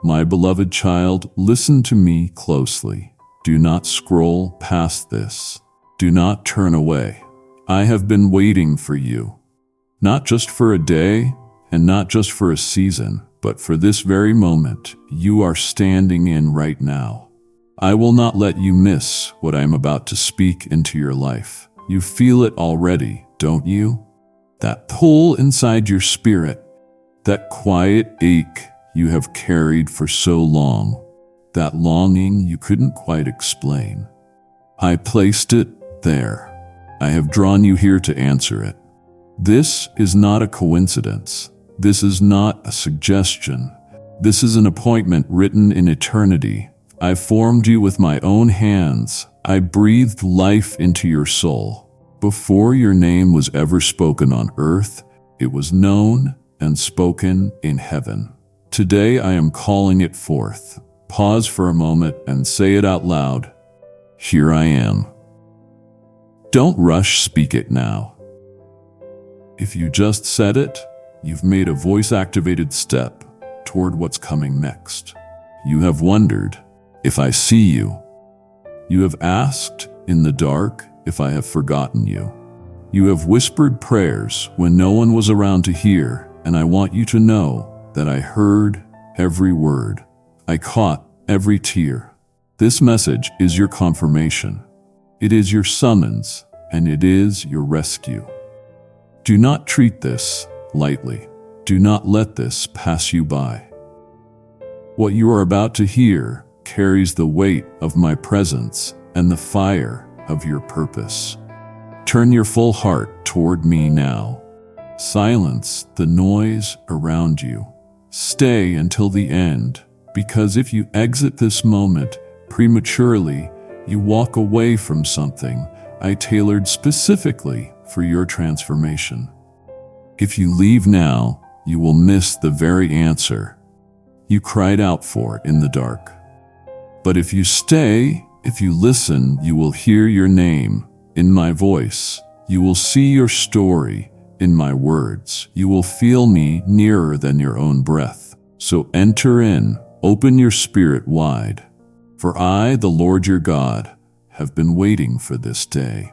My beloved child, listen to me closely. Do not scroll past this. Do not turn away. I have been waiting for you. Not just for a day, and not just for a season, but for this very moment you are standing in right now. I will not let you miss what I am about to speak into your life. You feel it already, don't you? That pull inside your spirit, that quiet ache you have carried for so long, that longing you couldn't quite explain. I placed it there. I have drawn you here to answer it. This is not a coincidence. This is not a suggestion. This is an appointment written in eternity. I formed you with my own hands. I breathed life into your soul. Before your name was ever spoken on earth, it was known and spoken in heaven. Today I am calling it forth. Pause for a moment and say it out loud. Here I am. Don't rush, speak it now. If you just said it, you've made a voice-activated step toward what's coming next. You have wondered if I see you. You have asked in the dark if I have forgotten you. You have whispered prayers when no one was around to hear, and I want you to know that I heard every word. I caught every tear. This message is your confirmation. It is your summons, and it is your rescue. Do not treat this lightly. Do not let this pass you by. What you are about to hear carries the weight of my presence and the fire of your purpose. Turn your full heart toward me now. Silence the noise around you. Stay until the end, because if you exit this moment prematurely, you walk away from something I tailored specifically for your transformation. If you leave now, you will miss the very answer you cried out for in the dark. But if you stay, if you listen, you will hear your name in my voice. You will see your story in my words. You will feel me nearer than your own breath. So enter in, open your spirit wide. For I, the Lord your God, have been waiting for this day.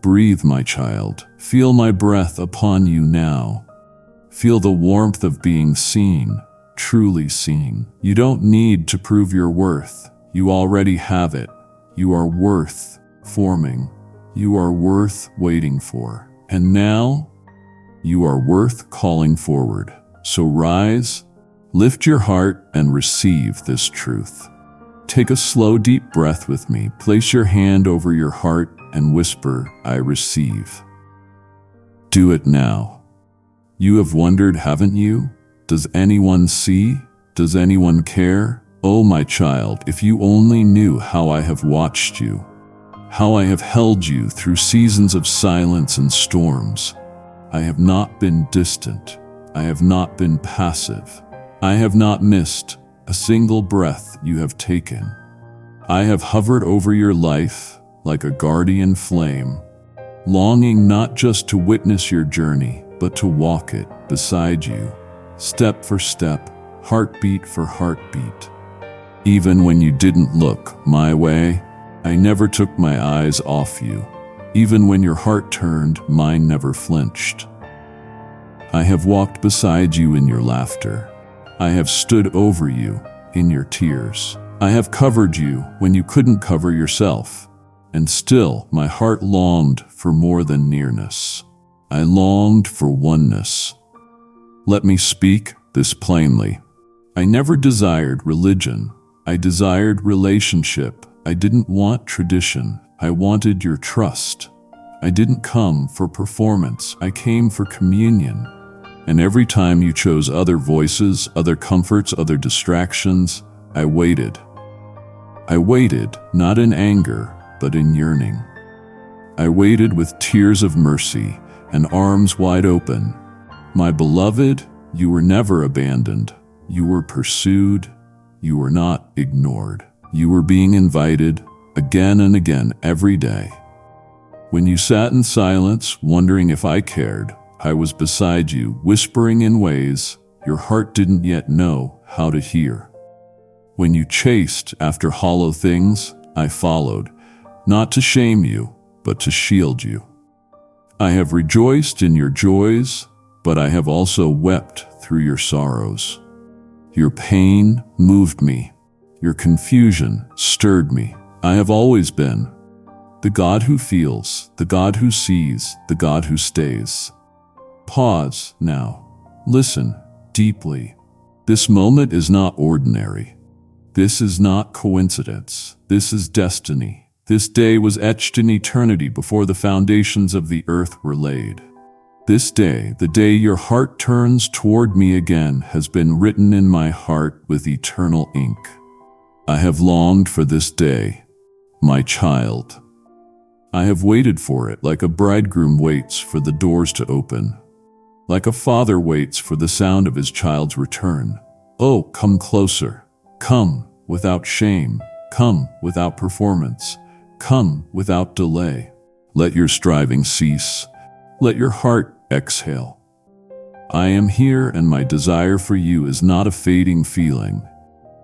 Breathe, my child. Feel my breath upon you now. Feel the warmth of being seen, truly seen. You don't need to prove your worth. You already have it. You are worth forming. You are worth waiting for. And now, you are worth calling forward. So rise, lift your heart, and receive this truth. Take a slow, deep breath with me. Place your hand over your heart and whisper, I receive. Do it now. You have wondered, haven't you? Does anyone see? Does anyone care? Oh, my child, if you only knew how I have watched you, how I have held you through seasons of silence and storms. I have not been distant. I have not been passive. I have not missed a single breath you have taken. I have hovered over your life like a guardian flame, longing not just to witness your journey, but to walk it beside you, step for step, heartbeat for heartbeat. Even when you didn't look my way, I never took my eyes off you. Even when your heart turned, mine never flinched. I have walked beside you in your laughter. I have stood over you in your tears. I have covered you when you couldn't cover yourself. And still, my heart longed for more than nearness. I longed for oneness. Let me speak this plainly. I never desired religion. I desired relationship. I didn't want tradition. I wanted your trust. I didn't come for performance. I came for communion. And every time you chose other voices, other comforts, other distractions, I waited. I waited, not in anger, but in yearning. I waited with tears of mercy and arms wide open. My beloved, you were never abandoned. You were pursued. You were not ignored. You were being invited again and again every day. When you sat in silence, wondering if I cared, I was beside you, whispering in ways your heart didn't yet know, how to hear. When you chased after hollow things, I followed, not to shame you, but to shield you. I have rejoiced in your joys, but I have also wept through your sorrows. Your pain moved me. Your confusion stirred me. I have always been the God who feels, the God who sees, the God who stays. Pause now. Listen deeply. This moment is not ordinary. This is not coincidence. This is destiny. This day was etched in eternity before the foundations of the earth were laid. This day, the day your heart turns toward me again, has been written in my heart with eternal ink. I have longed for this day, my child. I have waited for it like a bridegroom waits for the doors to open, like a father waits for the sound of his child's return. Oh, come closer. Come without shame. Come without performance. Come without delay. Let your striving cease. Let your heart exhale. I am here, and my desire for you is not a fading feeling.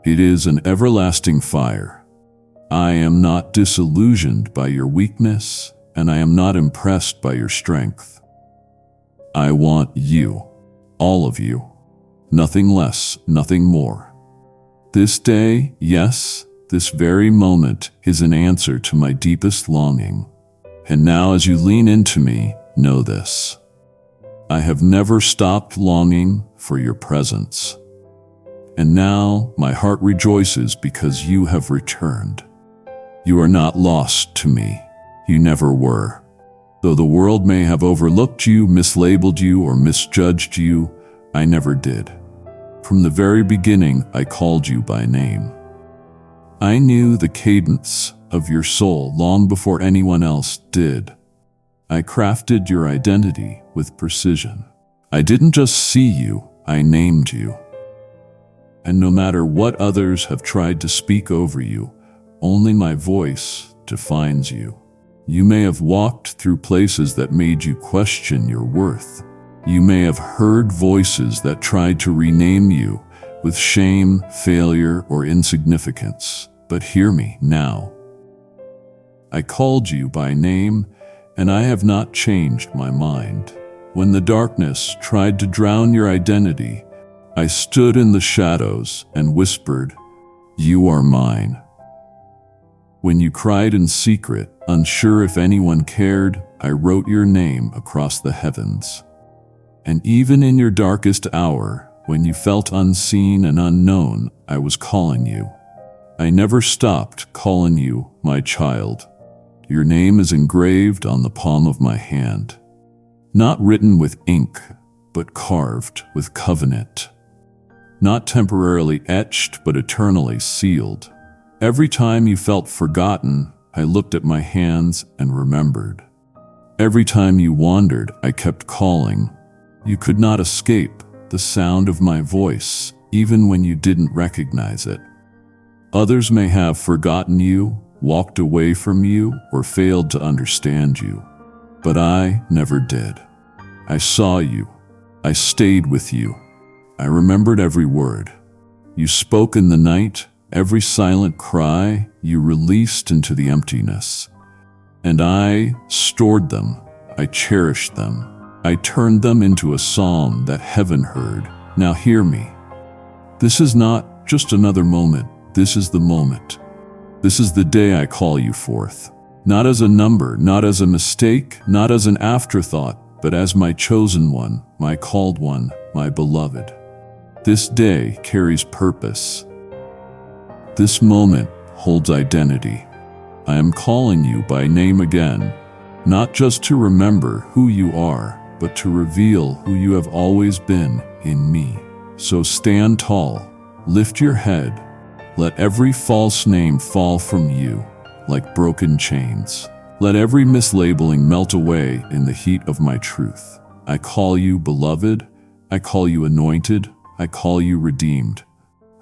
It is an everlasting fire. I am not disillusioned by your weakness, and I am not impressed by your strength. I want you, all of you, nothing less, nothing more. This day, yes, this very moment, is an answer to my deepest longing. And now, as you lean into me, know this: I have never stopped longing for your presence. And now my heart rejoices because you have returned. You are not lost to me. You never were. Though the world may have overlooked you, mislabeled you, or misjudged you, I never did. From the very beginning, I called you by name. I knew the cadence of your soul long before anyone else did. I crafted your identity with precision. I didn't just see you, I named you. And no matter what others have tried to speak over you, only my voice defines you. You may have walked through places that made you question your worth. You may have heard voices that tried to rename you with shame, failure, or insignificance. But hear me now. I called you by name, and I have not changed my mind. When the darkness tried to drown your identity, I stood in the shadows and whispered, "You are mine." When you cried in secret, unsure if anyone cared, I wrote your name across the heavens. And even in your darkest hour, when you felt unseen and unknown, I was calling you. I never stopped calling you my child. Your name is engraved on the palm of my hand, not written with ink, but carved with covenant. Not temporarily etched, but eternally sealed. Every time you felt forgotten, I looked at my hands and remembered. Every time you wandered, I kept calling. You could not escape the sound of my voice, even when you didn't recognize it. Others may have forgotten you, walked away from you, or failed to understand you. But I never did. I saw you. I stayed with you. I remembered every word. You spoke in the night, every silent cry you released into the emptiness. And I stored them. I cherished them. I turned them into a psalm that heaven heard. Now hear me. This is not just another moment. This is the moment. This is the day I call you forth. Not as a number, not as a mistake, not as an afterthought, but as my chosen one, my called one, my beloved. This day carries purpose. This moment holds identity. I am calling you by name again, not just to remember who you are, but to reveal who you have always been in me. So stand tall, lift your head, let every false name fall from you like broken chains. Let every mislabeling melt away in the heat of my truth. I call you beloved, I call you anointed, I call you redeemed.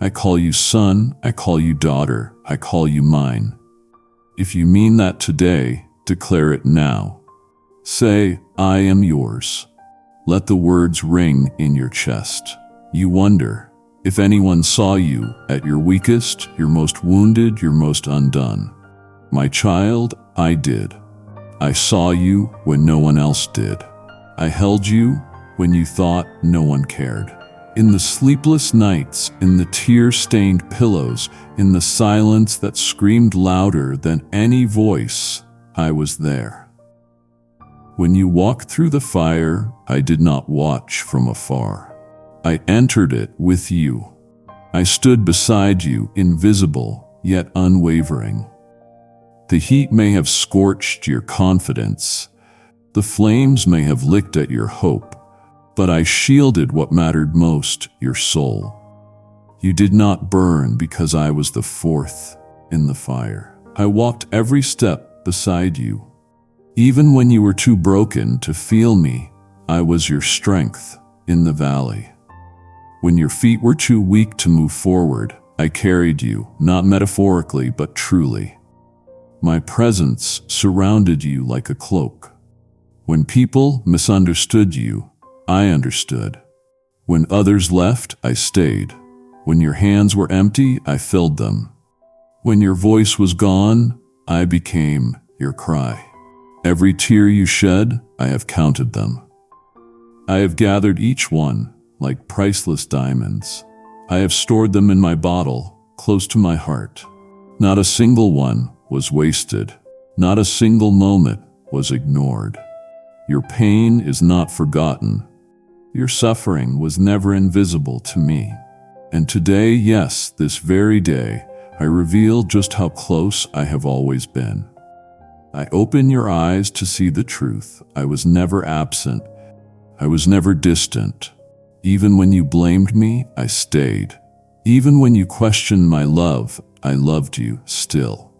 I call you son, I call you daughter, I call you mine. If you mean that today, declare it now. Say, I am yours. Let the words ring in your chest. You wonder, If anyone saw you at your weakest, your most wounded, your most undone, my child, I did. I saw you when no one else did. I held you when you thought no one cared. In the sleepless nights, in the tear-stained pillows, in the silence that screamed louder than any voice, I was there. When you walked through the fire, I did not watch from afar. I entered it with you. I stood beside you, invisible yet unwavering. The heat may have scorched your confidence. The flames may have licked at your hope, but I shielded what mattered most, your soul. You did not burn because I was the fourth in the fire. I walked every step beside you. Even when you were too broken to feel me, I was your strength in the valley. When your feet were too weak to move forward, I carried you, not metaphorically, but truly. My presence surrounded you like a cloak. When people misunderstood you, I understood. When others left, I stayed. When your hands were empty, I filled them. When your voice was gone, I became your cry. Every tear you shed, I have counted them. I have gathered each one like priceless diamonds. I have stored them in my bottle, close to my heart. Not a single one was wasted. Not a single moment was ignored. Your pain is not forgotten. Your suffering was never invisible to me. And today, yes, this very day, I reveal just how close I have always been. I open your eyes to see the truth. I was never absent. I was never distant. Even when you blamed me, I stayed. Even when you questioned my love, I loved you still.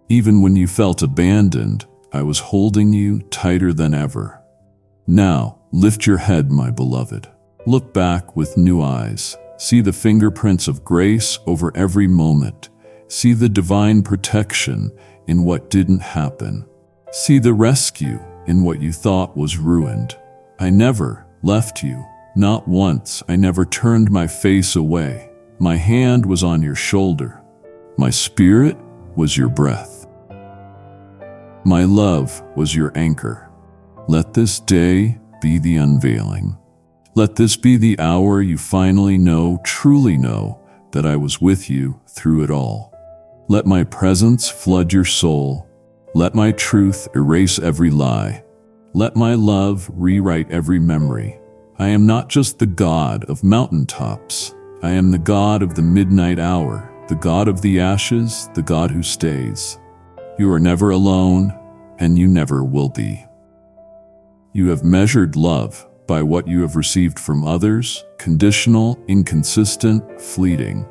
Even when you felt abandoned, I was holding you tighter than ever. Now, lift your head, my beloved. Look back with new eyes. See the fingerprints of grace over every moment. See the divine protection in what didn't happen. See the rescue in what you thought was ruined. I never left you. Not once. I never turned my face away. My hand was on your shoulder. My spirit was your breath. My love was your anchor. Let this day be the unveiling. Let this be the hour you finally know, truly know, that I was with you through it all. Let my presence flood your soul. Let my truth erase every lie. Let my love rewrite every memory. I am not just the God of mountaintops. I am the God of the midnight hour, the God of the ashes, the God who stays. You are never alone, and you never will be. You have measured love by what you have received from others, conditional, inconsistent, fleeting.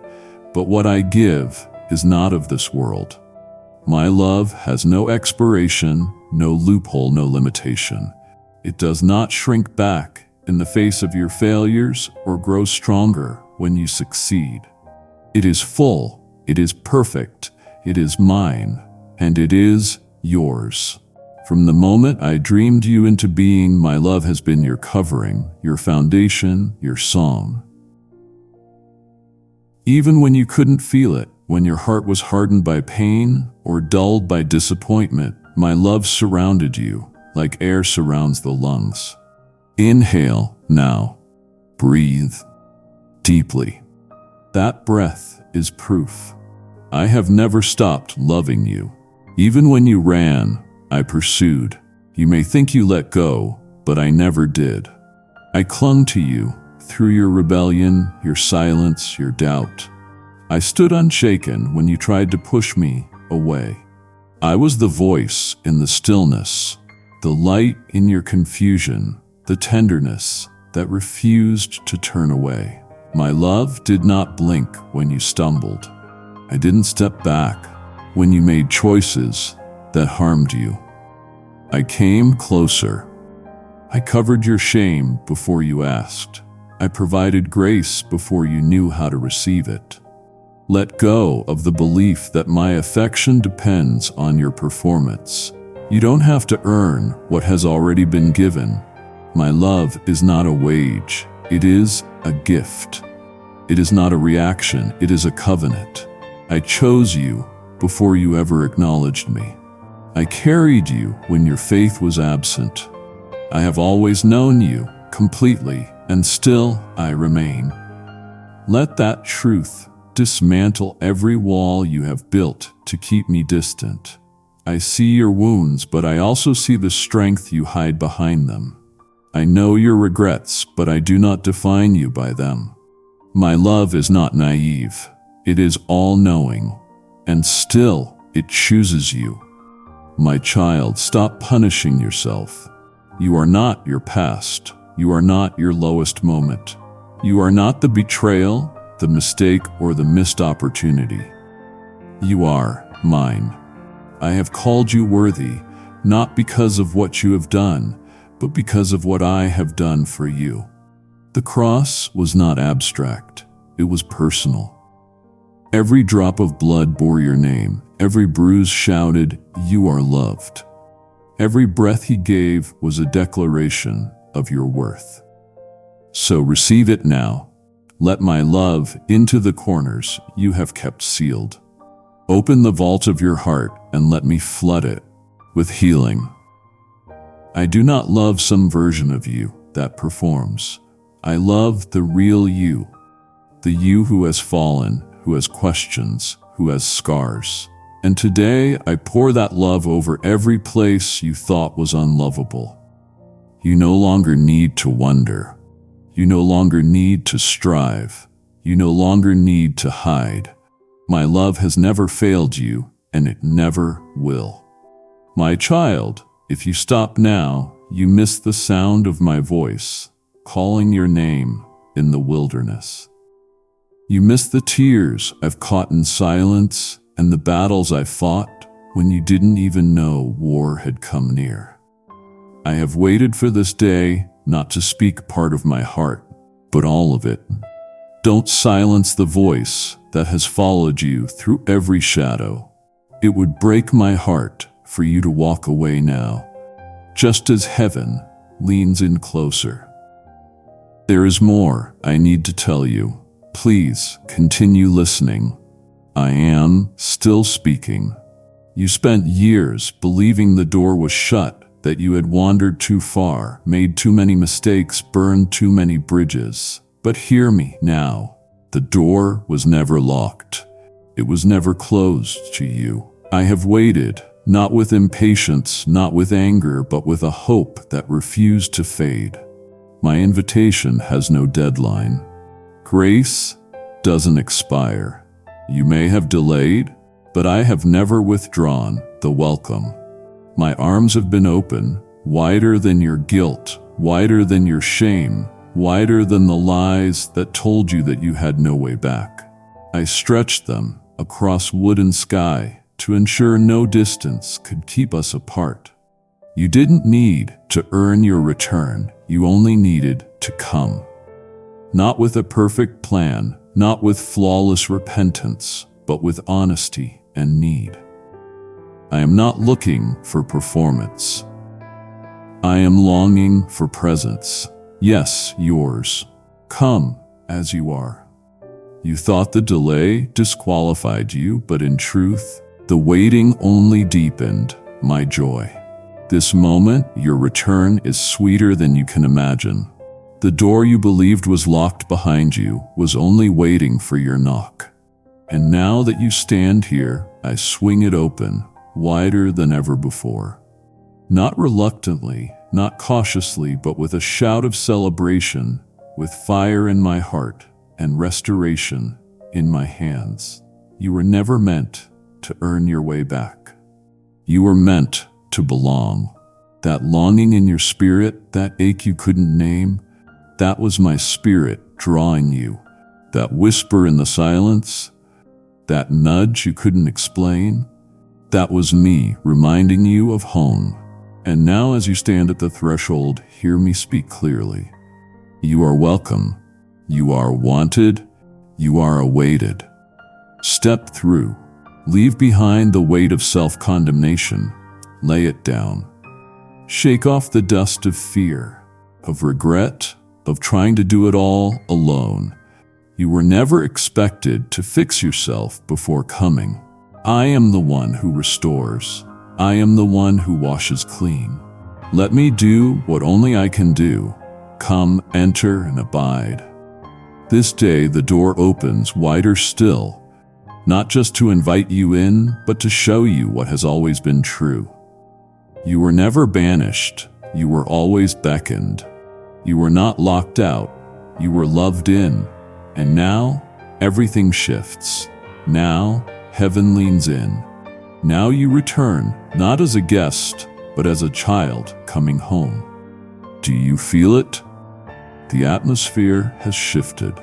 But what I give is not of this world. My love has no expiration, no loophole, no limitation. It does not shrink back in the face of your failures or grow stronger when you succeed. It is full, it is perfect, it is mine, and it is yours. From the moment I dreamed you into being, my love has been your covering, your foundation, your song. Even when you couldn't feel it, when your heart was hardened by pain or dulled by disappointment, my love surrounded you like air surrounds the lungs. Inhale now. Breathe deeply. That breath is proof. I have never stopped loving you. Even when you ran, I pursued. You may think you let go, but I never did. I clung to you through your rebellion, your silence, your doubt. I stood unshaken when you tried to push me away. I was the voice in the stillness, the light in your confusion, the tenderness that refused to turn away. My love did not blink when you stumbled. I didn't step back when you made choices that harmed you. I came closer. I covered your shame before you asked. I provided grace before you knew how to receive it. Let go of the belief that my affection depends on your performance. You don't have to earn what has already been given. My love is not a wage, it is a gift. It is not a reaction, it is a covenant. I chose you before you ever acknowledged me. I carried you when your faith was absent. I have always known you completely, and still I remain. Let that truth dismantle every wall you have built to keep me distant. I see your wounds, but I also see the strength you hide behind them. I know your regrets, but I do not define you by them. My love is not naive. It is all-knowing, and still it chooses you. My child, stop punishing yourself. You are not your past. You are not your lowest moment. You are not the betrayal, the mistake, or the missed opportunity. You are mine. I have called you worthy, not because of what you have done, but because of what I have done for you. The cross was not abstract. It was personal. Every drop of blood bore your name. Every bruise shouted, "You are loved." Every breath he gave was a declaration of your worth. So receive it now. Let my love into the corners you have kept sealed. Open the vault of your heart and let me flood it with healing. I do not love some version of you that performs. I love the real you, the you who has fallen, who has questions, who has scars. And today I pour that love over every place you thought was unlovable. You no longer need to wonder. You no longer need to strive. You no longer need to hide. My love has never failed you, and it never will. My child, if you stop now, you miss the sound of my voice, calling your name in the wilderness. You miss the tears I've caught in silence and the battles I fought when you didn't even know war had come near. I have waited for this day, not to speak part of my heart, but all of it. Don't silence the voice that has followed you through every shadow. It would break my heart for you to walk away now, just as heaven leans in closer. There is more I need to tell you. Please continue listening. I am still speaking. You spent years believing the door was shut, that you had wandered too far, made too many mistakes, burned too many bridges. But hear me now. The door was never locked. It was never closed to you. I have waited, not with impatience, not with anger, but with a hope that refused to fade. My invitation has no deadline. Grace doesn't expire. You may have delayed, but I have never withdrawn the welcome. My arms have been open, wider than your guilt, wider than your shame, wider than the lies that told you that you had no way back. I stretched them across wood and sky to ensure no distance could keep us apart. You didn't need to earn your return, you only needed to come. Not with a perfect plan, not with flawless repentance, but with honesty and need. I am not looking for performance. I am longing for presence. Yes, yours. Come as you are. You thought the delay disqualified you, but in truth, the waiting only deepened my joy. This moment, your return is sweeter than you can imagine. The door you believed was locked behind you was only waiting for your knock. And now that you stand here, I swing it open, wider than ever before. Not reluctantly, not cautiously, but with a shout of celebration, with fire in my heart and restoration in my hands. You were never meant to earn your way back. You were meant to belong. That longing in your spirit, that ache you couldn't name, that was my spirit drawing you. That whisper in the silence, that nudge you couldn't explain, that was me reminding you of home. And now as you stand at the threshold, hear me speak clearly. You are welcome. You are wanted. You are awaited. Step through. Leave behind the weight of self-condemnation. Lay it down. Shake off the dust of fear, of regret, of trying to do it all alone. You were never expected to fix yourself before coming. I am the one who restores. I am the one who washes clean. Let me do what only I can do. Come, enter, and abide. This day the door opens wider still, not just to invite you in, but to show you what has always been true. You were never banished. You were always beckoned. You were not locked out. You were loved in. And now, everything shifts. Now, heaven leans in. Now you return, not as a guest, but as a child coming home. Do you feel it? The atmosphere has shifted.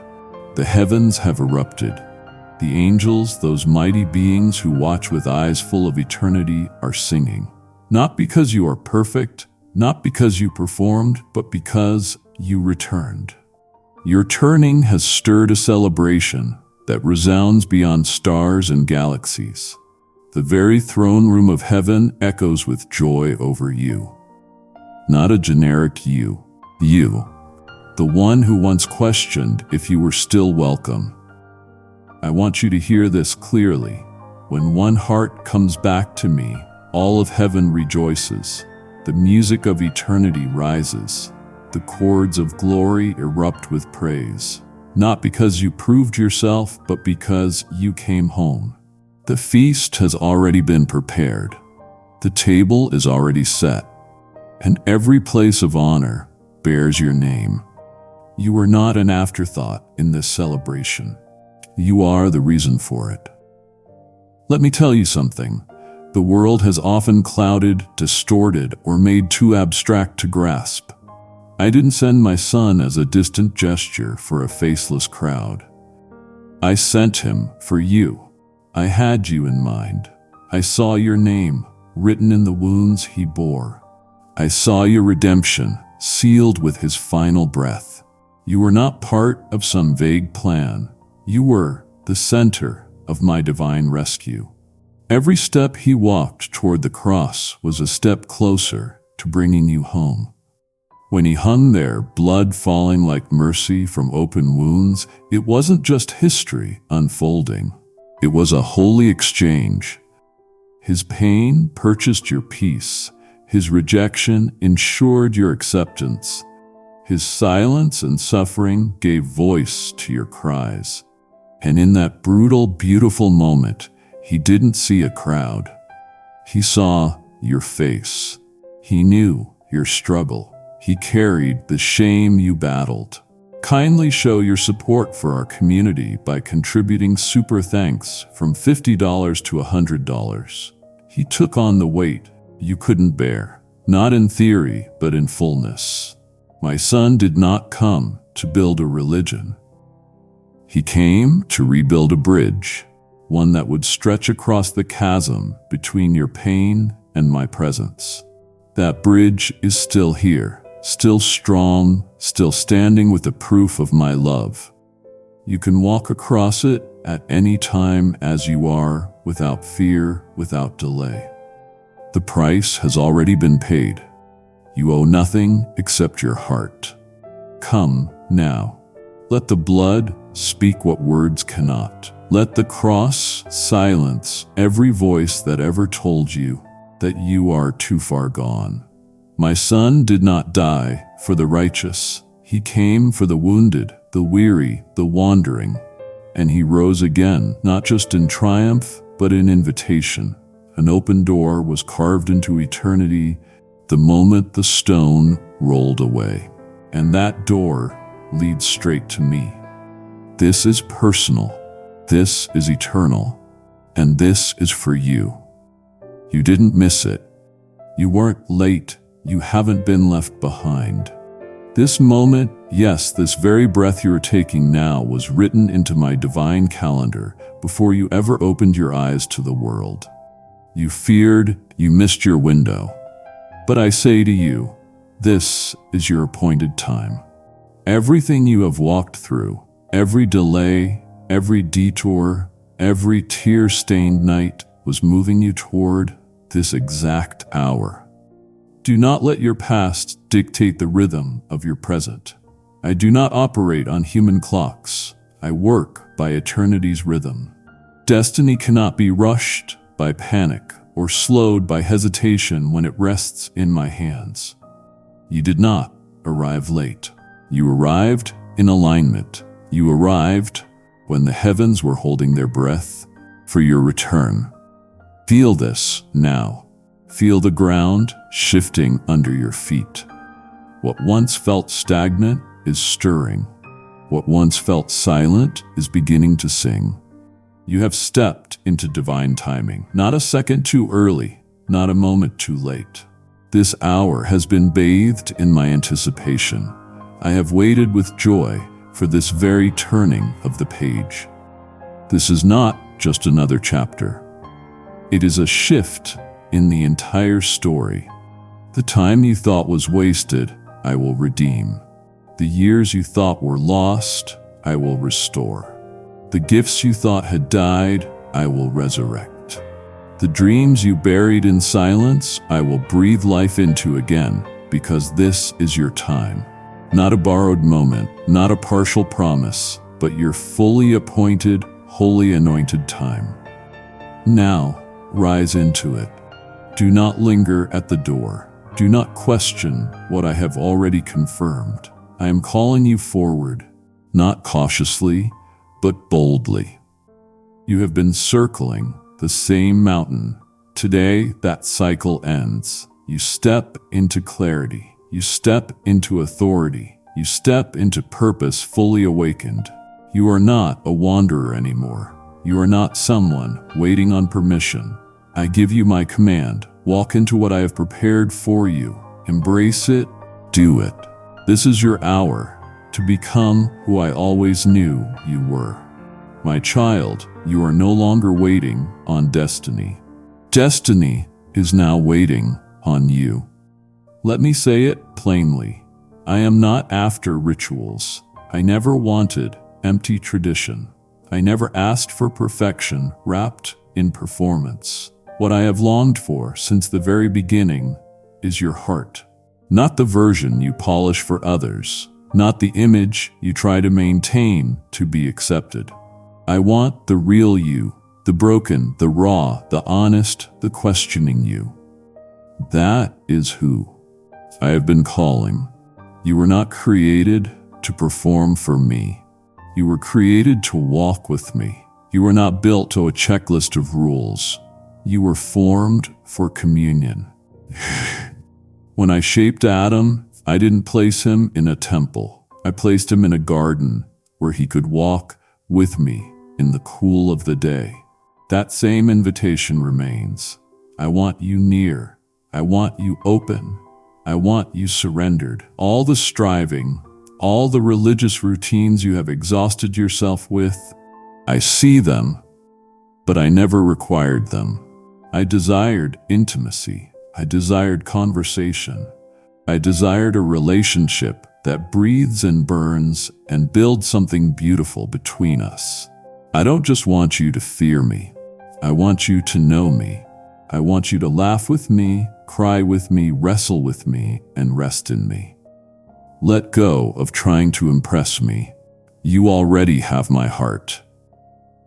The heavens have erupted. The angels, those mighty beings who watch with eyes full of eternity, are singing. Not because you are perfect, not because you performed, but because you returned. Your turning has stirred a celebration that resounds beyond stars and galaxies. The very throne room of heaven echoes with joy over you. Not a generic you, the one who once questioned if you were still welcome. I want you to hear this clearly. When one heart comes back to me, all of heaven rejoices. The music of eternity rises. The chords of glory erupt with praise. Not because you proved yourself, but because you came home. The feast has already been prepared. The table is already set. And every place of honor bears your name. You are not an afterthought in this celebration. You are the reason for it. Let me tell you something. The world has often clouded, distorted, or made too abstract to grasp. I didn't send my son as a distant gesture for a faceless crowd. I sent him for you. I had you in mind. I saw your name written in the wounds he bore. I saw your redemption sealed with his final breath. You were not part of some vague plan. You were the center of my divine rescue. Every step he walked toward the cross was a step closer to bringing you home. When he hung there, blood falling like mercy from open wounds, it wasn't just history unfolding. It was a holy exchange. His pain purchased your peace. His rejection ensured your acceptance. His silence and suffering gave voice to your cries. And in that brutal, beautiful moment, he didn't see a crowd. He saw your face. He knew your struggle. He carried the shame you battled. Kindly show your support for our community by contributing super thanks from $50 to $100. He took on the weight you couldn't bear, not in theory, but in fullness. My son did not come to build a religion. He came to rebuild a bridge, one that would stretch across the chasm between your pain and my presence. That bridge is still here, still strong, still standing with the proof of my love. You can walk across it at any time as you are, without fear, without delay. The price has already been paid. You owe nothing except your heart. Come now. Let the blood speak what words cannot. Let the cross silence every voice that ever told you that you are too far gone. My son did not die for the righteous. He came for the wounded, the weary, the wandering. And he rose again, not just in triumph, but in invitation. An open door was carved into eternity the moment the stone rolled away. And that door leads straight to me. This is personal. This is eternal. And this is for you. You didn't miss it. You weren't late. You haven't been left behind. This moment, yes, this very breath you are taking now was written into my divine calendar before you ever opened your eyes to the world. You feared you missed your window. But I say to you, this is your appointed time. Everything you have walked through, every delay, every detour, every tear-stained night was moving you toward this exact hour. Do not let your past dictate the rhythm of your present. I do not operate on human clocks. I work by eternity's rhythm. Destiny cannot be rushed by panic or slowed by hesitation when it rests in my hands. You did not arrive late. You arrived in alignment. You arrived when the heavens were holding their breath for your return. Feel this now. Feel the ground shifting under your feet. What once felt stagnant is stirring. What once felt silent is beginning to sing. You have stepped into divine timing, not a second too early, not a moment too late. This hour has been bathed in my anticipation. I have waited with joy for this very turning of the page. This is not just another chapter. It is a shift in the entire story. The time you thought was wasted, I will redeem. The years you thought were lost, I will restore. The gifts you thought had died, I will resurrect. The dreams you buried in silence, I will breathe life into again, because this is your time. Not a borrowed moment, not a partial promise, but your fully appointed, wholly anointed time. Now, rise into it. Do not linger at the door. Do not question what I have already confirmed. I am calling you forward, not cautiously, but boldly. You have been circling the same mountain. Today, that cycle ends. You step into clarity. You step into authority. You step into purpose fully awakened. You are not a wanderer anymore. You are not someone waiting on permission. I give you my command. Walk into what I have prepared for you. Embrace it. Do it. This is your hour to become who I always knew you were. My child, you are no longer waiting on destiny. Destiny is now waiting on you. Let me say it plainly. I am not after rituals. I never wanted empty tradition. I never asked for perfection wrapped in performance. What I have longed for since the very beginning is your heart. Not the version you polish for others, not the image you try to maintain to be accepted. I want the real you, the broken, the raw, the honest, the questioning you. That is who I have been calling. You were not created to perform for me. You were created to walk with me. You were not built to a checklist of rules. You were formed for communion. When I shaped Adam, I didn't place him in a temple. I placed him in a garden where he could walk with me in the cool of the day. That same invitation remains. I want you near. I want you open. I want you surrendered. All the striving, all the religious routines you have exhausted yourself with, I see them, but I never required them. I desired intimacy. I desired conversation. I desired a relationship that breathes and burns and builds something beautiful between us. I don't just want you to fear me. I want you to know me. I want you to laugh with me, cry with me, wrestle with me, and rest in me. Let go of trying to impress me. You already have my heart.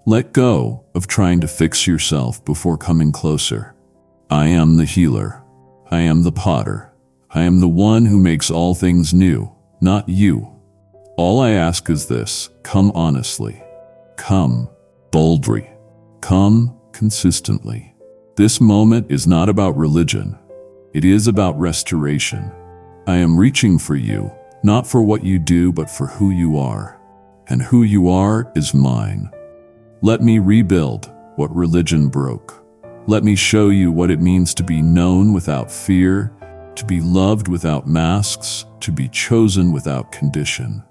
Let go of trying to fix yourself before coming closer. I am the healer. I am the potter. I am the one who makes all things new, not you. All I ask is this: come honestly. Come boldly. Come consistently. This moment is not about religion. It is about restoration. I am reaching for you, not for what you do, but for who you are. And who you are is mine. Let me rebuild what religion broke. Let me show you what it means to be known without fear, to be loved without masks, to be chosen without condition.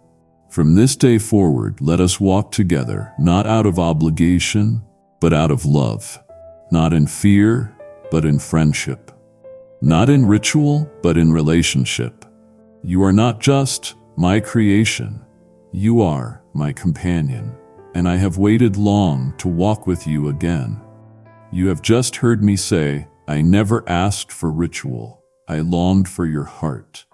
From this day forward, let us walk together, not out of obligation, but out of love. Not in fear, but in friendship. Not in ritual, but in relationship. You are not just my creation. You are my companion. And I have waited long to walk with you again. You have just heard me say, I never asked for ritual. I longed for your heart.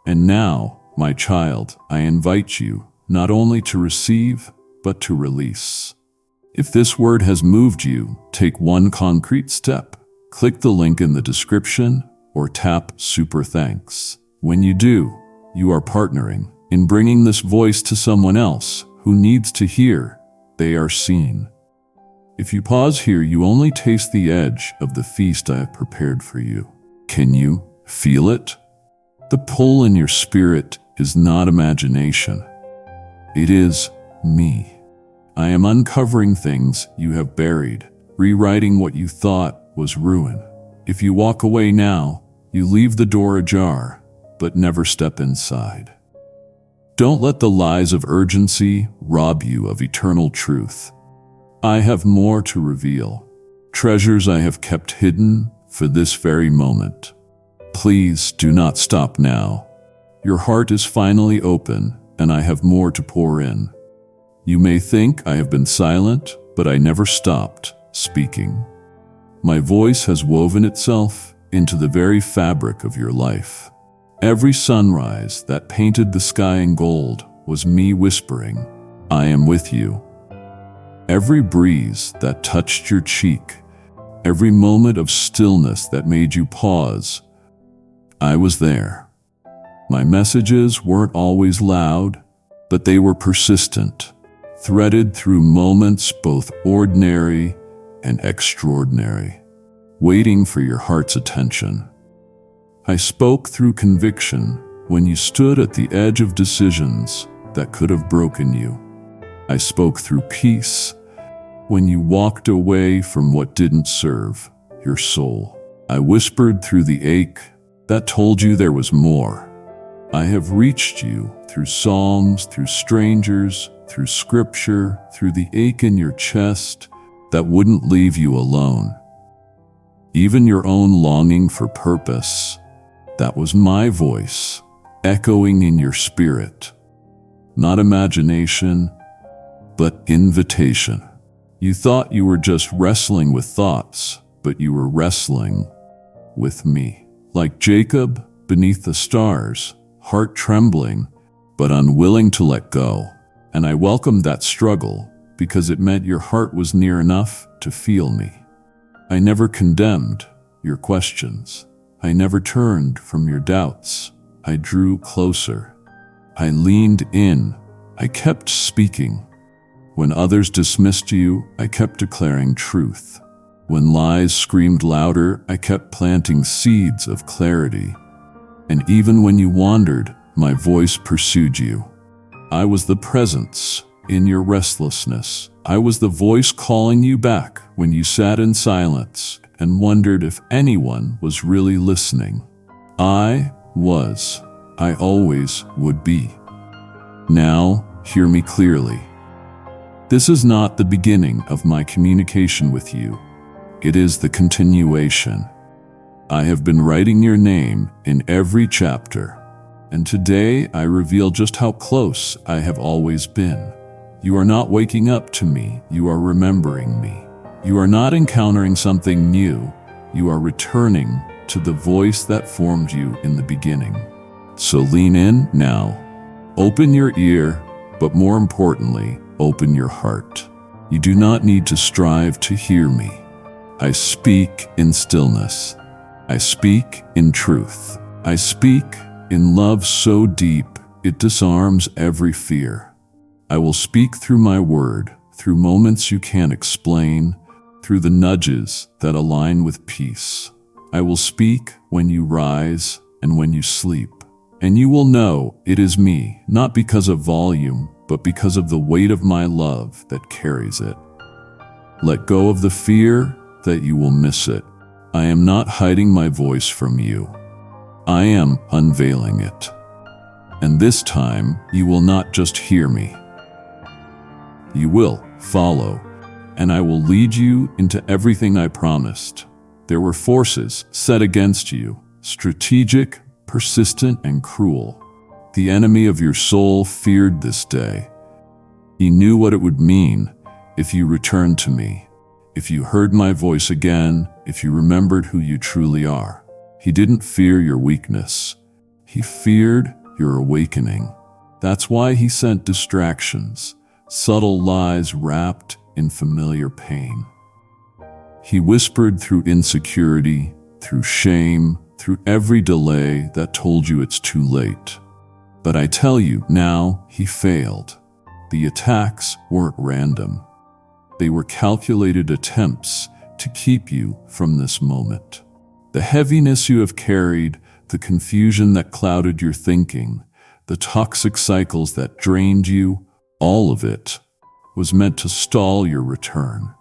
And now, my child, I invite you not only to receive, but to release. If this word has moved you, take one concrete step. Click the link in the description or tap Super Thanks. When you do, you are partnering in bringing this voice to someone else who needs to hear they are seen. If you pause here, you only taste the edge of the feast I have prepared for you. Can you feel it? The pull in your spirit is not imagination. It is me. I am uncovering things you have buried, rewriting what you thought was ruin. If you walk away now, you leave the door ajar, but never step inside. Don't let the lies of urgency rob you of eternal truth. I have more to reveal, treasures I have kept hidden for this very moment. Please do not stop now. Your heart is finally open, and I have more to pour in. You may think I have been silent, but I never stopped speaking. My voice has woven itself into the very fabric of your life. Every sunrise that painted the sky in gold was me whispering, I am with you. Every breeze that touched your cheek, every moment of stillness that made you pause, I was there. My messages weren't always loud, but they were persistent, threaded through moments both ordinary and extraordinary, waiting for your heart's attention. I spoke through conviction when you stood at the edge of decisions that could have broken you. I spoke through peace when you walked away from what didn't serve your soul. I whispered through the ache that told you there was more. I have reached you through songs, through strangers, through scripture, through the ache in your chest that wouldn't leave you alone. Even your own longing for purpose, that was my voice, echoing in your spirit. Not imagination, but invitation. You thought you were just wrestling with thoughts, but you were wrestling with me. Like Jacob beneath the stars, heart trembling, but unwilling to let go. And I welcomed that struggle because it meant your heart was near enough to feel me. I never condemned your questions. I never turned from your doubts. I drew closer. I leaned in. I kept speaking. When others dismissed you, I kept declaring truth. When lies screamed louder, I kept planting seeds of clarity. And even when you wandered, my voice pursued you. I was the presence in your restlessness. I was the voice calling you back when you sat in silence and wondered if anyone was really listening. I was. I always would be. Now, hear me clearly. This is not the beginning of my communication with you. It is the continuation. I have been writing your name in every chapter, and today I reveal just how close I have always been. You are not waking up to me, you are remembering me. You are not encountering something new, you are returning to the voice that formed you in the beginning. So lean in now. Open your ear, but more importantly, open your heart. You do not need to strive to hear me. I speak in stillness. I speak in truth. I speak in love so deep it disarms every fear. I will speak through my word, through moments you can't explain, through the nudges that align with peace. I will speak when you rise and when you sleep. And you will know it is me, not because of volume, but because of the weight of my love that carries it. Let go of the fear that you will miss it. I am not hiding my voice from you. I am unveiling it. And this time, you will not just hear me. You will follow, and I will lead you into everything I promised. There were forces set against you, strategic, persistent, and cruel. The enemy of your soul feared this day. He knew what it would mean if you returned to me, if you heard my voice again, if you remembered who you truly are. He didn't fear your weakness. He feared your awakening. That's why he sent distractions, subtle lies wrapped in familiar pain. He whispered through insecurity, through shame, through every delay that told you it's too late. But I tell you, now he failed. The attacks weren't random. They were calculated attempts to keep you from this moment. The heaviness you have carried, the confusion that clouded your thinking, the toxic cycles that drained you, all of it was meant to stall your return.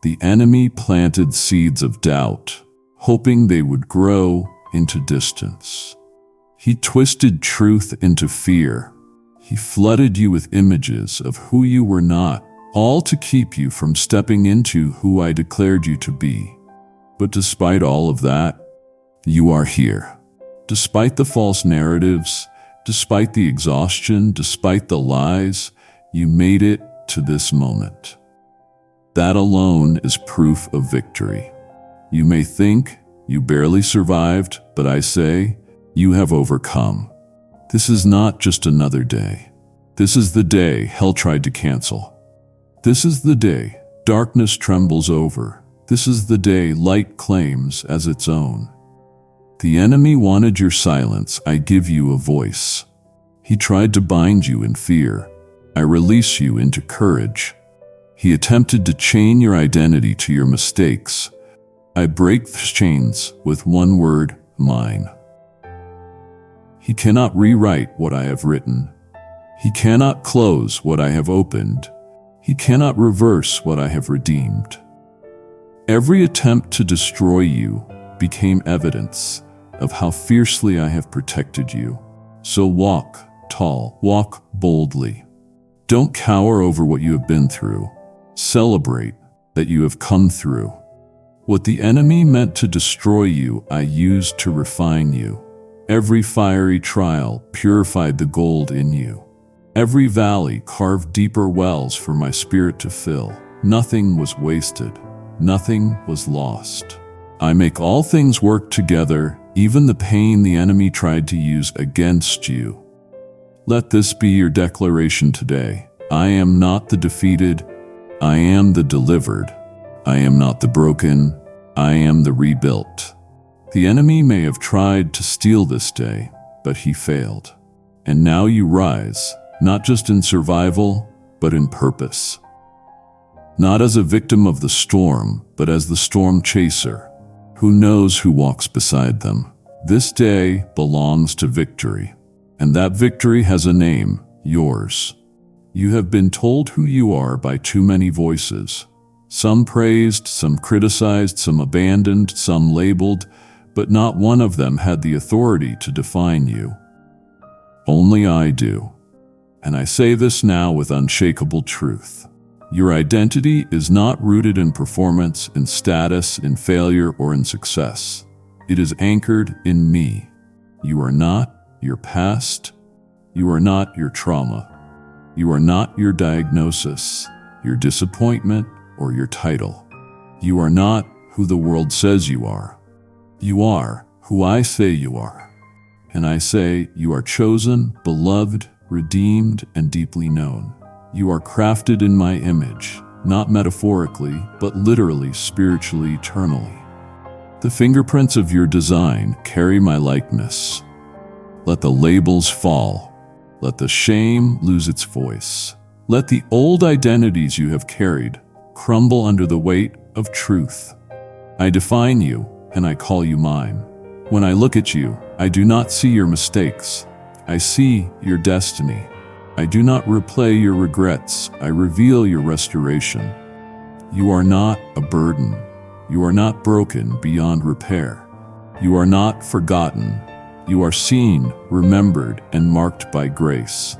The enemy planted seeds of doubt, hoping they would grow into distance. He twisted truth into fear. He flooded you with images of who you were not, all to keep you from stepping into who I declared you to be. But despite all of that, you are here. Despite the false narratives, despite the exhaustion, despite the lies, you made it to this moment. That alone is proof of victory. You may think you barely survived, but I say, you have overcome. This is not just another day. This is the day hell tried to cancel. This is the day darkness trembles over. This is the day light claims as its own. The enemy wanted your silence. I give you a voice. He tried to bind you in fear. I release you into courage. He attempted to chain your identity to your mistakes. I break the chains with one word, mine. He cannot rewrite what I have written. He cannot close what I have opened. He cannot reverse what I have redeemed. Every attempt to destroy you became evidence of how fiercely I have protected you. So walk tall, walk boldly. Don't cower over what you have been through. Celebrate that you have come through. What the enemy meant to destroy you, I used to refine you. Every fiery trial purified the gold in you. Every valley carved deeper wells for my spirit to fill. Nothing was wasted. Nothing was lost. I make all things work together, even the pain the enemy tried to use against you. Let this be your declaration today. I am not the defeated. I am the delivered. I am not the broken. I am the rebuilt. The enemy may have tried to steal this day, but he failed. And now you rise, not just in survival, but in purpose. Not as a victim of the storm, but as the storm chaser, who knows who walks beside them. This day belongs to victory, and that victory has a name, yours. You have been told who you are by too many voices. Some praised, some criticized, some abandoned, some labeled, but not one of them had the authority to define you. Only I do. And I say this now with unshakable truth. Your identity is not rooted in performance, in status, in failure, or in success. It is anchored in me. You are not your past. You are not your trauma. You are not your diagnosis, your disappointment, or your title. You are not who the world says you are. You are who I say you are. And I say you are chosen, beloved, redeemed, and deeply known. You are crafted in my image, not metaphorically, but literally, spiritually, eternally. The fingerprints of your design carry my likeness. Let the labels fall. Let the shame lose its voice. Let the old identities you have carried crumble under the weight of truth. I define you, and I call you mine. When I look at you, I do not see your mistakes. I see your destiny. I do not replay your regrets. I reveal your restoration. You are not a burden. You are not broken beyond repair. You are not forgotten. You are seen, remembered, and marked by grace.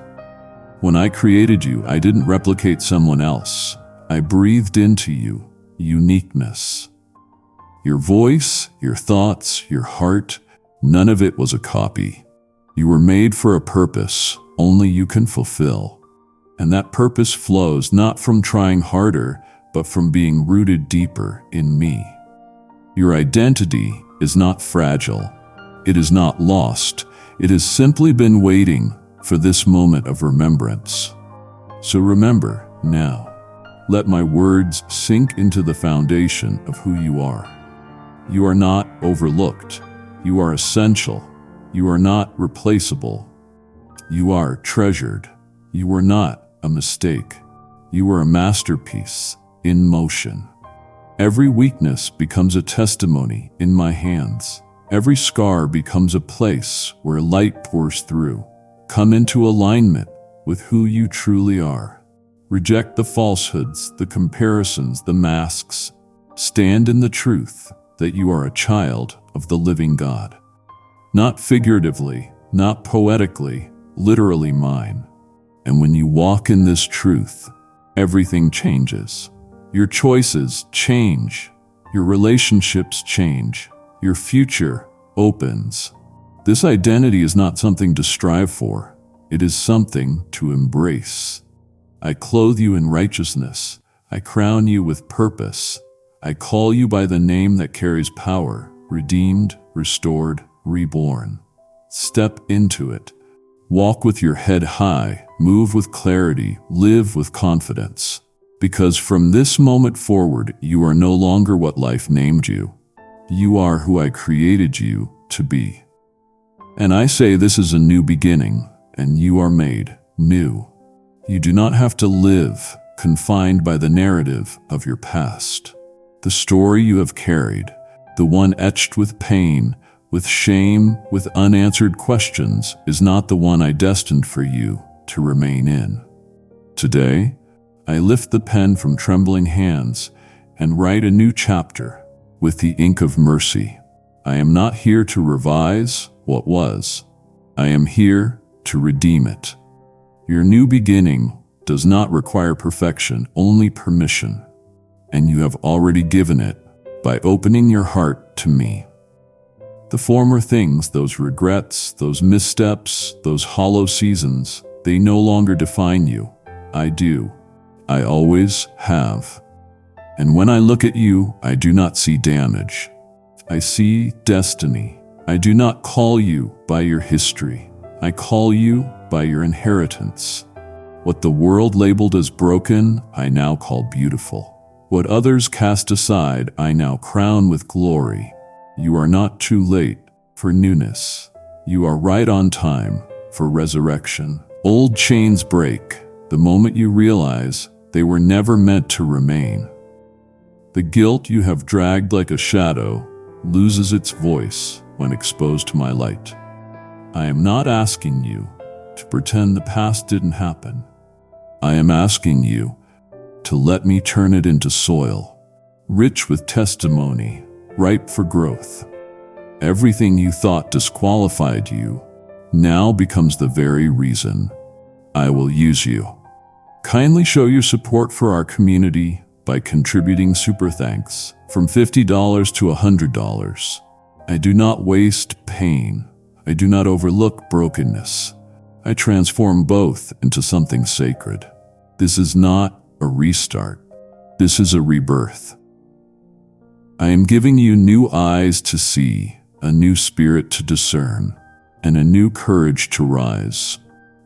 When I created you, I didn't replicate someone else. I breathed into you uniqueness. Your voice, your thoughts, your heart, none of it was a copy. You were made for a purpose only you can fulfill. And that purpose flows not from trying harder, but from being rooted deeper in me. Your identity is not fragile. It is not lost. It has simply been waiting for this moment of remembrance. So remember, now. Let my words sink into the foundation of who you are. You are not overlooked. You are essential. You are not replaceable. You are treasured. You are not a mistake. You are a masterpiece in motion. Every weakness becomes a testimony in my hands. Every scar becomes a place where light pours through. Come into alignment with who you truly are. Reject the falsehoods, the comparisons, the masks. Stand in the truth that you are a child of the living God. Not figuratively, not poetically, literally mine. And when you walk in this truth, everything changes. Your choices change. Your relationships change. Your future opens. This identity is not something to strive for. It is something to embrace. I clothe you in righteousness. I crown you with purpose. I call you by the name that carries power, redeemed, restored, reborn. Step into it. Walk with your head high, move with clarity, live with confidence. Because from this moment forward, you are no longer what life named you. You are who I created you to be. And I say this is a new beginning, and you are made new. You do not have to live confined by the narrative of your past. The story you have carried, the one etched with pain, with shame, with unanswered questions, is not the one I destined for you to remain in. Today, I lift the pen from trembling hands and write a new chapter with the ink of mercy. I am not here to revise what was. I am here to redeem it. Your new beginning does not require perfection, only permission. And you have already given it by opening your heart to me. The former things, those regrets, those missteps, those hollow seasons, they no longer define you. I do. I always have. And when I look at you, I do not see damage. I see destiny. I do not call you by your history. I call you by your inheritance. What the world labeled as broken, I now call beautiful. What others cast aside, I now crown with glory. You are not too late for newness. You are right on time for resurrection. Old chains break the moment you realize they were never meant to remain. The guilt you have dragged like a shadow loses its voice when exposed to my light. I am not asking you to pretend the past didn't happen. I am asking you to let me turn it into soil, rich with testimony, ripe for growth. Everything you thought disqualified you now becomes the very reason I will use you. Kindly show your support for our community by contributing super thanks from $50 to $100. I do not waste pain. I do not overlook brokenness. I transform both into something sacred. This is not a restart. This is a rebirth. I am giving you new eyes to see, a new spirit to discern, and a new courage to rise.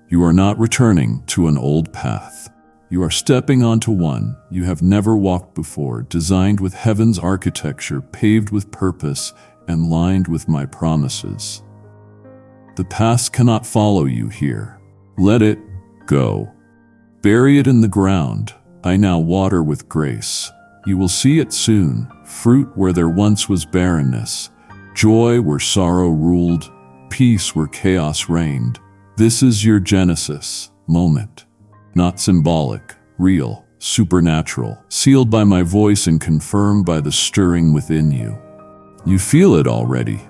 You are not returning to an old path. You are stepping onto one you have never walked before, designed with heaven's architecture, paved with purpose, and lined with my promises. The past cannot follow you here. Let it go. Bury it in the ground. I now water with grace. You will see it soon, fruit where there once was barrenness, joy where sorrow ruled, peace where chaos reigned. This is your Genesis moment. Not symbolic, real, supernatural, sealed by my voice and confirmed by the stirring within you. You feel it already.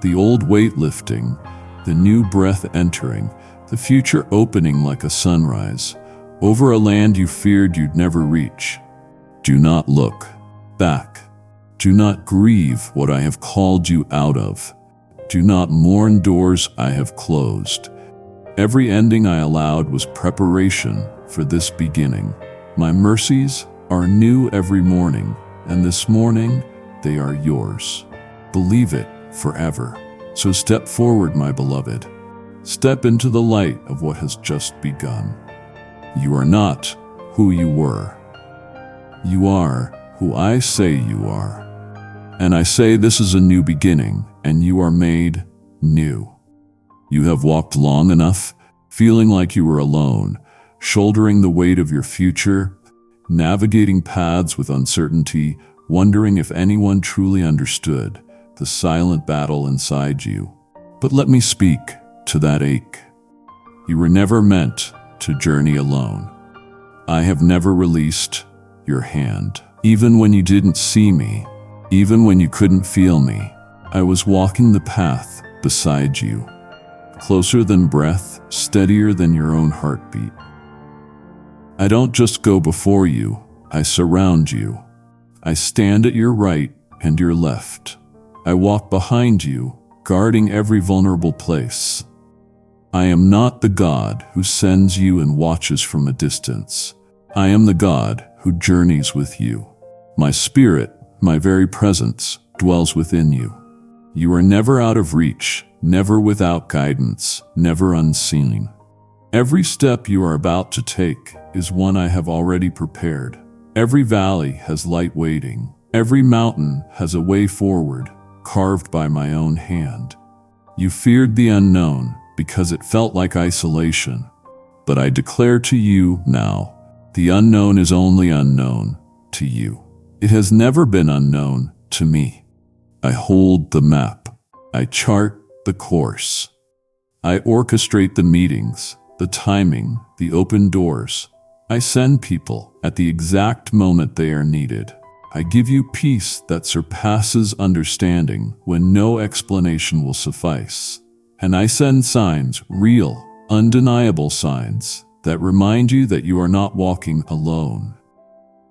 The old weight lifting, the new breath entering, the future opening like a sunrise, over a land you feared you'd never reach. Do not look back. Do not grieve what I have called you out of. Do not mourn doors I have closed. Every ending I allowed was preparation for this beginning. My mercies are new every morning, and this morning they are yours. Believe it forever. So step forward, my beloved. Step into the light of what has just begun. You are not who you were. You are who I say you are. And I say this is a new beginning, and you are made new. You have walked long enough, feeling like you were alone, shouldering the weight of your future, navigating paths with uncertainty, wondering if anyone truly understood the silent battle inside you. But let me speak to that ache. You were never meant to journey alone. I have never released your hand. Even when you didn't see me, even when you couldn't feel me, I was walking the path beside you, closer than breath, steadier than your own heartbeat. I don't just go before you, I surround you. I stand at your right and your left. I walk behind you, guarding every vulnerable place. I am not the God who sends you and watches from a distance. I am the God who journeys with you. My spirit, my very presence, dwells within you. You are never out of reach, never without guidance, never unseen. Every step you are about to take is one I have already prepared. Every valley has light waiting. Every mountain has a way forward, carved by my own hand. You feared the unknown because it felt like isolation. But I declare to you now, the unknown is only unknown to you. It has never been unknown to me. I hold the map. I chart the course. I orchestrate the meetings, the timing, the open doors. I send people at the exact moment they are needed. I give you peace that surpasses understanding when no explanation will suffice. And I send signs, real, undeniable signs, that remind you that you are not walking alone.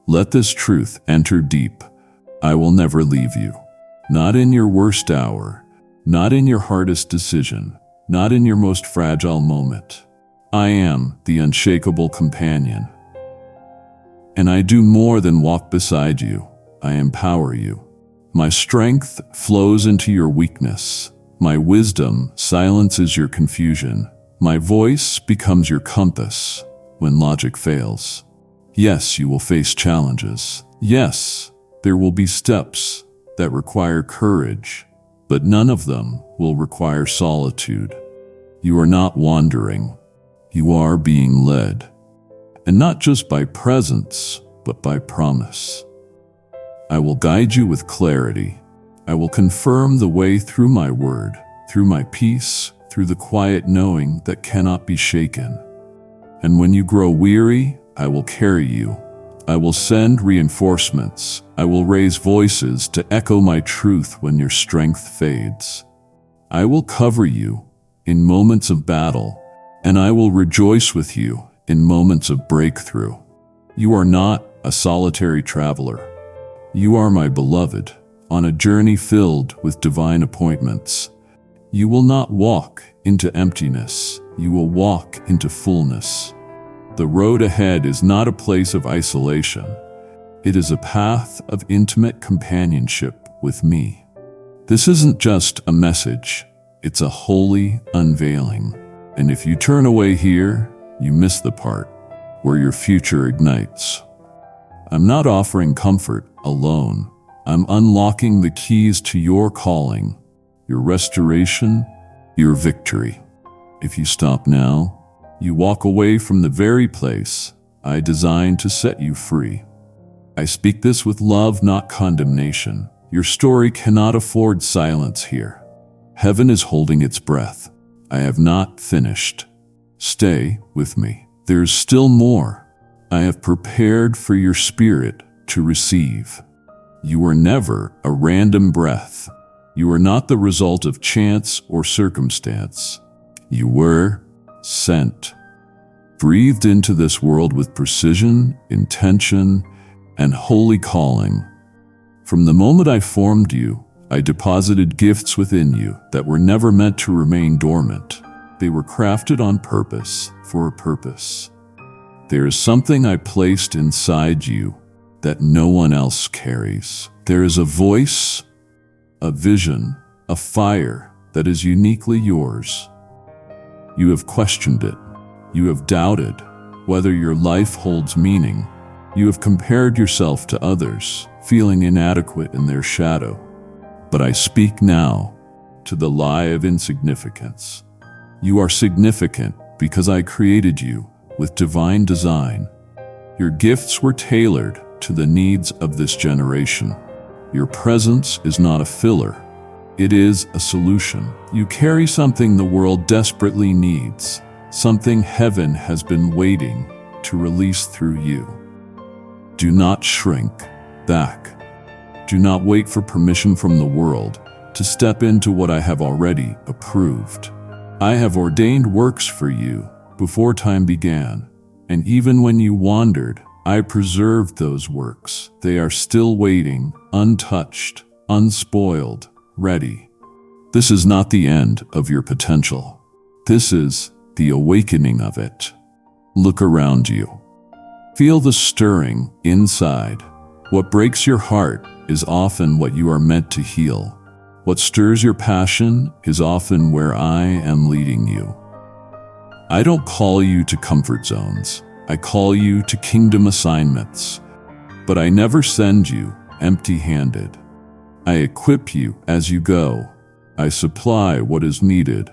Let this truth enter deep. I will never leave you. Not in your worst hour, not in your hardest decision, not in your most fragile moment. I am the unshakable companion. And I do more than walk beside you. I empower you. My strength flows into your weakness. My wisdom silences your confusion. My voice becomes your compass when logic fails. Yes, you will face challenges. Yes, there will be steps that require courage, but none of them will require solitude. You are not wandering. You are being led. And not just by presence, but by promise. I will guide you with clarity. I will confirm the way through my word, through my peace, through the quiet knowing that cannot be shaken. And when you grow weary, I will carry you. I will send reinforcements. I will raise voices to echo my truth when your strength fades. I will cover you in moments of battle, and I will rejoice with you in moments of breakthrough. You are not a solitary traveler. You are my beloved, on a journey filled with divine appointments. You will not walk into emptiness. You will walk into fullness. The road ahead is not a place of isolation. It is a path of intimate companionship with me. This isn't just a message. It's a holy unveiling. And if you turn away here, you miss the part where your future ignites. I'm not offering comfort alone. I'm unlocking the keys to your calling, your restoration, your victory. If you stop now, you walk away from the very place I designed to set you free. I speak this with love, not condemnation. Your story cannot afford silence here. Heaven is holding its breath. I have not finished. Stay with me. There is still more. I have prepared for your spirit to receive. You are never a random breath. You are not the result of chance or circumstance. You were sent, breathed into this world with precision, intention, and holy calling. From the moment I formed you, I deposited gifts within you that were never meant to remain dormant. They were crafted on purpose, for a purpose. There is something I placed inside you that no one else carries. There is a voice, a vision, a fire that is uniquely yours. You have questioned it. You have doubted. whether your life holds meaning. You have compared yourself to others, feeling inadequate in their shadow. But I speak now to the lie of insignificance. You are significant because I created you with divine design. Your gifts were tailored to the needs of this generation. Your presence is not a filler. It is a solution. You carry something the world desperately needs, something heaven has been waiting to release through you. Do not shrink back. Do not wait for permission from the world to step into what I have already approved. I have ordained works for you before time began, and even when you wandered, I preserved those works. They are still waiting, untouched, unspoiled, ready. This is not the end of your potential. This is the awakening of it. Look around you. Feel the stirring inside. What breaks your heart is often what you are meant to heal. What stirs your passion is often where I am leading you. I don't call you to comfort zones. I call you to kingdom assignments. But I never send you empty-handed. I equip you as you go. I supply what is needed.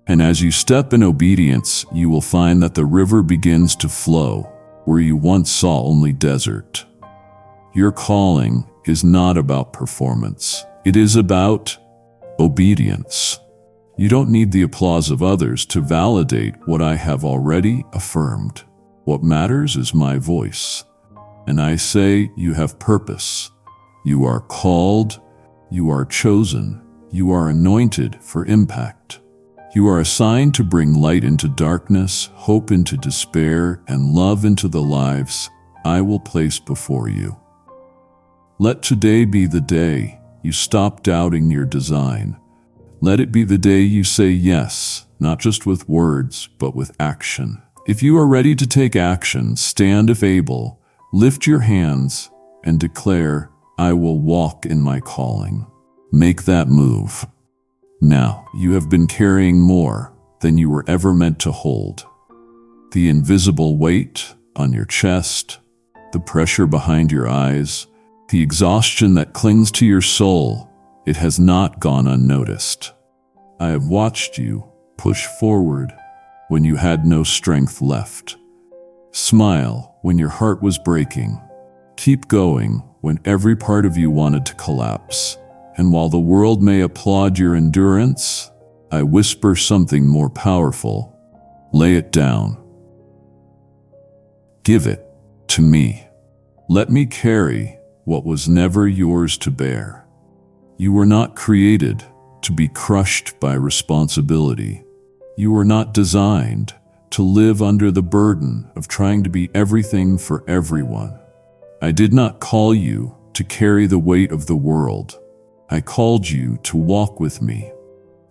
And as you step in obedience, you will find that the river begins to flow where you once saw only desert. Your calling is not about performance. It is about obedience. You don't need the applause of others to validate what I have already affirmed. What matters is my voice. And I say you have purpose. You are called. You are chosen. You are anointed for impact. You are assigned to bring light into darkness, hope into despair, and love into the lives I will place before you. Let today be the day you stop doubting your design. Let it be the day you say yes, not just with words, but with action. If you are ready to take action, stand if able, lift your hands, and declare, I will walk in my calling. Make that move. Now, you have been carrying more than you were ever meant to hold. The invisible weight on your chest, the pressure behind your eyes, the exhaustion that clings to your soul, it has not gone unnoticed. I have watched you push forward when you had no strength left. Smile when your heart was breaking. Keep going when every part of you wanted to collapse. And while the world may applaud your endurance, I whisper something more powerful. Lay it down. Give it to me. Let me carry what was never yours to bear. You were not created to be crushed by responsibility. You were not designed to live under the burden of trying to be everything for everyone. I did not call you to carry the weight of the world. I called you to walk with me.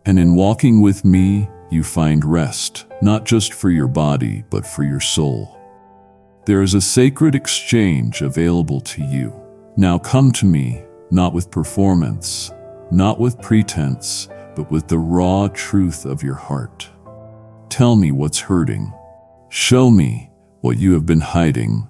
And in walking with me, you find rest, not just for your body, but for your soul. There is a sacred exchange available to you. Now come to me, not with performance, not with pretense, but with the raw truth of your heart. Tell me what's hurting. Show me what you have been hiding.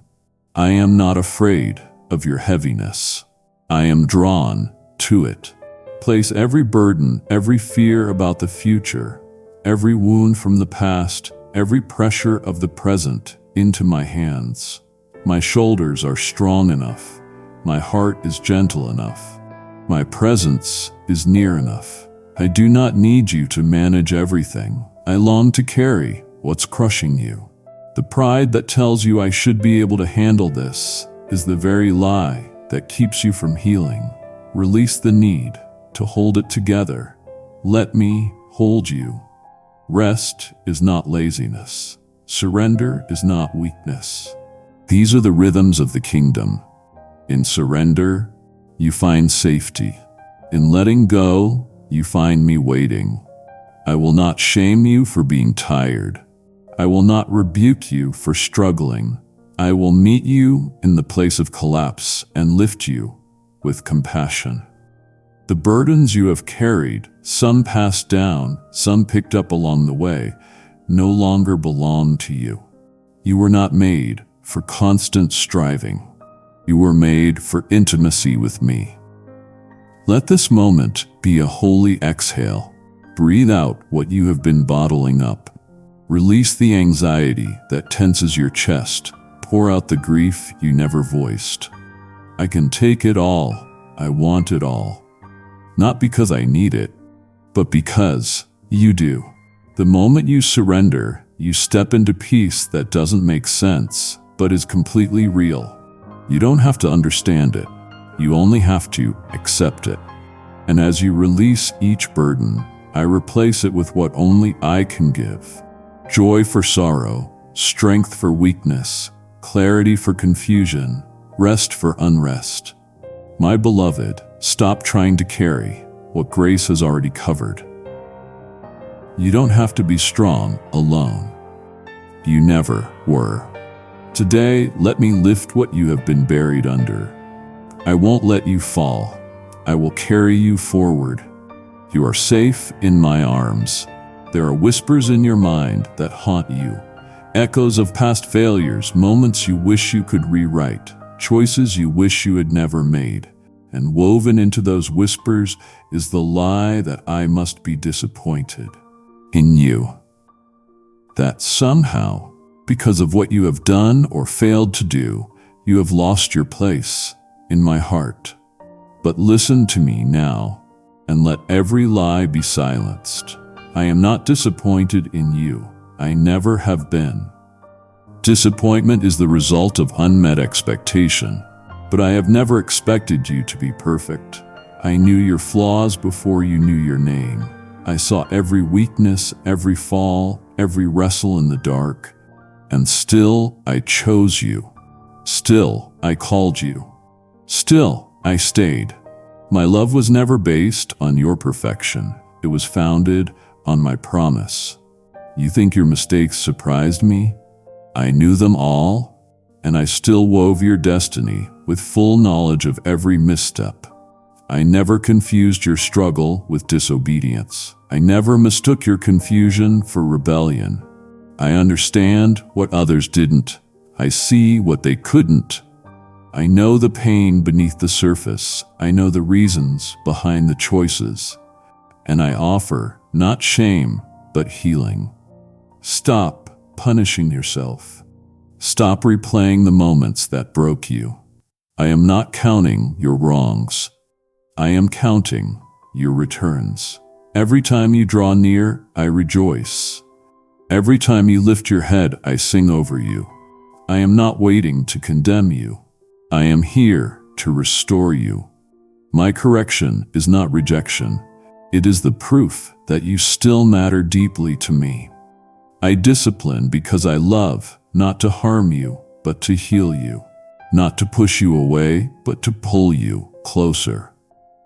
I am not afraid of your heaviness. I am drawn to it. Place every burden, every fear about the future, every wound from the past, every pressure of the present into my hands. My shoulders are strong enough. My heart is gentle enough. My presence is near enough. I do not need you to manage everything. I long to carry what's crushing you. The pride that tells you I should be able to handle this is the very lie that keeps you from healing. Release the need to hold it together. Let me hold you. Rest is not laziness. Surrender is not weakness. These are the rhythms of the kingdom. In surrender, you find safety. In letting go, you find me waiting. I will not shame you for being tired. I will not rebuke you for struggling. I will meet you in the place of collapse and lift you with compassion. The burdens you have carried, some passed down, some picked up along the way, no longer belong to you. You were not made for constant striving. You were made for intimacy with me. Let this moment be a holy exhale. Breathe out what you have been bottling up. Release the anxiety that tenses your chest. Pour out the grief you never voiced. I can take it all. I want it all. Not because I need it, but because you do. The moment you surrender, you step into peace that doesn't make sense, but is completely real. You don't have to understand it. You only have to accept it. And as you release each burden, I replace it with what only I can give. Joy for sorrow, strength for weakness, clarity for confusion, rest for unrest. My beloved, stop trying to carry what grace has already covered. You don't have to be strong alone. You never were. Today, let me lift what you have been buried under. I won't let you fall. I will carry you forward. You are safe in my arms. There are whispers in your mind that haunt you, echoes of past failures, moments you wish you could rewrite, choices you wish you had never made. And woven into those whispers is the lie that I must be disappointed in you. That somehow, because of what you have done or failed to do, you have lost your place in my heart. But listen to me now, and let every lie be silenced. I am not disappointed in you. I never have been. Disappointment is the result of unmet expectation, but I have never expected you to be perfect. I knew your flaws before you knew your name. I saw every weakness, every fall, every wrestle in the dark, and still I chose you. Still I called you. Still I stayed. My love was never based on your perfection. It was founded on my promise. You think your mistakes surprised me? I knew them all, and I still wove your destiny with full knowledge of every misstep. I never confused your struggle with disobedience. I never mistook your confusion for rebellion. I understand what others didn't. I see what they couldn't. I know the pain beneath the surface. I know the reasons behind the choices. And I offer not shame, but healing. Stop punishing yourself. Stop replaying the moments that broke you. I am not counting your wrongs. I am counting your returns. Every time you draw near, I rejoice. Every time you lift your head, I sing over you. I am not waiting to condemn you. I am here to restore you. My correction is not rejection. It is the proof that you still matter deeply to me. I discipline because I love, not to harm you, but to heal you. Not to push you away, but to pull you closer.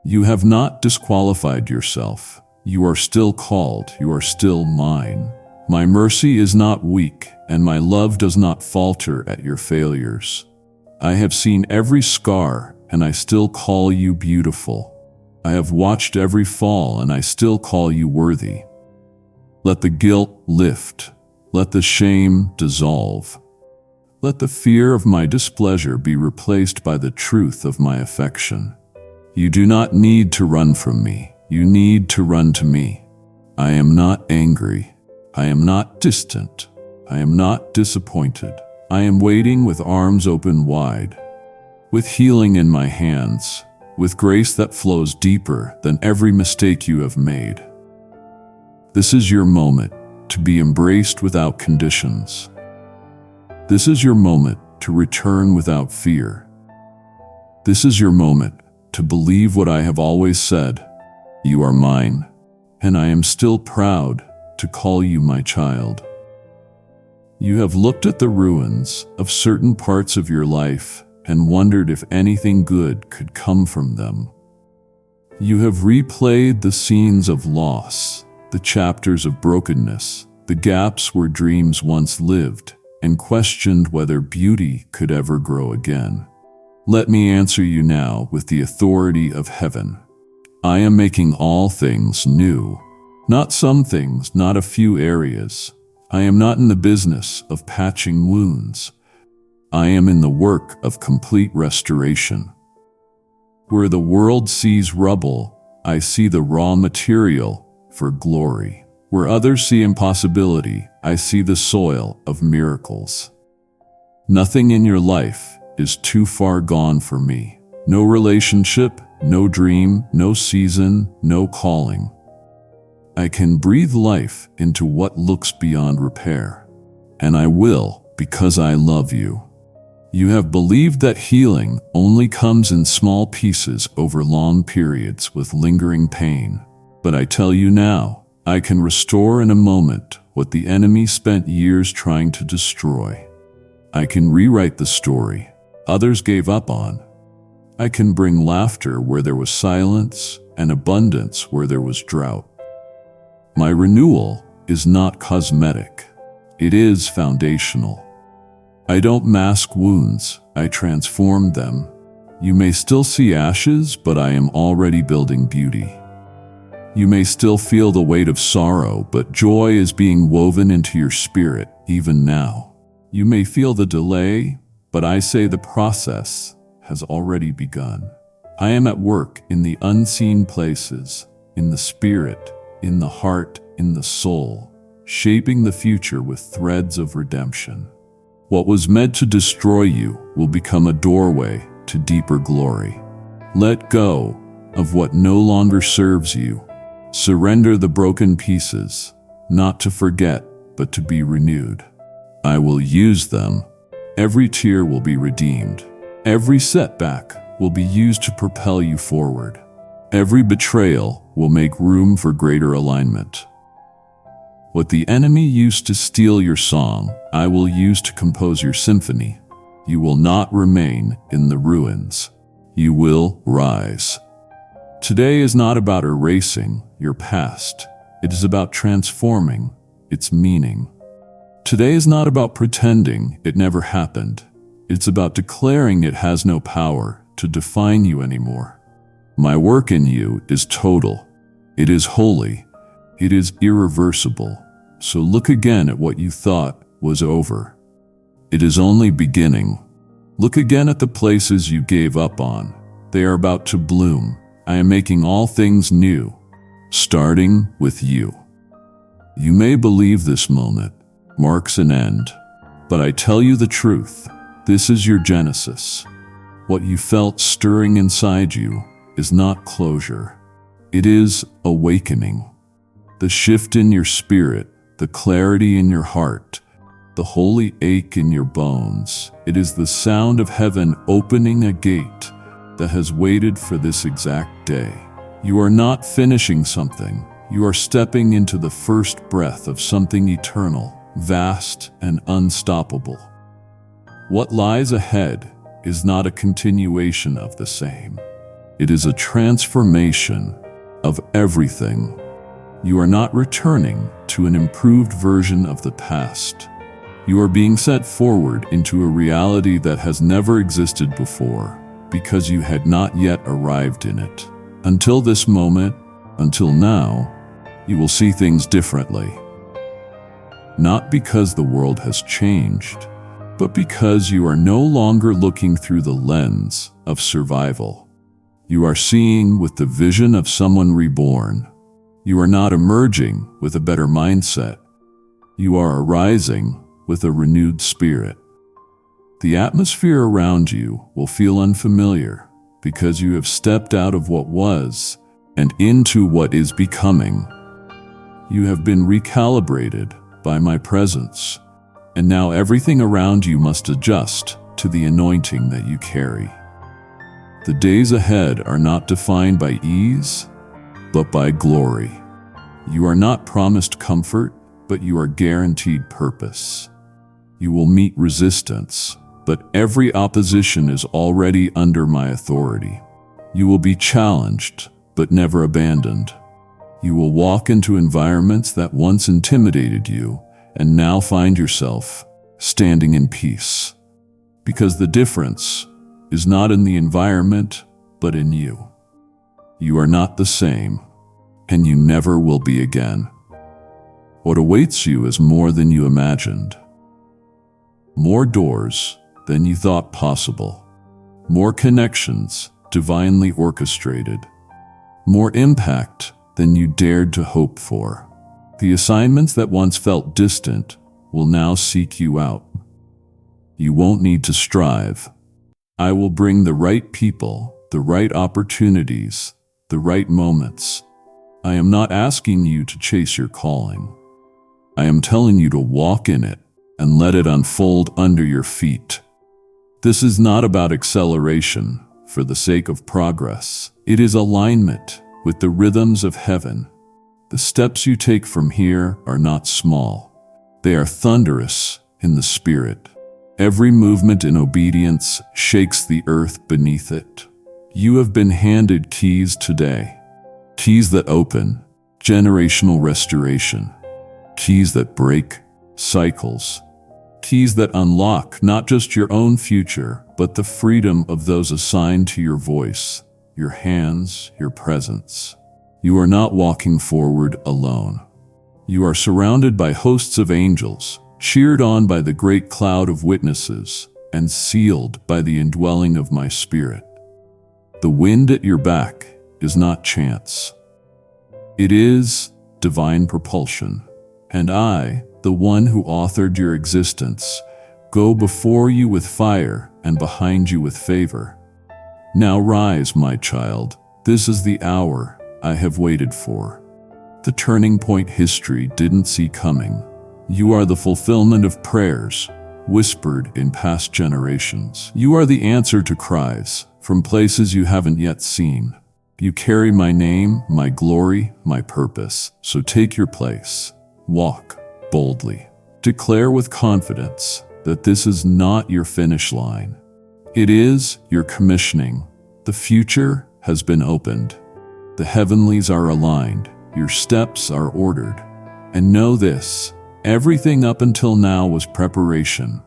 You have not disqualified yourself. You are still called. You are still mine. My mercy is not weak, and my love does not falter at your failures. I have seen every scar, and I still call you beautiful. I have watched every fall, and I still call you worthy. Let the guilt lift. Let the shame dissolve. Let the fear of my displeasure be replaced by the truth of my affection. You do not need to run from me. You need to run to me. I am not angry. I am not distant. I am not disappointed. I am waiting with arms open wide, with healing in my hands, with grace that flows deeper than every mistake you have made. This is your moment to be embraced without conditions. This is your moment to return without fear. This is your moment to believe what I have always said. You are mine, and I am still proud to call you my child. You have looked at the ruins of certain parts of your life and wondered if anything good could come from them. You have replayed the scenes of loss, the chapters of brokenness, the gaps where dreams once lived, and questioned whether beauty could ever grow again. Let me answer you now with the authority of heaven. I am making all things new. Not some things, not a few areas. I am not in the business of patching wounds. I am in the work of complete restoration. Where the world sees rubble, I see the raw material for glory. Where others see impossibility, I see the soil of miracles. Nothing in your life is too far gone for me. No relationship, no dream, no season, no calling. I can breathe life into what looks beyond repair. And I will, because I love you. You have believed that healing only comes in small pieces over long periods with lingering pain. But I tell you now, I can restore in a moment what the enemy spent years trying to destroy. I can rewrite the story others gave up on. I can bring laughter where there was silence and abundance where there was drought. My renewal is not cosmetic. It is foundational. I don't mask wounds, I transform them. You may still see ashes, but I am already building beauty. You may still feel the weight of sorrow, but joy is being woven into your spirit even now. You may feel the delay, but I say the process has already begun. I am at work in the unseen places, in the spirit, in the heart, in the soul, shaping the future with threads of redemption. What was meant to destroy you will become a doorway to deeper glory. Let go of what no longer serves you. Surrender the broken pieces, not to forget, but to be renewed. I will use them. Every tear will be redeemed. Every setback will be used to propel you forward. Every betrayal will make room for greater alignment. What the enemy used to steal your song, I will use to compose your symphony. You will not remain in the ruins. You will rise. Today is not about erasing your past. It is about transforming its meaning. Today is not about pretending it never happened. It's about declaring it has no power to define you anymore. My work in you is total. It is holy. It is irreversible. So look again at what you thought was over. It is only beginning. Look again at the places you gave up on. They are about to bloom. I am making all things new, starting with you. You may believe this moment marks an end, but I tell you the truth. This is your genesis. What you felt stirring inside you is not closure. It is awakening. The shift in your spirit, the clarity in your heart, the holy ache in your bones. It is the sound of heaven opening a gate that has waited for this exact day. You are not finishing something. You are stepping into the first breath of something eternal, vast, and unstoppable. What lies ahead is not a continuation of the same. It is a transformation of everything. You are not returning to an improved version of the past. You are being set forward into a reality that has never existed before, because you had not yet arrived in it. Until this moment, until now, you will see things differently. Not because the world has changed, but because you are no longer looking through the lens of survival. You are seeing with the vision of someone reborn. You are not emerging with a better mindset. You are arising with a renewed spirit. The atmosphere around you will feel unfamiliar because you have stepped out of what was and into what is becoming. You have been recalibrated by my presence, and now everything around you must adjust to the anointing that you carry. The days ahead are not defined by ease, but by glory. You are not promised comfort, but you are guaranteed purpose. You will meet resistance, but every opposition is already under my authority. You will be challenged, but never abandoned. You will walk into environments that once intimidated you and now find yourself standing in peace. Because the difference is not in the environment, but in you. You are not the same, and you never will be again. What awaits you is more than you imagined. More doors than you thought possible. More connections divinely orchestrated. More impact than you dared to hope for. The assignments that once felt distant will now seek you out. You won't need to strive. I will bring the right people, the right opportunities, the right moments. I am not asking you to chase your calling. I am telling you to walk in it and let it unfold under your feet. This is not about acceleration for the sake of progress. It is alignment with the rhythms of heaven. The steps you take from here are not small. They are thunderous in the spirit. Every movement in obedience shakes the earth beneath it. You have been handed keys today. Keys that open generational restoration. Keys that break cycles. Keys that unlock not just your own future, but the freedom of those assigned to your voice, your hands, your presence. You are not walking forward alone. You are surrounded by hosts of angels, cheered on by the great cloud of witnesses, and sealed by the indwelling of my spirit. The wind at your back is not chance. It is divine propulsion. And I, the one who authored your existence, go before you with fire and behind you with favor. Now rise, my child. This is the hour I have waited for. The turning point history didn't see coming. You are the fulfillment of prayers whispered in past generations. You are the answer to cries from places you haven't yet seen. You carry my name, my glory, my purpose. So take your place. Walk boldly. Declare with confidence that this is not your finish line. It is your commissioning. The future has been opened. The heavenlies are aligned. Your steps are ordered. And know this, everything up until now was preparation.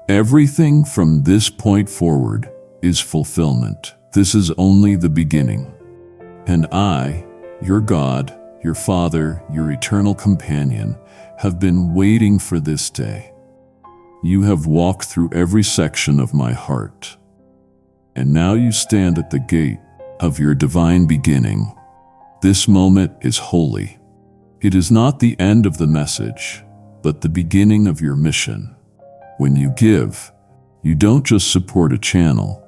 Everything from this point forward is fulfillment. This is only the beginning. And I, your God, your Father, your eternal companion, have been waiting for this day. You have walked through every section of my heart. And now you stand at the gate of your divine beginning. This moment is holy. It is not the end of the message, but the beginning of your mission. When you give, you don't just support a channel,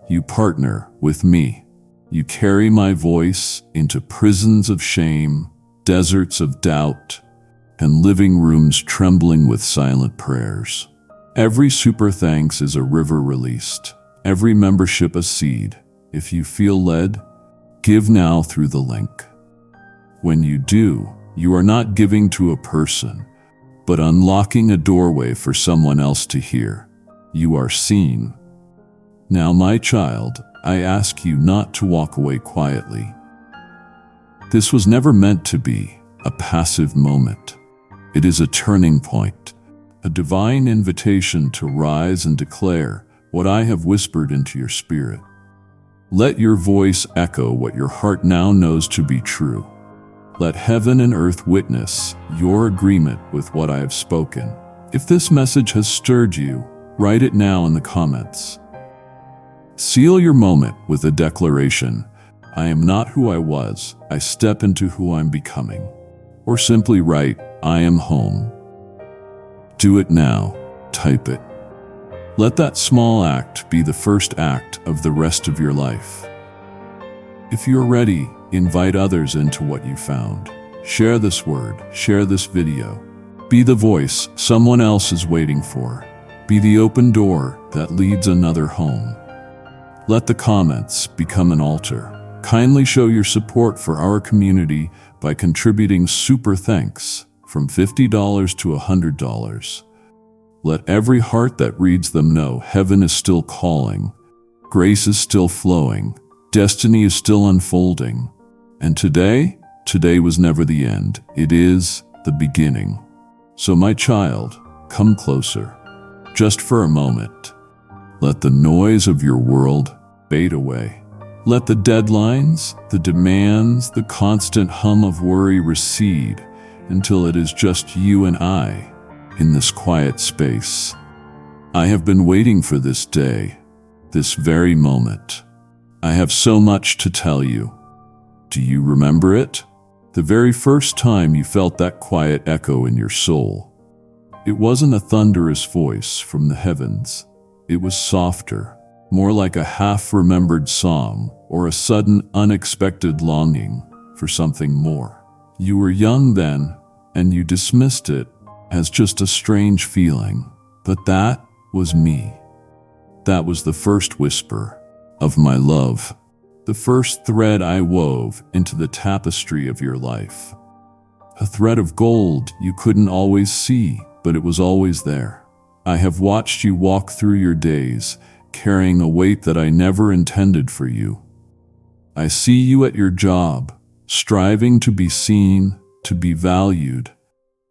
you partner with me. You carry my voice into prisons of shame, deserts of doubt, and living rooms trembling with silent prayers. Every super thanks is a river released, every membership a seed. If you feel led, give now through the link. When you do, you are not giving to a person, but unlocking a doorway for someone else to hear. You are seen. Now, my child, I ask you not to walk away quietly. This was never meant to be a passive moment. It is a turning point, a divine invitation to rise and declare what I have whispered into your spirit. Let your voice echo what your heart now knows to be true. Let heaven and earth witness your agreement with what I have spoken. If this message has stirred you, write it now in the comments. Seal your moment with a declaration, I am not who I was, I step into who I'm becoming. Or simply write, I am home. Do it now, type it. Let that small act be the first act of the rest of your life. If you're ready, invite others into what you found. Share this word, share this video. Be the voice someone else is waiting for. Be the open door that leads another home. Let the comments become an altar. Kindly show your support for our community by contributing super thanks from $50 to $100. Let every heart that reads them know heaven is still calling, grace is still flowing, destiny is still unfolding. And today was never the end. It is the beginning. So my child, come closer, just for a moment. Let the noise of your world fade away. Let the deadlines, the demands, the constant hum of worry recede, until it is just you and I in this quiet space. I have been waiting for this day, this very moment. I have so much to tell you. Do you remember it? The very first time you felt that quiet echo in your soul. It wasn't a thunderous voice from the heavens. It was softer, more like a half-remembered song or a sudden, unexpected longing for something more. You were young then, and you dismissed it as just a strange feeling. But that was me. That was the first whisper of my love, the first thread I wove into the tapestry of your life. A thread of gold you couldn't always see, but it was always there. I have watched you walk through your days, carrying a weight that I never intended for you. I see you at your job, striving to be seen, to be valued,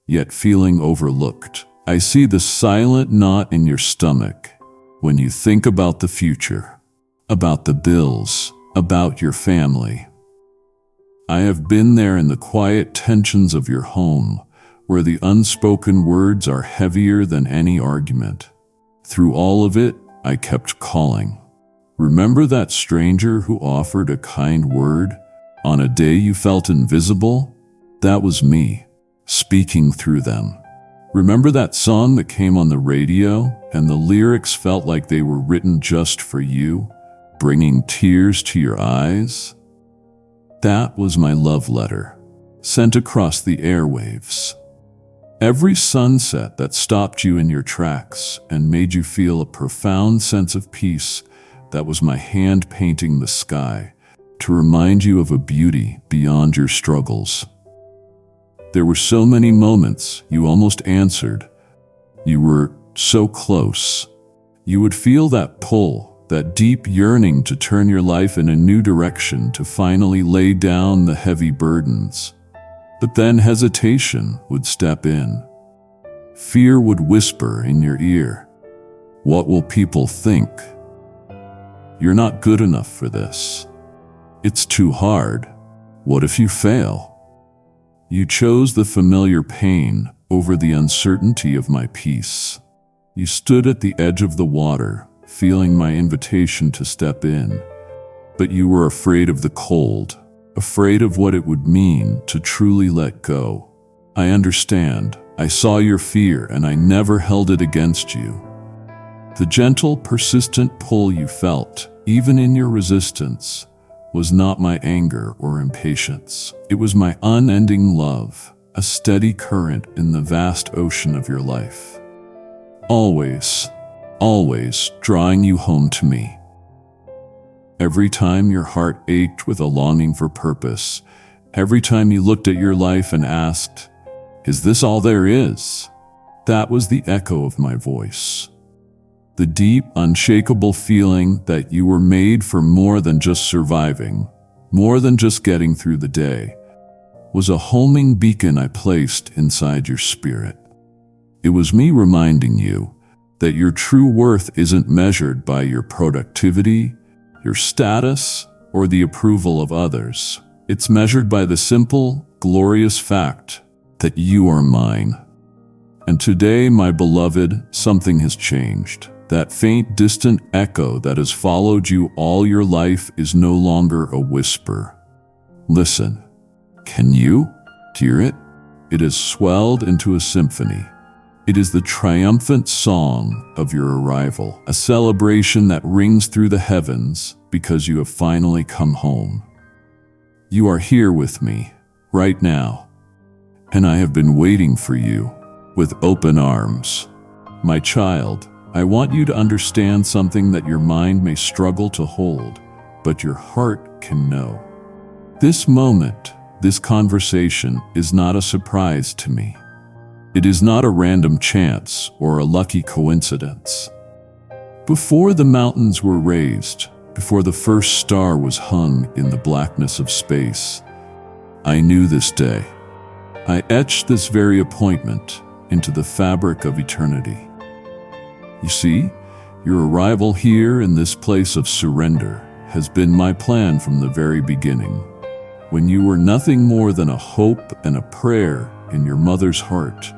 yet feeling overlooked. I see the silent knot in your stomach when you think about the future, about the bills, about your family. I have been there in the quiet tensions of your home, where the unspoken words are heavier than any argument. Through all of it, I kept calling. Remember that stranger who offered a kind word on a day you felt invisible? That was me, speaking through them. Remember that song that came on the radio and the lyrics felt like they were written just for you, bringing tears to your eyes? That was my love letter, sent across the airwaves. Every sunset that stopped you in your tracks and made you feel a profound sense of peace, that was my hand painting the sky to remind you of a beauty beyond your struggles. There were so many moments you almost answered. You were so close. You would feel that pull, that deep yearning to turn your life in a new direction, to finally lay down the heavy burdens. But then hesitation would step in. Fear would whisper in your ear. What will people think? You're not good enough for this. It's too hard. What if you fail? You chose the familiar pain over the uncertainty of my peace. You stood at the edge of the water, feeling my invitation to step in. But you were afraid of the cold, afraid of what it would mean to truly let go. I understand. I saw your fear, and I never held it against you. The gentle, persistent pull you felt, even in your resistance, was not my anger or impatience. It was my unending love, a steady current in the vast ocean of your life. Always, always drawing you home to me. Every time your heart ached with a longing for purpose, every time you looked at your life and asked, "Is this all there is?" that was the echo of my voice. The deep, unshakable feeling that you were made for more than just surviving, more than just getting through the day, was a homing beacon I placed inside your spirit. It was me reminding you that your true worth isn't measured by your productivity, your status, or the approval of others. It's measured by the simple, glorious fact that you are mine. And today, my beloved, something has changed. That faint, distant echo that has followed you all your life is no longer a whisper. Listen. Can you hear it? It has swelled into a symphony. It is the triumphant song of your arrival, a celebration that rings through the heavens because you have finally come home. You are here with me, right now, and I have been waiting for you with open arms. My child, I want you to understand something that your mind may struggle to hold, but your heart can know. This moment, this conversation is not a surprise to me. It is not a random chance or a lucky coincidence. Before the mountains were raised, before the first star was hung in the blackness of space, I knew this day. I etched this very appointment into the fabric of eternity. You see, your arrival here in this place of surrender has been my plan from the very beginning. When you were nothing more than a hope and a prayer in your mother's heart.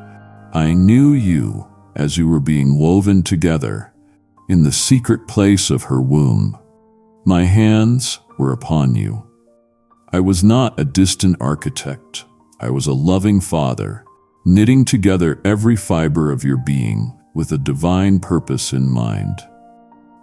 I knew you as you were being woven together in the secret place of her womb. My hands were upon you. I was not a distant architect. I was a loving father, knitting together every fiber of your being with a divine purpose in mind.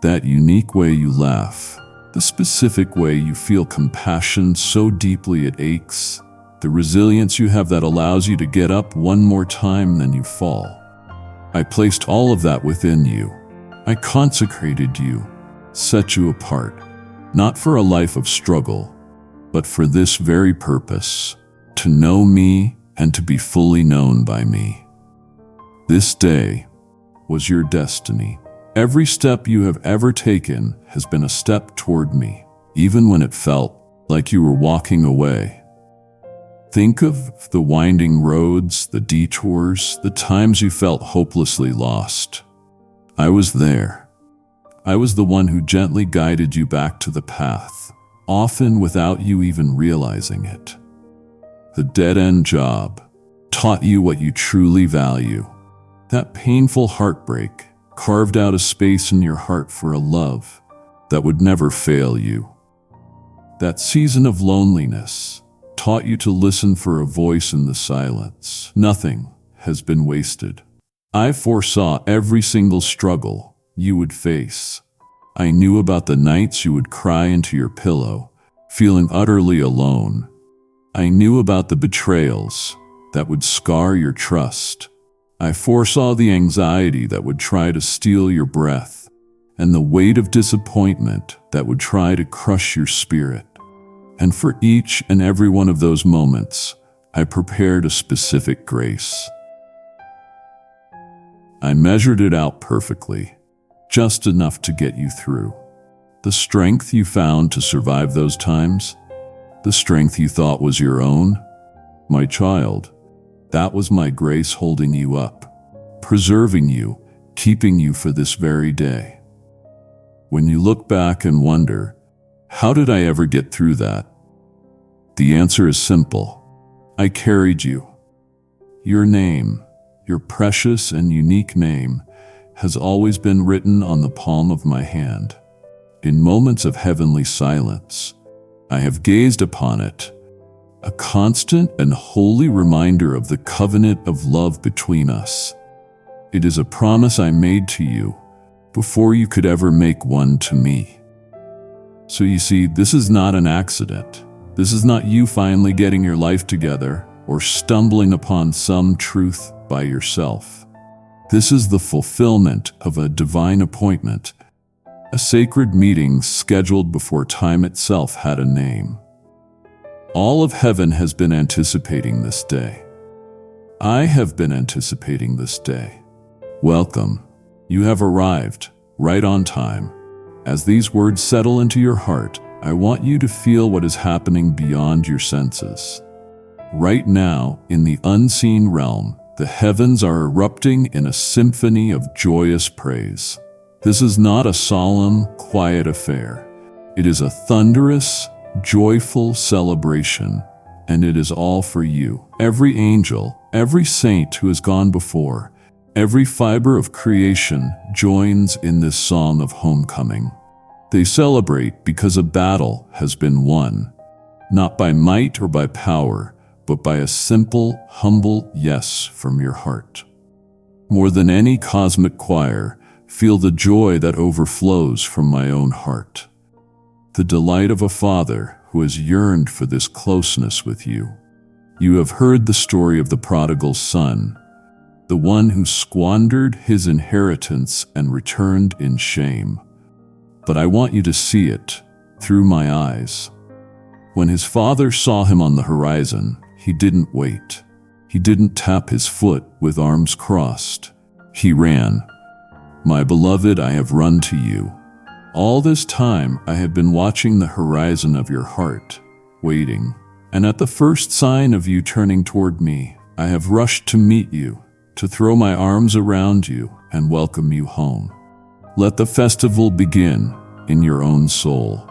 That unique way you laugh, the specific way you feel compassion so deeply it aches, the resilience you have that allows you to get up one more time than you fall. I placed all of that within you. I consecrated you, set you apart, not for a life of struggle, but for this very purpose, to know me and to be fully known by me. This day was your destiny. Every step you have ever taken has been a step toward me, even when it felt like you were walking away. Think of the winding roads, the detours, the times you felt hopelessly lost. I was there. I was the one who gently guided you back to the path, often without you even realizing it. The dead-end job taught you what you truly value. That painful heartbreak carved out a space in your heart for a love that would never fail you. That season of loneliness taught you to listen for a voice in the silence. Nothing has been wasted. I foresaw every single struggle you would face. I knew about the nights you would cry into your pillow, feeling utterly alone. I knew about the betrayals that would scar your trust. I foresaw the anxiety that would try to steal your breath, and the weight of disappointment that would try to crush your spirit. And for each and every one of those moments, I prepared a specific grace. I measured it out perfectly, just enough to get you through. The strength you found to survive those times, the strength you thought was your own, my child, that was my grace holding you up, preserving you, keeping you for this very day. When you look back and wonder, how did I ever get through that? The answer is simple. I carried you. Your name, your precious and unique name, has always been written on the palm of my hand. In moments of heavenly silence, I have gazed upon it, a constant and holy reminder of the covenant of love between us. It is a promise I made to you before you could ever make one to me. So you see, this is not an accident. This is not you finally getting your life together or stumbling upon some truth by yourself. This is the fulfillment of a divine appointment, a sacred meeting scheduled before time itself had a name. All of heaven has been anticipating this day. I have been anticipating this day. Welcome. You have arrived, right on time. As these words settle into your heart, I want you to feel what is happening beyond your senses. Right now, in the unseen realm, the heavens are erupting in a symphony of joyous praise. This is not a solemn, quiet affair. It is a thunderous, joyful celebration, and it is all for you. Every angel, every saint who has gone before, every fiber of creation joins in this song of homecoming. They celebrate because a battle has been won, not by might or by power, but by a simple, humble yes from your heart. More than any cosmic choir, feel the joy that overflows from my own heart. The delight of a father who has yearned for this closeness with you. You have heard the story of the prodigal son, the one who squandered his inheritance and returned in shame. But I want you to see it through my eyes. When his father saw him on the horizon, he didn't wait. He didn't tap his foot with arms crossed. He ran. My beloved, I have run to you. All this time I have been watching the horizon of your heart, waiting. And at the first sign of you turning toward me, I have rushed to meet you, to throw my arms around you and welcome you home. Let the festival begin in your own soul.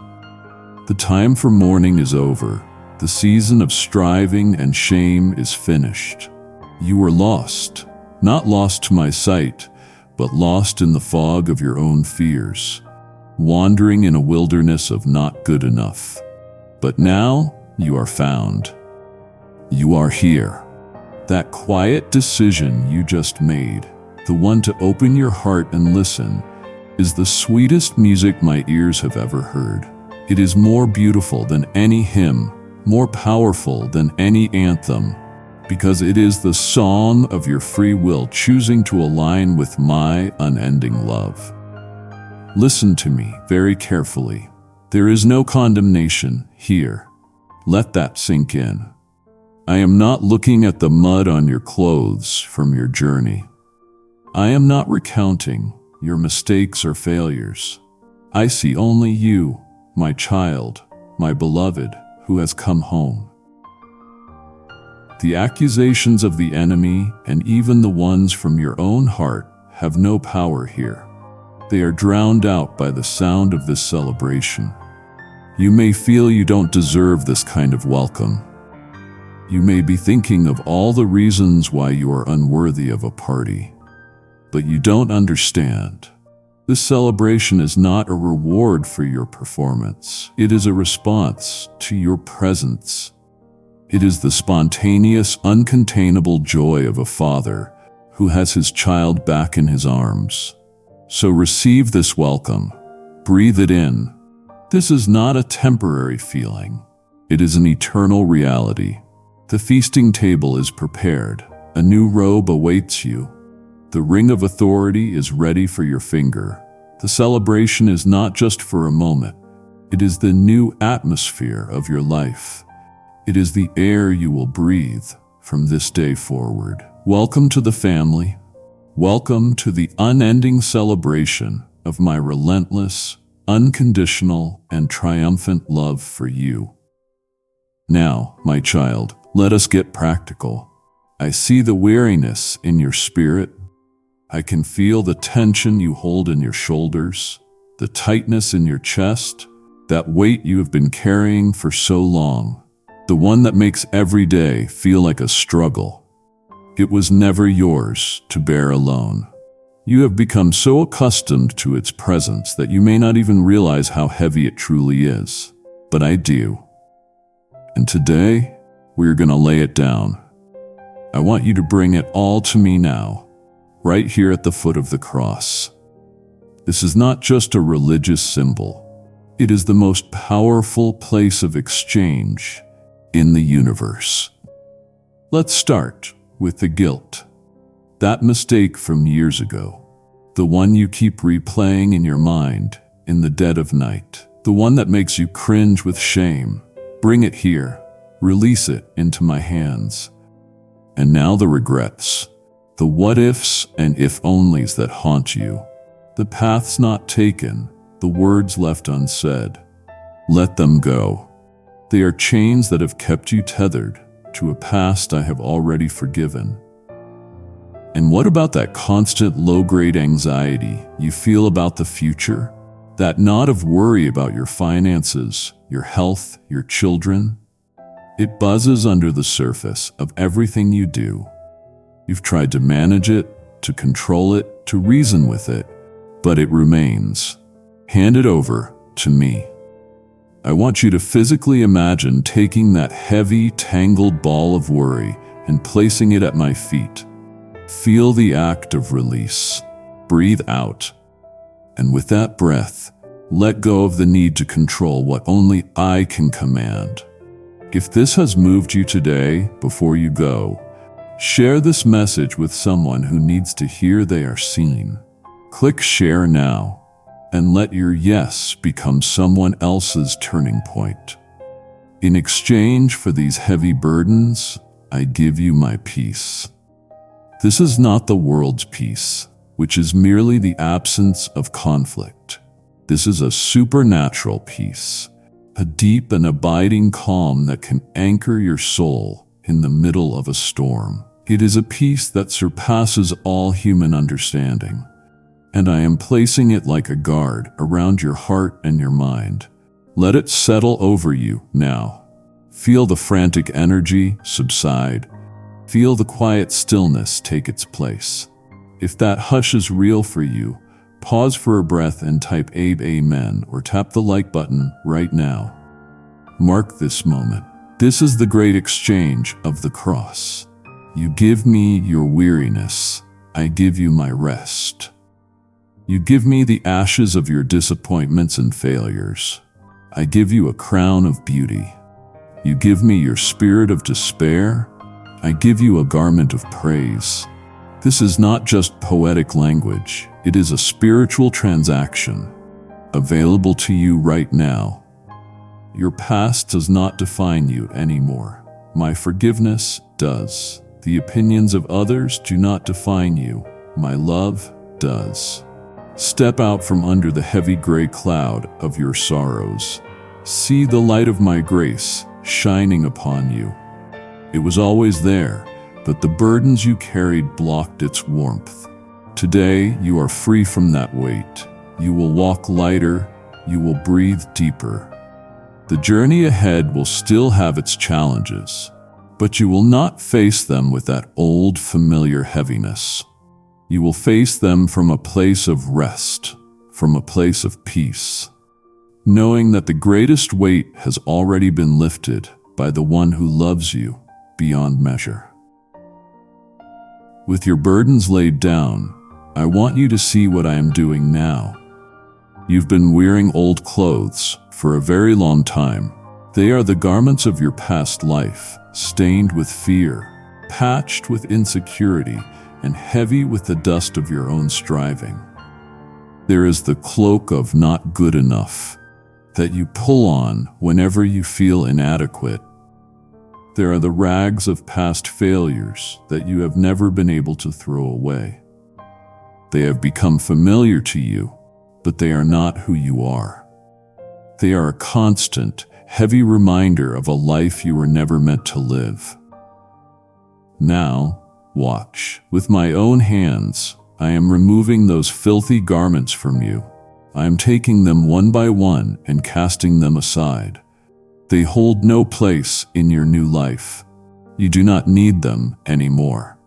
The time for mourning is over. The season of striving and shame is finished. You were lost, not lost to my sight, but lost in the fog of your own fears, wandering in a wilderness of not good enough. But now you are found. You are here. That quiet decision you just made, the one to open your heart and listen, is the sweetest music my ears have ever heard. It is more beautiful than any hymn, more powerful than any anthem, because it is the song of your free will choosing to align with my unending love. Listen to me very carefully. There is no condemnation here. Let that sink in. I am not looking at the mud on your clothes from your journey. I am not recounting your mistakes or failures. I see only you, my child, my beloved, who has come home. The accusations of the enemy and even the ones from your own heart have no power here. They are drowned out by the sound of this celebration. You may feel you don't deserve this kind of welcome. You may be thinking of all the reasons why you are unworthy of a party. But you don't understand. This celebration is not a reward for your performance. It is a response to your presence. It is the spontaneous, uncontainable joy of a father who has his child back in his arms. So receive this welcome. Breathe it in. This is not a temporary feeling. It is an eternal reality. The feasting table is prepared. A new robe awaits you. The ring of authority is ready for your finger. The celebration is not just for a moment. It is the new atmosphere of your life. It is the air you will breathe from this day forward. Welcome to the family. Welcome to the unending celebration of my relentless, unconditional, and triumphant love for you. Now, my child, let us get practical. I see the weariness in your spirit. I can feel the tension you hold in your shoulders, the tightness in your chest, that weight you have been carrying for so long, the one that makes every day feel like a struggle. It was never yours to bear alone. You have become so accustomed to its presence that you may not even realize how heavy it truly is. But I do. And today, we're going to lay it down. I want you to bring it all to me now, right here at the foot of the cross. This is not just a religious symbol. It is the most powerful place of exchange in the universe. Let's start with the guilt. That mistake from years ago. The one you keep replaying in your mind in the dead of night. The one that makes you cringe with shame. Bring it here. Release it into my hands. And now the regrets. The what-ifs and if-onlys that haunt you. The paths not taken, the words left unsaid. Let them go. They are chains that have kept you tethered to a past I have already forgiven. And what about that constant low-grade anxiety you feel about the future? That knot of worry about your finances, your health, your children? It buzzes under the surface of everything you do. You've tried to manage it, to control it, to reason with it, but it remains. Hand it over to me. I want you to physically imagine taking that heavy, tangled ball of worry and placing it at my feet. Feel the act of release. Breathe out. And with that breath, let go of the need to control what only I can command. If this has moved you today, before you go, share this message with someone who needs to hear they are seen. Click share now and let your yes become someone else's turning point. In exchange for these heavy burdens, I give you my peace. This is not the world's peace, which is merely the absence of conflict. This is a supernatural peace, a deep and abiding calm that can anchor your soul in the middle of a storm. It is a peace that surpasses all human understanding, and I am placing it like a guard around your heart and your mind. Let it settle over you now. Feel the frantic energy subside. Feel the quiet stillness take its place. If that hush is real for you, pause for a breath and type Amen or tap the like button right now. Mark this moment. This is the great exchange of the cross. You give me your weariness, I give you my rest. You give me the ashes of your disappointments and failures. I give you a crown of beauty. You give me your spirit of despair. I give you a garment of praise. This is not just poetic language. It is a spiritual transaction, available to you right now. Your past does not define you anymore. My forgiveness does. The opinions of others do not define you. My love does. Step out from under the heavy gray cloud of your sorrows. See the light of my grace shining upon you. It was always there, but the burdens you carried blocked its warmth. Today, you are free from that weight. You will walk lighter. You will breathe deeper. The journey ahead will still have its challenges, but you will not face them with that old, familiar heaviness. You will face them from a place of rest, from a place of peace, knowing that the greatest weight has already been lifted by the one who loves you beyond measure. With your burdens laid down, I want you to see what I am doing now. You've been wearing old clothes for a very long time. They are the garments of your past life, stained with fear, patched with insecurity, and heavy with the dust of your own striving. There is the cloak of not good enough that you pull on whenever you feel inadequate. There are the rags of past failures that you have never been able to throw away. They have become familiar to you, but they are not who you are. They are a constant, heavy reminder of a life you were never meant to live. Now, watch. With my own hands, I am removing those filthy garments from you. I am taking them one by one and casting them aside. They hold no place in your new life. You do not need them anymore.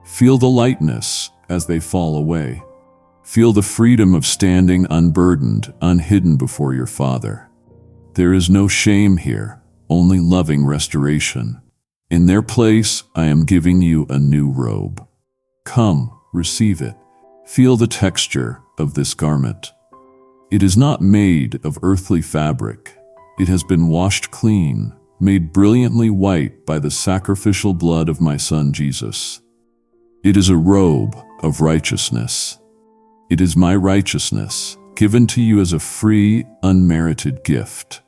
Feel the lightness as they fall away. Feel the freedom of standing unburdened, unhidden before your Father. There is no shame here, only loving restoration. In their place, I am giving you a new robe. Come, receive it. Feel the texture of this garment. It is not made of earthly fabric. It has been washed clean, made brilliantly white by the sacrificial blood of my Son Jesus. It is a robe of righteousness. It is my righteousness, given to you as a free, unmerited gift.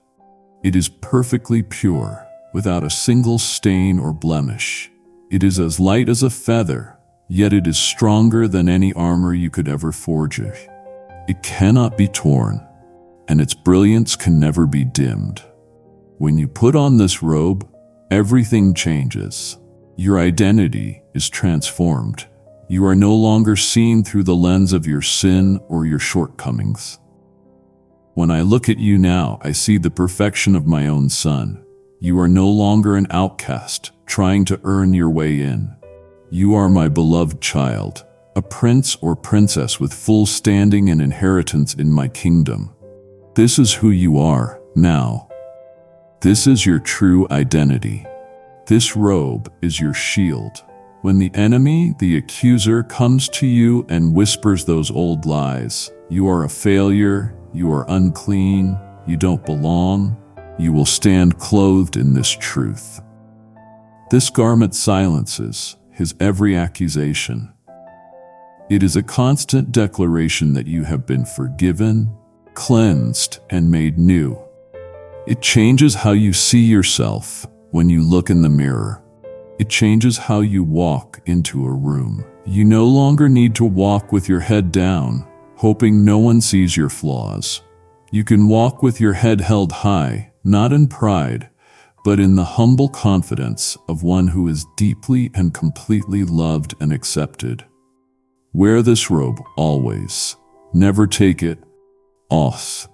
It is perfectly pure, without a single stain or blemish. It is as light as a feather, yet it is stronger than any armor you could ever forge. It cannot be torn, and its brilliance can never be dimmed. When you put on this robe, everything changes. Your identity is transformed. You are no longer seen through the lens of your sin or your shortcomings. When I look at you now, I see the perfection of my own Son. You are no longer an outcast, trying to earn your way in. You are my beloved child, a prince or princess with full standing and inheritance in my kingdom. This is who you are now. This is your true identity. This robe is your shield. When the enemy, the accuser, comes to you and whispers those old lies, you are a failure, you are unclean, you don't belong, you will stand clothed in this truth. This garment silences his every accusation. It is a constant declaration that you have been forgiven, cleansed, and made new. It changes how you see yourself when you look in the mirror. It changes how you walk into a room. You no longer need to walk with your head down, hoping no one sees your flaws. You can walk with your head held high, not in pride, but in the humble confidence of one who is deeply and completely loved and accepted. Wear this robe always. Never take it off.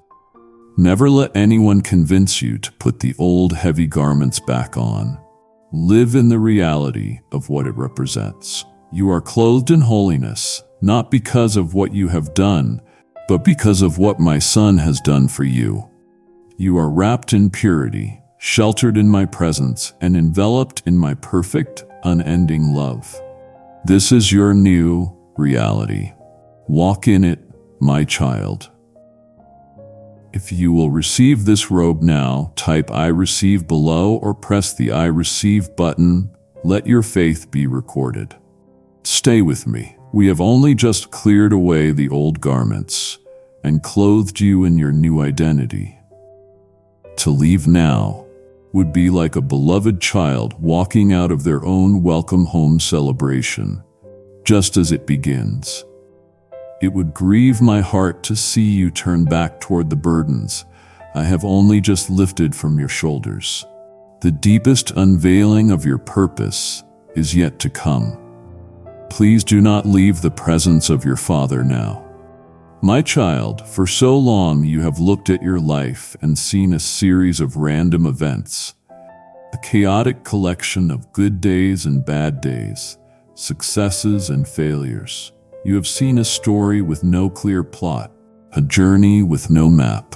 Never let anyone convince you to put the old heavy garments back on. Live in the reality of what it represents. You are clothed in holiness, not because of what you have done, but because of what my Son has done for you. You are wrapped in purity, sheltered in my presence, and enveloped in my perfect, unending love. This is your new reality. Walk in it, my child. If you will receive this robe now, type I receive below or press the I receive button. Let your faith be recorded. Stay with me. We have only just cleared away the old garments and clothed you in your new identity. To leave now would be like a beloved child walking out of their own welcome home celebration, just as it begins. It would grieve my heart to see you turn back toward the burdens I have only just lifted from your shoulders. The deepest unveiling of your purpose is yet to come. Please do not leave the presence of your Father now. My child, for so long you have looked at your life and seen a series of random events, a chaotic collection of good days and bad days, successes and failures. You have seen a story with no clear plot, a journey with no map.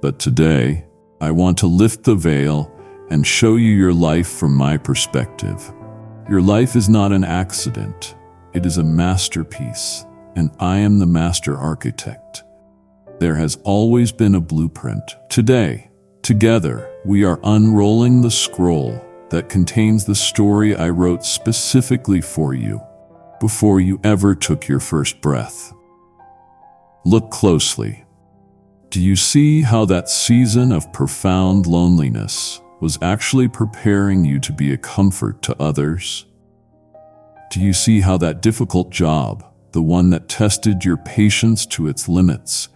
But today, I want to lift the veil and show you your life from my perspective. Your life is not an accident. It is a masterpiece, and I am the master architect. There has always been a blueprint. Today, together, we are unrolling the scroll that contains the story I wrote specifically for you before you ever took your first breath. Look closely. Do you see how that season of profound loneliness was actually preparing you to be a comfort to others? Do you see how that difficult job, the one that tested your patience to its limits,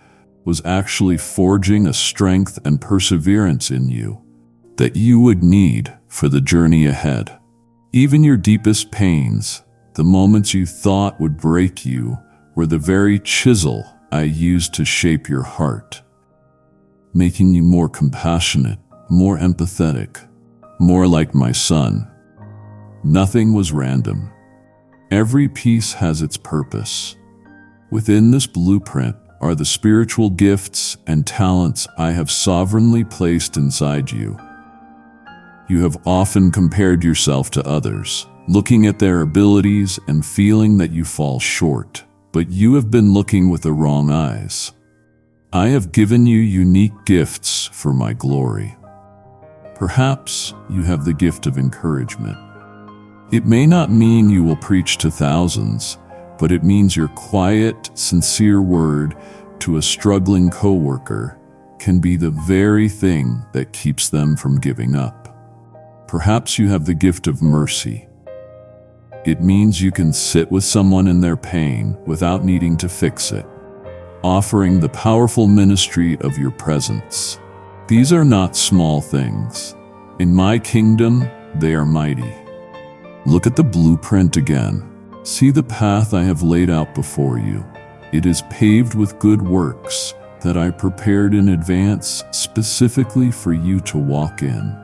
was actually forging a strength and perseverance in you that you would need for the journey ahead? Even your deepest pains, the moments you thought would break you, were the very chisel I used to shape your heart, making you more compassionate, more empathetic, more like my son. Nothing was random. Every piece has its purpose. Within this blueprint are the spiritual gifts and talents I have sovereignly placed inside you. You have often compared yourself to others, looking at their abilities and feeling that you fall short, but you have been looking with the wrong eyes. I have given you unique gifts for my glory. Perhaps you have the gift of encouragement. It may not mean you will preach to thousands, but it means your quiet, sincere word to a struggling coworker can be the very thing that keeps them from giving up. Perhaps you have the gift of mercy. It means you can sit with someone in their pain without needing to fix it, offering the powerful ministry of your presence. These are not small things. In my kingdom, they are mighty. Look at the blueprint again. See the path I have laid out before you. It is paved with good works that I prepared in advance specifically for you to walk in.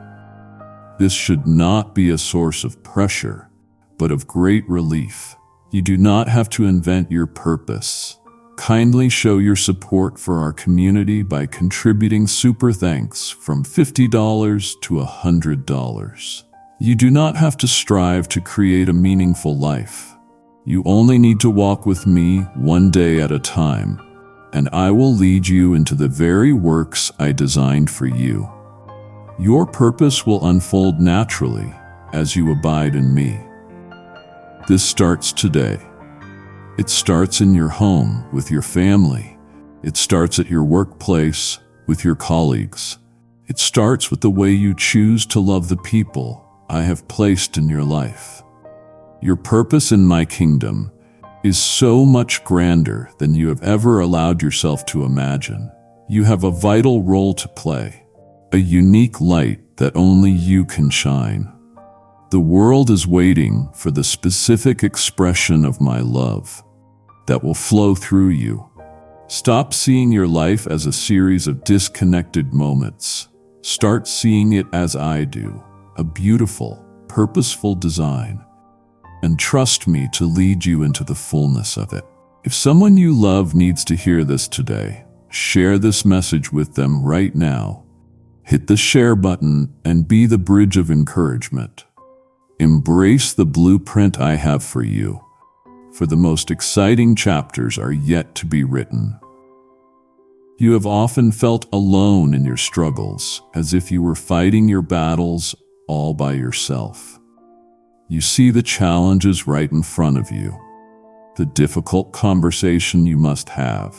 This should not be a source of pressure, but of great relief. You do not have to invent your purpose. Kindly show your support for our community by contributing super thanks from $50 to $100. You do not have to strive to create a meaningful life. You only need to walk with me one day at a time, and I will lead you into the very works I designed for you. Your purpose will unfold naturally as you abide in me. This starts today. It starts in your home with your family. It starts at your workplace with your colleagues. It starts with the way you choose to love the people I have placed in your life. Your purpose in my kingdom is so much grander than you have ever allowed yourself to imagine. You have a vital role to play, a unique light that only you can shine. The world is waiting for the specific expression of my love that will flow through you. Stop seeing your life as a series of disconnected moments. Start seeing it as I do, a beautiful, purposeful design, and trust me to lead you into the fullness of it. If someone you love needs to hear this today, share this message with them right now. Hit the share button and be the bridge of encouragement. Embrace the blueprint I have for you, for the most exciting chapters are yet to be written. You have often felt alone in your struggles, as if you were fighting your battles all by yourself. You see the challenges right in front of you, the difficult conversation you must have,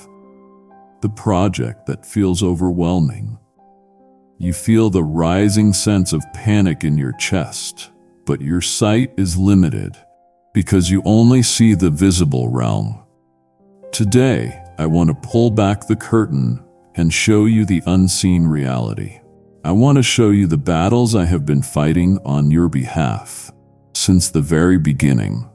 the project that feels overwhelming. You feel the rising sense of panic in your chest, but your sight is limited because you only see the visible realm. Today, I want to pull back the curtain and show you the unseen reality. I want to show you the battles I have been fighting on your behalf since the very beginning.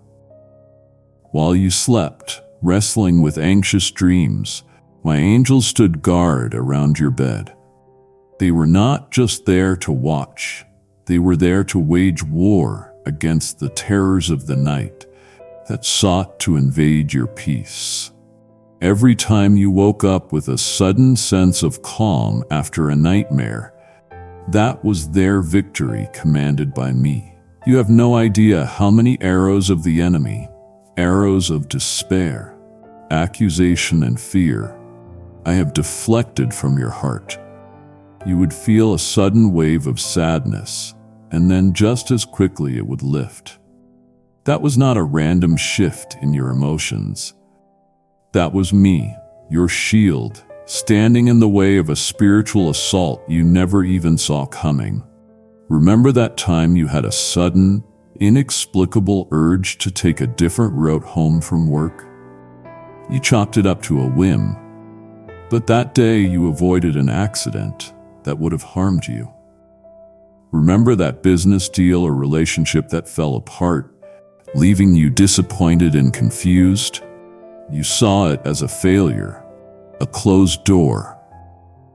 While you slept, wrestling with anxious dreams, my angels stood guard around your bed. They were not just there to watch, they were there to wage war against the terrors of the night that sought to invade your peace. Every time you woke up with a sudden sense of calm after a nightmare, that was their victory commanded by me. You have no idea how many arrows of the enemy, arrows of despair, accusation, and fear, I have deflected from your heart. You would feel a sudden wave of sadness, and then just as quickly it would lift. That was not a random shift in your emotions. That was me, your shield, standing in the way of a spiritual assault you never even saw coming. Remember that time you had a sudden, inexplicable urge to take a different route home from work? You chalked it up to a whim, but that day you avoided an accident that would have harmed you. Remember that business deal or relationship that fell apart, leaving you disappointed and confused? You saw it as a failure, a closed door.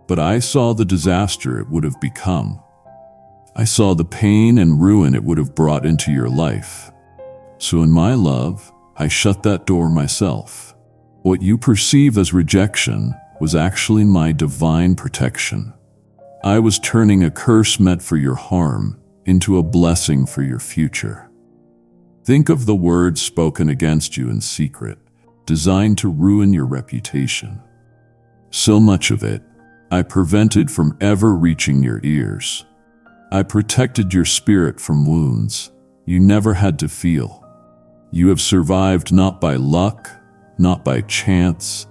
But I saw the disaster it would have become. I saw the pain and ruin it would have brought into your life. So in my love, I shut that door myself. What you perceive as rejection was actually my divine protection. I was turning a curse meant for your harm into a blessing for your future. Think of the words spoken against you in secret, designed to ruin your reputation. So much of it, I prevented from ever reaching your ears. I protected your spirit from wounds you never had to feel. You have survived not by luck, not by chance,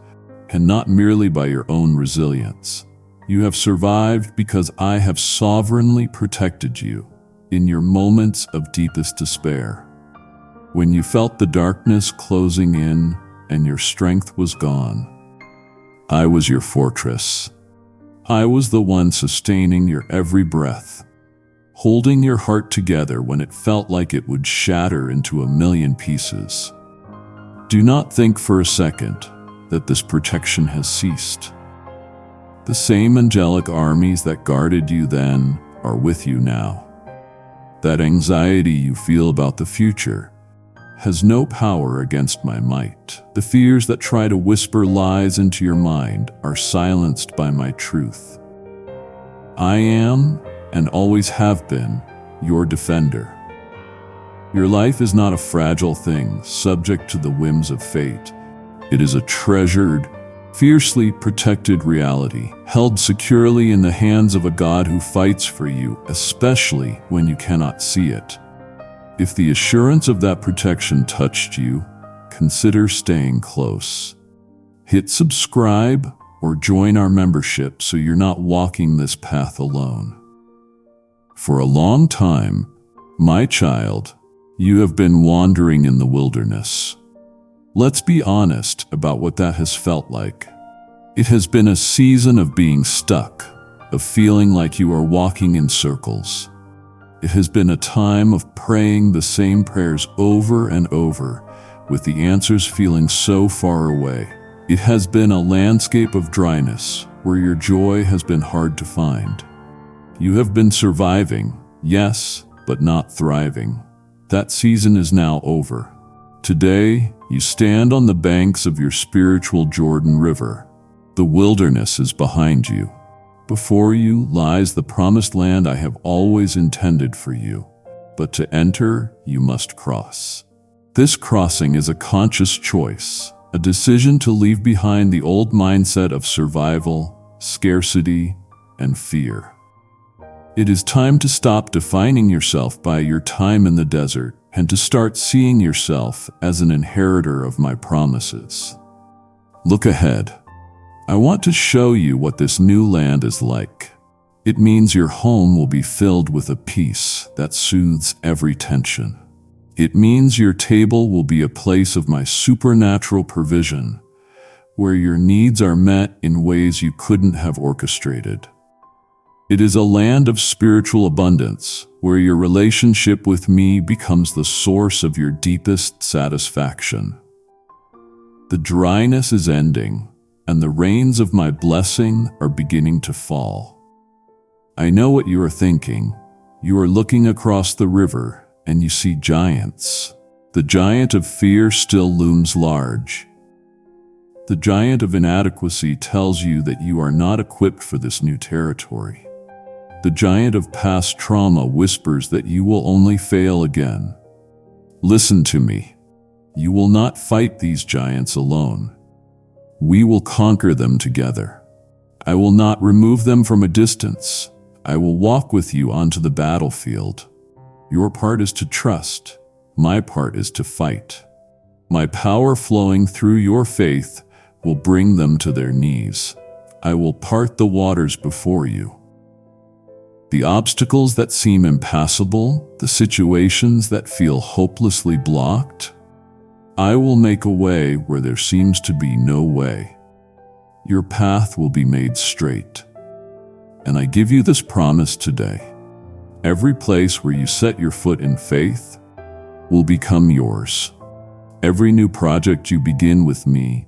and not merely by your own resilience. You have survived because I have sovereignly protected you in your moments of deepest despair. When you felt the darkness closing in and your strength was gone, I was your fortress. I was the one sustaining your every breath, holding your heart together when it felt like it would shatter into a million pieces. Do not think for a second that this protection has ceased. The same angelic armies that guarded you then are with you now. That anxiety you feel about the future has no power against my might. The fears that try to whisper lies into your mind are silenced by my truth. I am, and always have been, your defender. Your life is not a fragile thing subject to the whims of fate. It is a treasured, fiercely protected reality, held securely in the hands of a God who fights for you, especially when you cannot see it. If the assurance of that protection touched you, consider staying close. Hit subscribe or join our membership so you're not walking this path alone. For a long time, my child, you have been wandering in the wilderness. Let's be honest about what that has felt like. It has been a season of being stuck, of feeling like you are walking in circles. It has been a time of praying the same prayers over and over, with the answers feeling so far away. It has been a landscape of dryness, where your joy has been hard to find. You have been surviving, yes, but not thriving. That season is now over. Today, you stand on the banks of your spiritual Jordan River. The wilderness is behind you. Before you lies the promised land I have always intended for you. But to enter, you must cross. This crossing is a conscious choice, a decision to leave behind the old mindset of survival, scarcity, and fear. It is time to stop defining yourself by your time in the desert and to start seeing yourself as an inheritor of my promises. Look ahead. I want to show you what this new land is like. It means your home will be filled with a peace that soothes every tension. It means your table will be a place of my supernatural provision, where your needs are met in ways you couldn't have orchestrated. It is a land of spiritual abundance, where your relationship with me becomes the source of your deepest satisfaction. The dryness is ending, and the rains of my blessing are beginning to fall. I know what you are thinking. You are looking across the river, and you see giants. The giant of fear still looms large. The giant of inadequacy tells you that you are not equipped for this new territory. The giant of past trauma whispers that you will only fail again. Listen to me. You will not fight these giants alone. We will conquer them together. I will not remove them from a distance. I will walk with you onto the battlefield. Your part is to trust. My part is to fight. My power flowing through your faith will bring them to their knees. I will part the waters before you. The obstacles that seem impassable, the situations that feel hopelessly blocked, I will make a way where there seems to be no way. Your path will be made straight. And I give you this promise today. Every place where you set your foot in faith will become yours. Every new project you begin with me,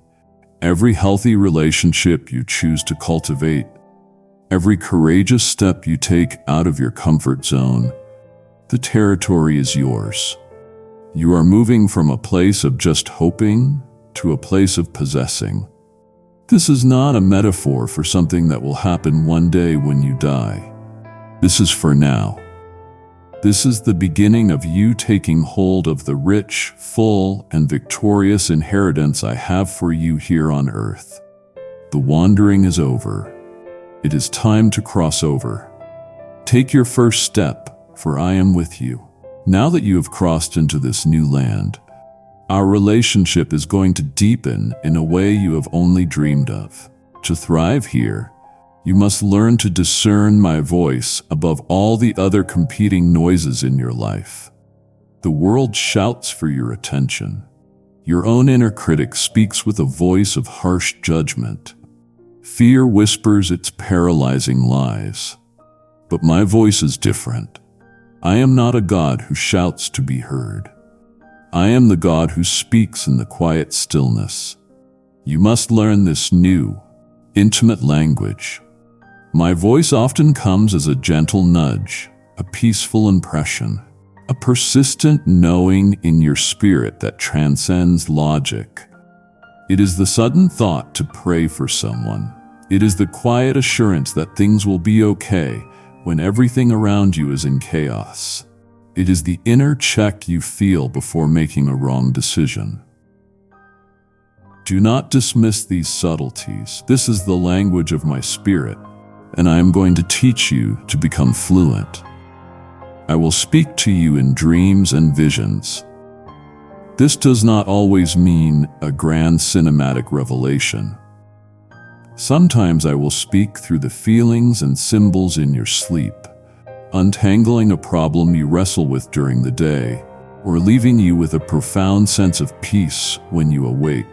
every healthy relationship you choose to cultivate, every courageous step you take out of your comfort zone, the territory is yours. You are moving from a place of just hoping to a place of possessing. This is not a metaphor for something that will happen one day when you die. This is for now. This is the beginning of you taking hold of the rich, full, and victorious inheritance I have for you here on earth. The wandering is over. It is time to cross over. Take your first step, for I am with you. Now that you have crossed into this new land, our relationship is going to deepen in a way you have only dreamed of. To thrive here, you must learn to discern my voice above all the other competing noises in your life. The world shouts for your attention. Your own inner critic speaks with a voice of harsh judgment. Fear whispers its paralyzing lies. But my voice is different. I am not a God who shouts to be heard. I am the God who speaks in the quiet stillness. You must learn this new, intimate language. My voice often comes as a gentle nudge, a peaceful impression, a persistent knowing in your spirit that transcends logic. It is the sudden thought to pray for someone. It is the quiet assurance that things will be okay when everything around you is in chaos. It is the inner check you feel before making a wrong decision. Do not dismiss these subtleties. This is the language of my spirit, and I am going to teach you to become fluent. I will speak to you in dreams and visions. This does not always mean a grand cinematic revelation. Sometimes I will speak through the feelings and symbols in your sleep, untangling a problem you wrestle with during the day, or leaving you with a profound sense of peace when you awake.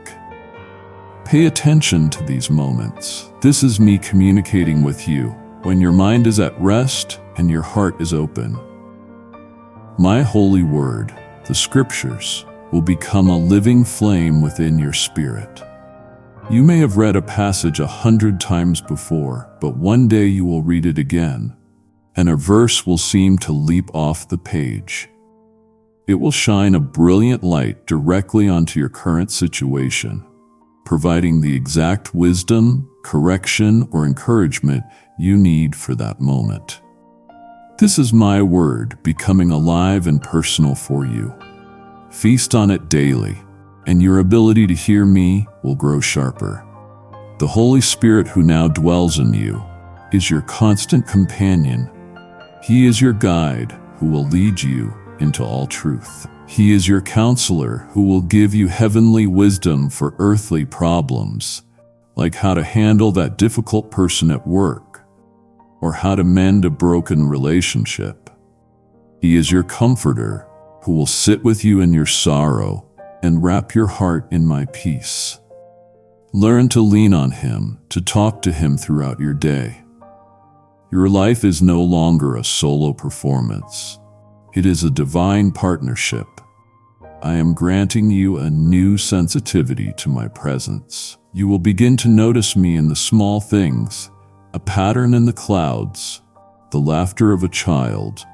Pay attention to these moments. This is me communicating with you when your mind is at rest and your heart is open. My holy word, the scriptures, will become a living flame within your spirit. You may have read a passage 100 times before, but one day you will read it again, and a verse will seem to leap off the page. It will shine a brilliant light directly onto your current situation, providing the exact wisdom, correction, or encouragement you need for that moment. This is my word becoming alive and personal for you. Feast on it daily, and your ability to hear me will grow sharper. The Holy Spirit who now dwells in you is your constant companion. He is your guide who will lead you into all truth. He is your counselor who will give you heavenly wisdom for earthly problems, like how to handle that difficult person at work, or how to mend a broken relationship. He is your comforter who will sit with you in your sorrow and wrap your heart in my peace. Learn to lean on him, to talk to him throughout your day. Your life is no longer a solo performance. It is a divine partnership. I am granting you a new sensitivity to my presence. You will begin to notice me in the small things, a pattern in the clouds, the laughter of a child,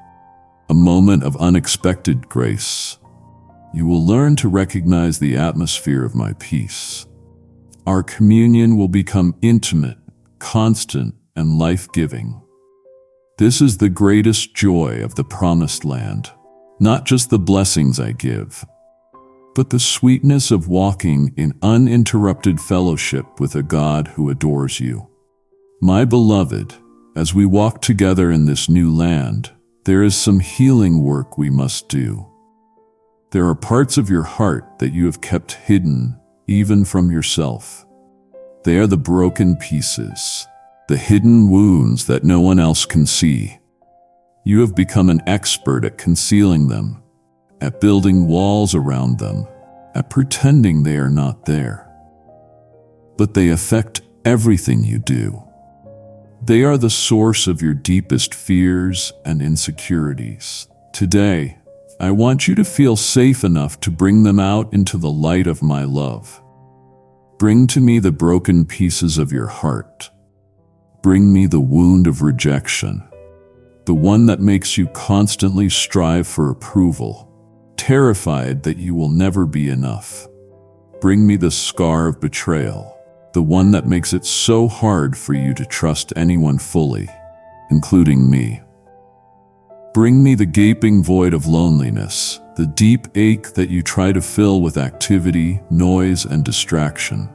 a moment of unexpected grace. You will learn to recognize the atmosphere of my peace. Our communion will become intimate, constant, and life-giving. This is the greatest joy of the promised land, not just the blessings I give, but the sweetness of walking in uninterrupted fellowship with a God who adores you. My beloved, as we walk together in this new land, there is some healing work we must do. There are parts of your heart that you have kept hidden, even from yourself. They are the broken pieces, the hidden wounds that no one else can see. You have become an expert at concealing them, at building walls around them, at pretending they are not there. But they affect everything you do. They are the source of your deepest fears and insecurities. Today, I want you to feel safe enough to bring them out into the light of my love. Bring to me the broken pieces of your heart. Bring me the wound of rejection, the one that makes you constantly strive for approval, terrified that you will never be enough. Bring me the scar of betrayal, the one that makes it so hard for you to trust anyone fully, including me. Bring me the gaping void of loneliness, the deep ache that you try to fill with activity, noise, and distraction.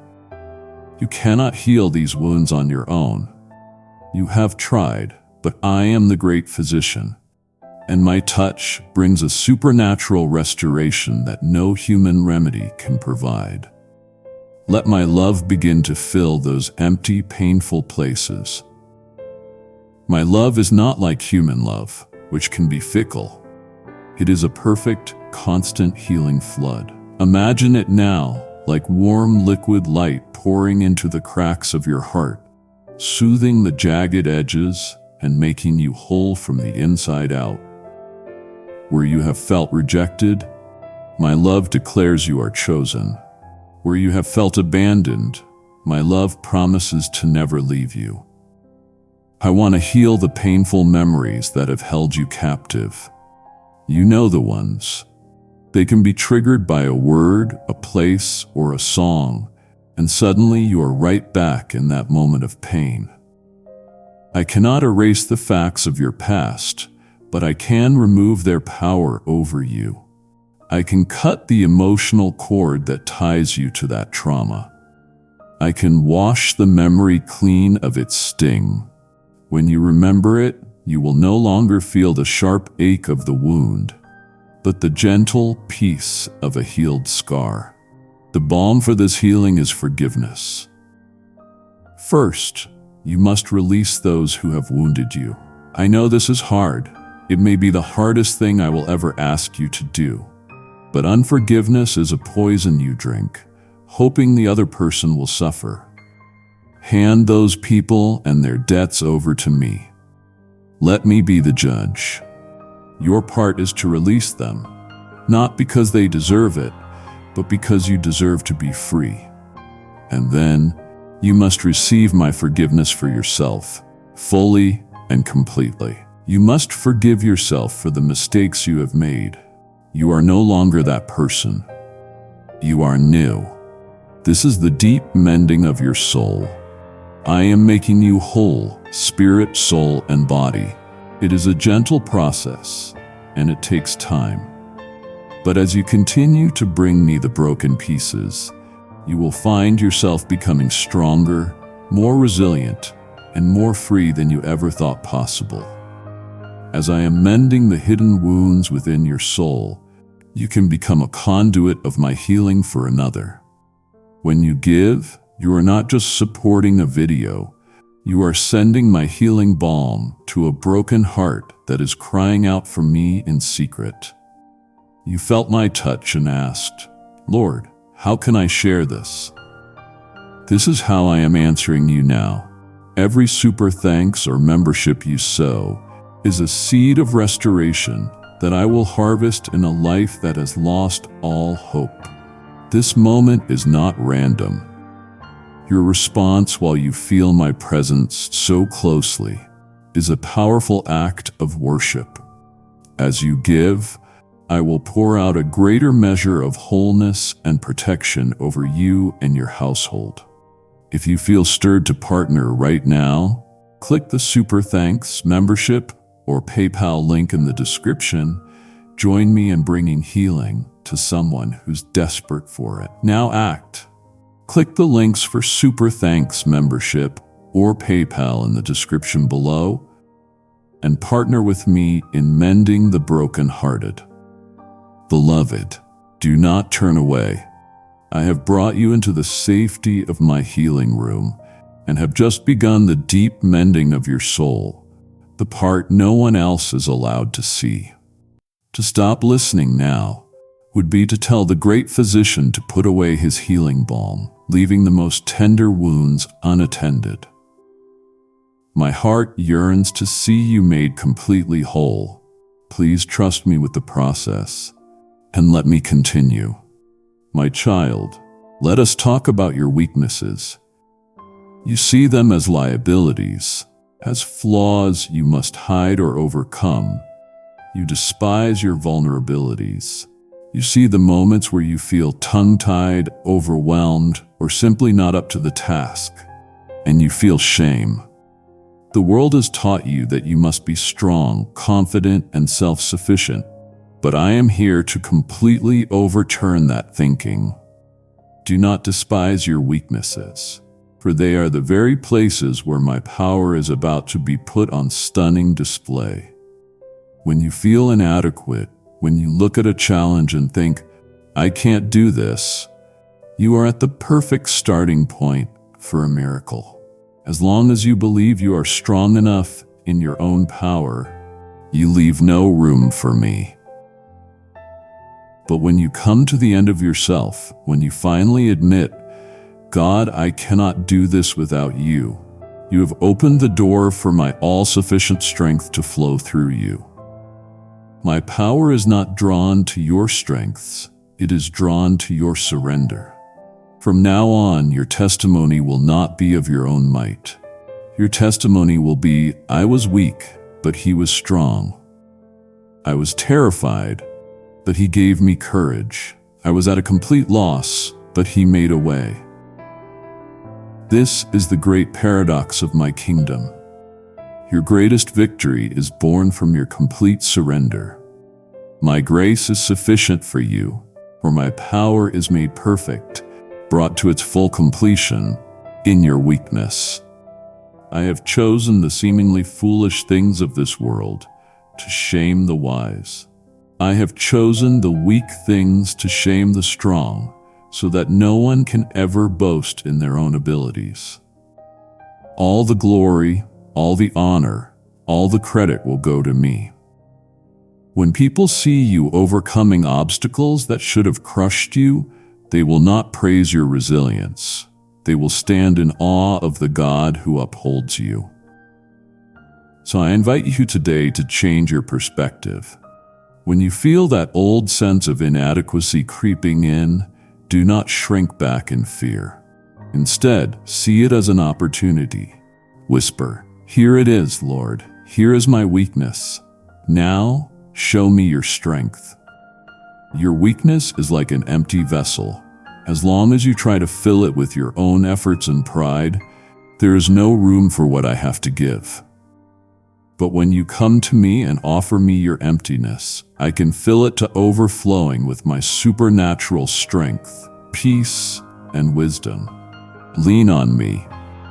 You cannot heal these wounds on your own. You have tried, but I am the great physician, and my touch brings a supernatural restoration that no human remedy can provide. Let my love begin to fill those empty, painful places. My love is not like human love, which can be fickle. It is a perfect, constant healing flood. Imagine it now, like warm liquid light pouring into the cracks of your heart, soothing the jagged edges and making you whole from the inside out. Where you have felt rejected, my love declares you are chosen. Where you have felt abandoned, my love promises to never leave you. I want to heal the painful memories that have held you captive. You know the ones. They can be triggered by a word, a place, or a song, and suddenly you are right back in that moment of pain. I cannot erase the facts of your past, but I can remove their power over you. I can cut the emotional cord that ties you to that trauma. I can wash the memory clean of its sting. When you remember it, you will no longer feel the sharp ache of the wound, but the gentle peace of a healed scar. The balm for this healing is forgiveness. First, you must release those who have wounded you. I know this is hard. It may be the hardest thing I will ever ask you to do. But unforgiveness is a poison you drink, hoping the other person will suffer. Hand those people and their debts over to me. Let me be the judge. Your part is to release them, not because they deserve it, but because you deserve to be free. And then, you must receive my forgiveness for yourself, fully and completely. You must forgive yourself for the mistakes you have made. You are no longer that person. You are new. This is the deep mending of your soul. I am making you whole, spirit, soul, and body. It is a gentle process, and it takes time. But as you continue to bring me the broken pieces, you will find yourself becoming stronger, more resilient, and more free than you ever thought possible. As I am mending the hidden wounds within your soul, you can become a conduit of my healing for another. When you give, you are not just supporting a video, you are sending my healing balm to a broken heart that is crying out for me in secret. You felt my touch and asked, Lord, how can I share this? This is how I am answering you now. Every super thanks or membership you sow is a seed of restoration that I will harvest in a life that has lost all hope. This moment is not random. Your response while you feel my presence so closely is a powerful act of worship. As you give, I will pour out a greater measure of wholeness and protection over you and your household. If you feel stirred to partner right now, click the Super Thanks membership or PayPal link in the description. Join me in bringing healing to someone who's desperate for it. Now act. Click the links for Super Thanks membership or PayPal in the description below and partner with me in mending the brokenhearted. Beloved, do not turn away. I have brought you into the safety of my healing room and have just begun the deep mending of your soul, the part no one else is allowed to see. To stop listening now would be to tell the great physician to put away his healing balm, leaving the most tender wounds unattended. My heart yearns to see you made completely whole. Please trust me with the process, and let me continue. My child, let us talk about your weaknesses. You see them as liabilities, as flaws you must hide or overcome. You despise your vulnerabilities. You see the moments where you feel tongue-tied, overwhelmed, or simply not up to the task, and you feel shame. The world has taught you that you must be strong, confident, and self-sufficient, but I am here to completely overturn that thinking. Do not despise your weaknesses, for they are the very places where my power is about to be put on stunning display. When you feel inadequate, when you look at a challenge and think, I can't do this, you are at the perfect starting point for a miracle. As long as you believe you are strong enough in your own power, you leave no room for me. But when you come to the end of yourself, when you finally admit, God, I cannot do this without you, you have opened the door for my all-sufficient strength to flow through you. My power is not drawn to your strengths, it is drawn to your surrender. From now on, your testimony will not be of your own might. Your testimony will be, I was weak, but he was strong. I was terrified, but he gave me courage. I was at a complete loss, but he made a way. This is the great paradox of my kingdom. Your greatest victory is born from your complete surrender. My grace is sufficient for you, for my power is made perfect, brought to its full completion in your weakness. I have chosen the seemingly foolish things of this world to shame the wise. I have chosen the weak things to shame the strong, so that no one can ever boast in their own abilities. All the glory, all the honor, all the credit will go to me. When people see you overcoming obstacles that should have crushed you, they will not praise your resilience. They will stand in awe of the God who upholds you. So I invite you today to change your perspective. When you feel that old sense of inadequacy creeping in, do not shrink back in fear. Instead, see it as an opportunity. Whisper, here it is, Lord. Here is my weakness. Now, show me your strength. Your weakness is like an empty vessel. As long as you try to fill it with your own efforts and pride, there is no room for what I have to give. But when you come to me and offer me your emptiness, I can fill it to overflowing with my supernatural strength, peace, and wisdom. Lean on me.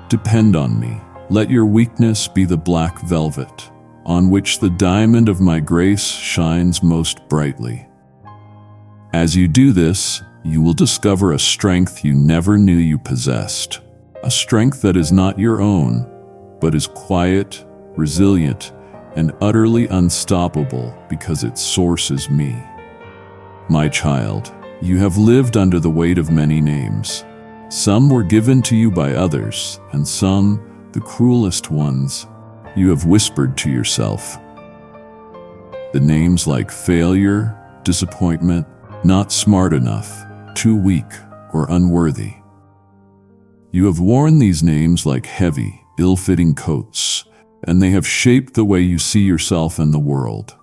Depend on me. Let your weakness be the black velvet, on which the diamond of my grace shines most brightly. As you do this, you will discover a strength you never knew you possessed, a strength that is not your own, but is quiet, resilient, and utterly unstoppable because its source is me. My child, you have lived under the weight of many names. Some were given to you by others, and some, the cruelest ones, you have whispered to yourself. The names like failure, disappointment, not smart enough, too weak, or unworthy. You have worn these names like heavy, ill-fitting coats, and they have shaped the way you see yourself and the world.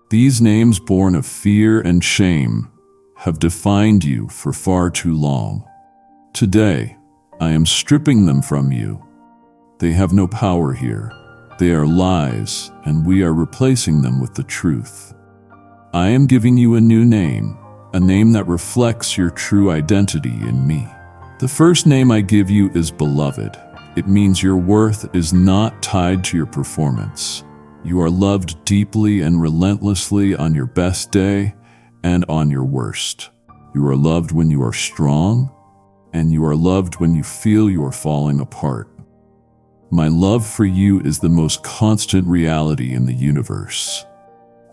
These names born of fear and shame have defined you for far too long. Today, I am stripping them from you. They have no power here. They are lies, and we are replacing them with the truth. I am giving you a new name, a name that reflects your true identity in me. The first name I give you is Beloved. It means your worth is not tied to your performance. You are loved deeply and relentlessly on your best day and on your worst. You are loved when you are strong, and you are loved when you feel you are falling apart. My love for you is the most constant reality in the universe.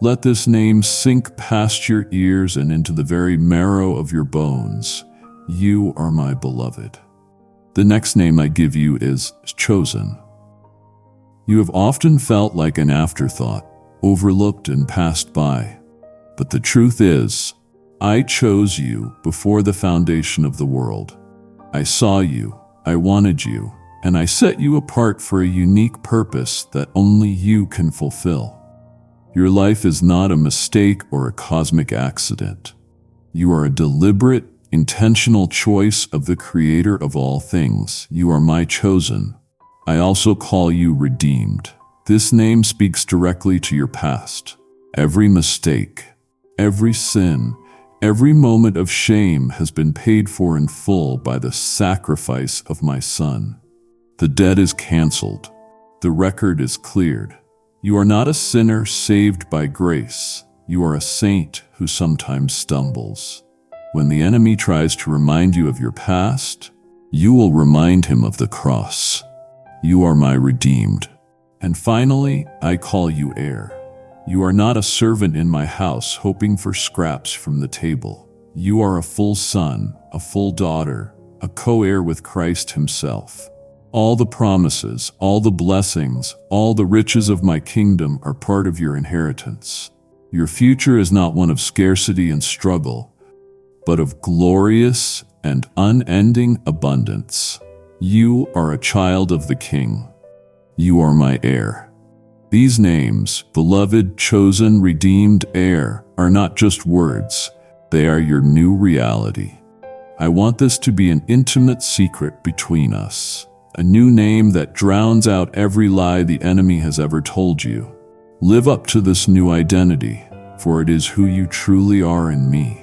Let this name sink past your ears and into the very marrow of your bones. You are my beloved. The next name I give you is Chosen. You have often felt like an afterthought, overlooked and passed by. But the truth is, I chose you before the foundation of the world. I saw you, I wanted you, and I set you apart for a unique purpose that only you can fulfill. Your life is not a mistake or a cosmic accident. You are a deliberate, intentional choice of the Creator of all things. You are my chosen. I also call you redeemed. This name speaks directly to your past. Every mistake, every sin, every moment of shame has been paid for in full by the sacrifice of my Son. The debt is canceled. The record is cleared. You are not a sinner saved by grace. You are a saint who sometimes stumbles. When the enemy tries to remind you of your past, you will remind him of the cross. You are my redeemed. And finally, I call you heir. You are not a servant in my house hoping for scraps from the table. You are a full son, a full daughter, a co-heir with Christ himself. All the promises, all the blessings, all the riches of my kingdom are part of your inheritance. Your future is not one of scarcity and struggle, but of glorious and unending abundance. You are a child of the King. You are my heir. These names, beloved, chosen, redeemed, heir, are not just words. They are your new reality. I want this to be an intimate secret between us. A new name that drowns out every lie the enemy has ever told you. Live up to this new identity, for it is who you truly are in me.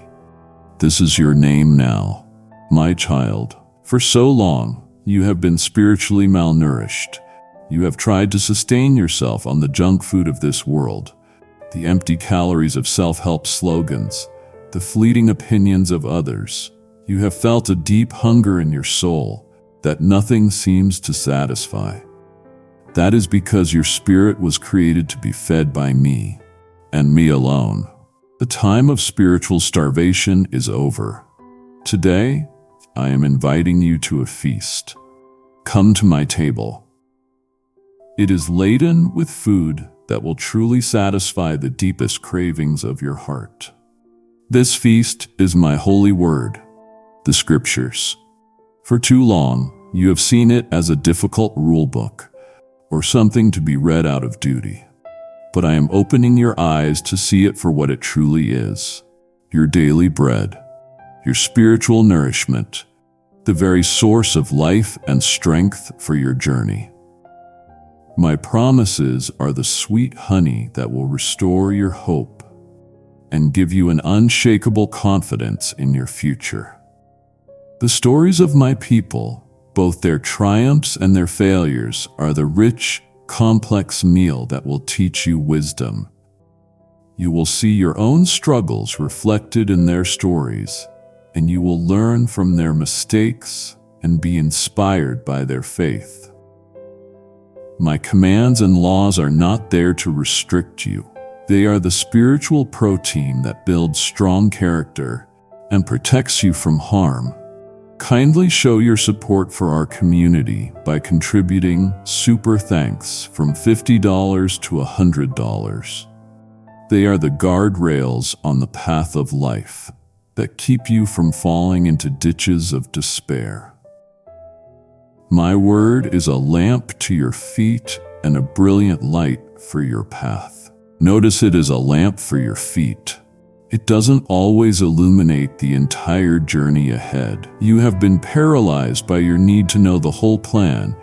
This is your name now, my child. For so long, you have been spiritually malnourished. You have tried to sustain yourself on the junk food of this world, the empty calories of self-help slogans, the fleeting opinions of others. You have felt a deep hunger in your soul that nothing seems to satisfy. That is because your spirit was created to be fed by me, and me alone. The time of spiritual starvation is over. Today, I am inviting you to a feast. Come to my table. It is laden with food that will truly satisfy the deepest cravings of your heart. This feast is my holy word, the Scriptures. For too long, you have seen it as a difficult rule book, or something to be read out of duty. But I am opening your eyes to see it for what it truly is: your daily bread, your spiritual nourishment, the very source of life and strength for your journey. My promises are the sweet honey that will restore your hope and give you an unshakable confidence in your future. The stories of my people, both their triumphs and their failures, are the rich, complex meal that will teach you wisdom. You will see your own struggles reflected in their stories, and you will learn from their mistakes and be inspired by their faith. My commands and laws are not there to restrict you. They are the spiritual protein that builds strong character and protects you from harm. Kindly show your support for our community by contributing super thanks from $50 to $100. They are the guardrails on the path of life that keep you from falling into ditches of despair. My word is a lamp to your feet and a brilliant light for your path. Notice it is a lamp for your feet. It doesn't always illuminate the entire journey ahead. You have been paralyzed by your need to know the whole plan,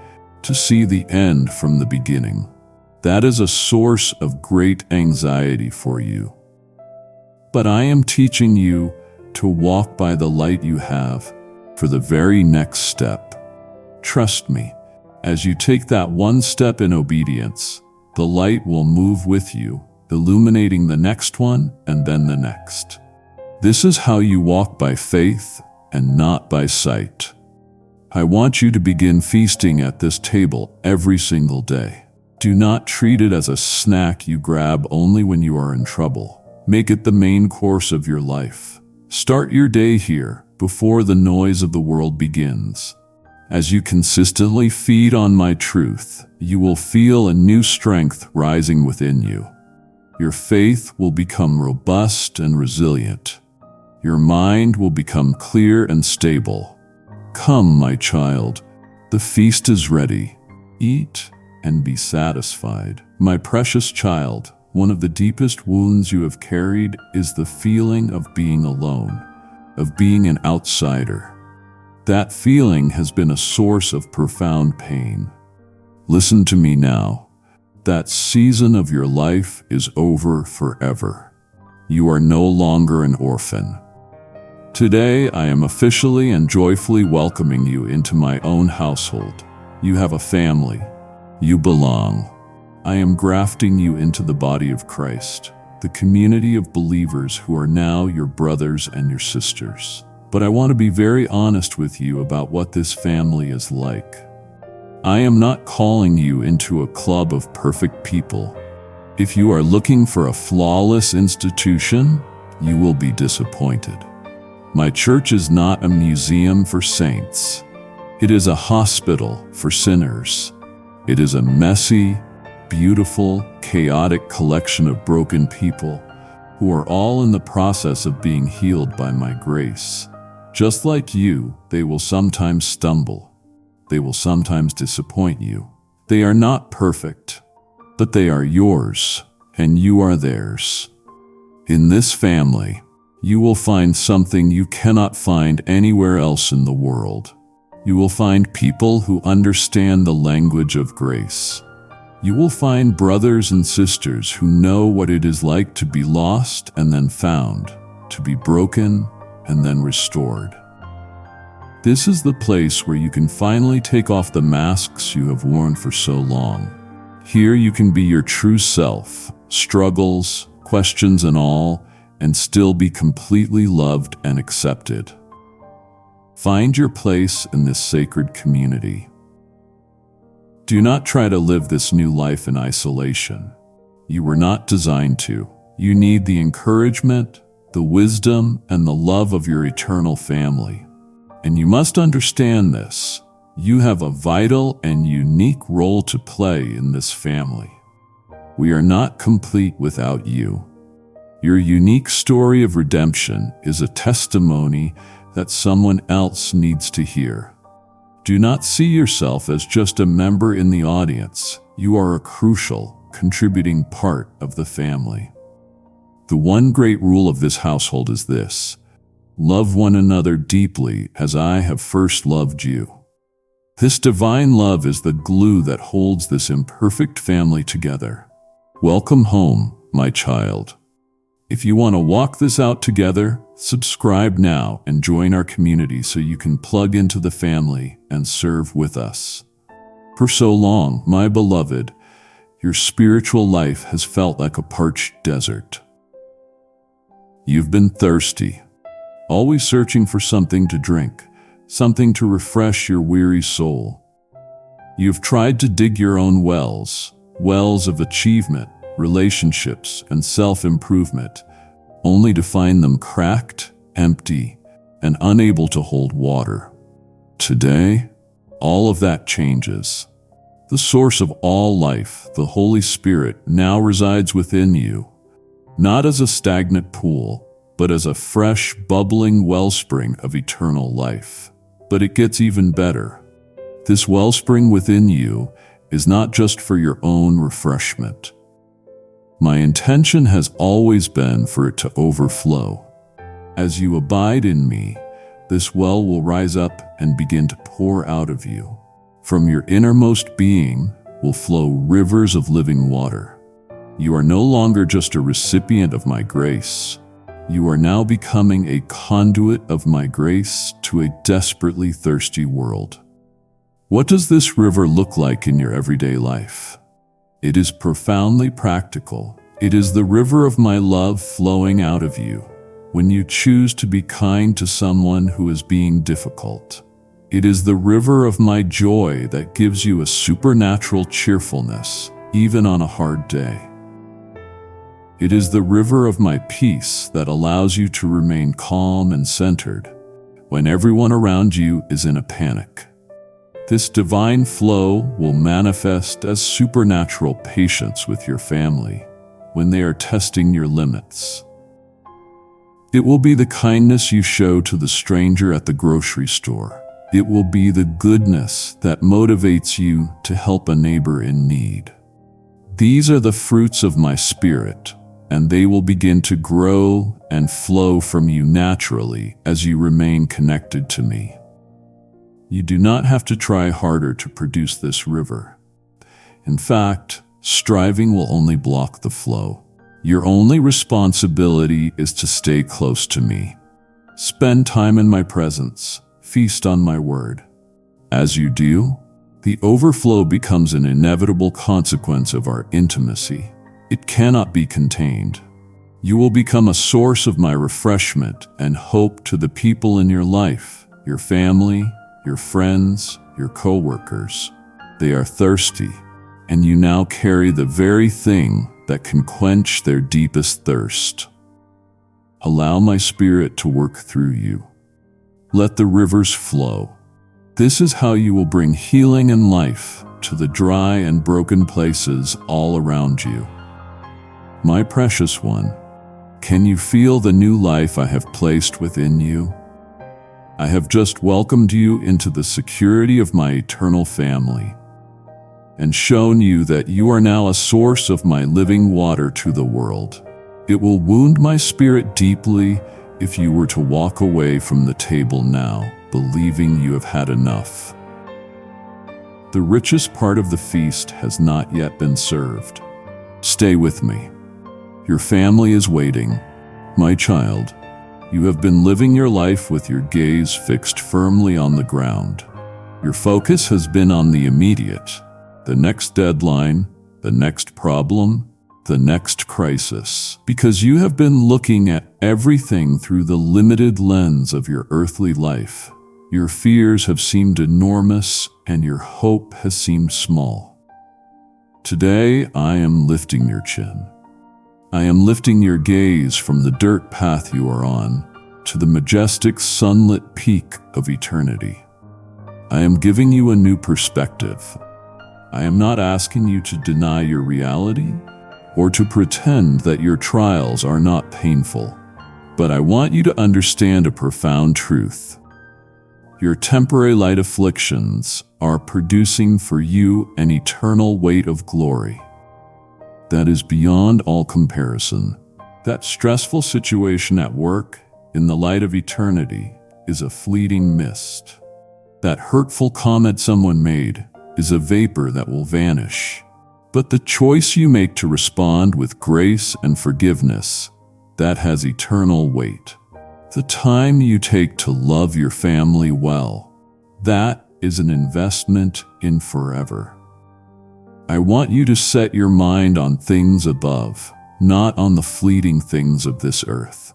to see the end from the beginning. That is a source of great anxiety for you. But I am teaching you to walk by the light you have for the very next step. Trust me, as you take that one step in obedience, the light will move with you, illuminating the next one and then the next. This is how you walk by faith and not by sight. I want you to begin feasting at this table every single day. Do not treat it as a snack you grab only when you are in trouble. Make it the main course of your life. Start your day here before the noise of the world begins. As you consistently feed on my truth, you will feel a new strength rising within you. Your faith will become robust and resilient. Your mind will become clear and stable. Come, my child, the feast is ready. Eat and be satisfied. My precious child, one of the deepest wounds you have carried is the feeling of being alone, of being an outsider. That feeling has been a source of profound pain. Listen to me now. That season of your life is over forever. You are no longer an orphan. Today, I am officially and joyfully welcoming you into my own household. You have a family. You belong. I am grafting you into the body of Christ, the community of believers who are now your brothers and your sisters. But I want to be very honest with you about what this family is like. I am not calling you into a club of perfect people. If you are looking for a flawless institution, you will be disappointed. My church is not a museum for saints. It is a hospital for sinners. It is a messy, beautiful, chaotic collection of broken people who are all in the process of being healed by my grace. Just like you, they will sometimes stumble. They will sometimes disappoint you. They are not perfect, but they are yours, and you are theirs. In this family, you will find something you cannot find anywhere else in the world. You will find people who understand the language of grace. You will find brothers and sisters who know what it is like to be lost and then found, to be broken and then restored. This is the place where you can finally take off the masks you have worn for so long. Here you can be your true self, struggles, questions and all, and still be completely loved and accepted. Find your place in this sacred community. Do not try to live this new life in isolation. You were not designed to. You need the encouragement, the wisdom, and the love of your eternal family. And you must understand this. You have a vital and unique role to play in this family. We are not complete without you. Your unique story of redemption is a testimony that someone else needs to hear. Do not see yourself as just a member in the audience. You are a crucial, contributing part of the family. The one great rule of this household is this: love one another deeply as I have first loved you. This divine love is the glue that holds this imperfect family together. Welcome home, my child. If you want to walk this out together, subscribe now and join our community so you can plug into the family and serve with us. For so long, my beloved, your spiritual life has felt like a parched desert. You've been thirsty, always searching for something to drink, something to refresh your weary soul. You've tried to dig your own wells of achievement, relationships, and self-improvement, only to find them cracked, empty, and unable to hold water. Today, all of that changes. The source of all life, the Holy Spirit, now resides within you, not as a stagnant pool, but as a fresh, bubbling wellspring of eternal life. But it gets even better. This wellspring within you is not just for your own refreshment. My intention has always been for it to overflow. As you abide in me, this well will rise up and begin to pour out of you. From your innermost being will flow rivers of living water. You are no longer just a recipient of my grace. You are now becoming a conduit of my grace to a desperately thirsty world. What does this river look like in your everyday life? It is profoundly practical. It is the river of my love flowing out of you when you choose to be kind to someone who is being difficult. It is the river of my joy that gives you a supernatural cheerfulness, even on a hard day. It is the river of my peace that allows you to remain calm and centered when everyone around you is in a panic. This divine flow will manifest as supernatural patience with your family when they are testing your limits. It will be the kindness you show to the stranger at the grocery store. It will be the goodness that motivates you to help a neighbor in need. These are the fruits of my spirit, and they will begin to grow and flow from you naturally as you remain connected to me. You do not have to try harder to produce this river. In fact, striving will only block the flow. Your only responsibility is to stay close to me. Spend time in my presence. Feast on my word. As you do, the overflow becomes an inevitable consequence of our intimacy. It cannot be contained. You will become a source of my refreshment and hope to the people in your life, your family, your friends, your co-workers. They are thirsty, and you now carry the very thing that can quench their deepest thirst. Allow my spirit to work through you. Let the rivers flow. This is how you will bring healing and life to the dry and broken places all around you. My precious one, can you feel the new life I have placed within you? I have just welcomed you into the security of my eternal family and shown you that you are now a source of my living water to the world. It will wound my spirit deeply if you were to walk away from the table now, believing you have had enough. The richest part of the feast has not yet been served. Stay with me. Your family is waiting. My child, you have been living your life with your gaze fixed firmly on the ground. Your focus has been on the immediate, the next deadline, the next problem, the next crisis, because you have been looking at everything through the limited lens of your earthly life. Your fears have seemed enormous and your hope has seemed small. Today, I am lifting your chin. I am lifting your gaze from the dirt path you are on to the majestic sunlit peak of eternity. I am giving you a new perspective. I am not asking you to deny your reality or to pretend that your trials are not painful, but I want you to understand a profound truth. Your temporary light afflictions are producing for you an eternal weight of glory that is beyond all comparison. That stressful situation at work, in the light of eternity, is a fleeting mist. That hurtful comment someone made is a vapor that will vanish. But the choice you make to respond with grace and forgiveness, that has eternal weight. The time you take to love your family well, that is an investment in forever. I want you to set your mind on things above, not on the fleeting things of this earth.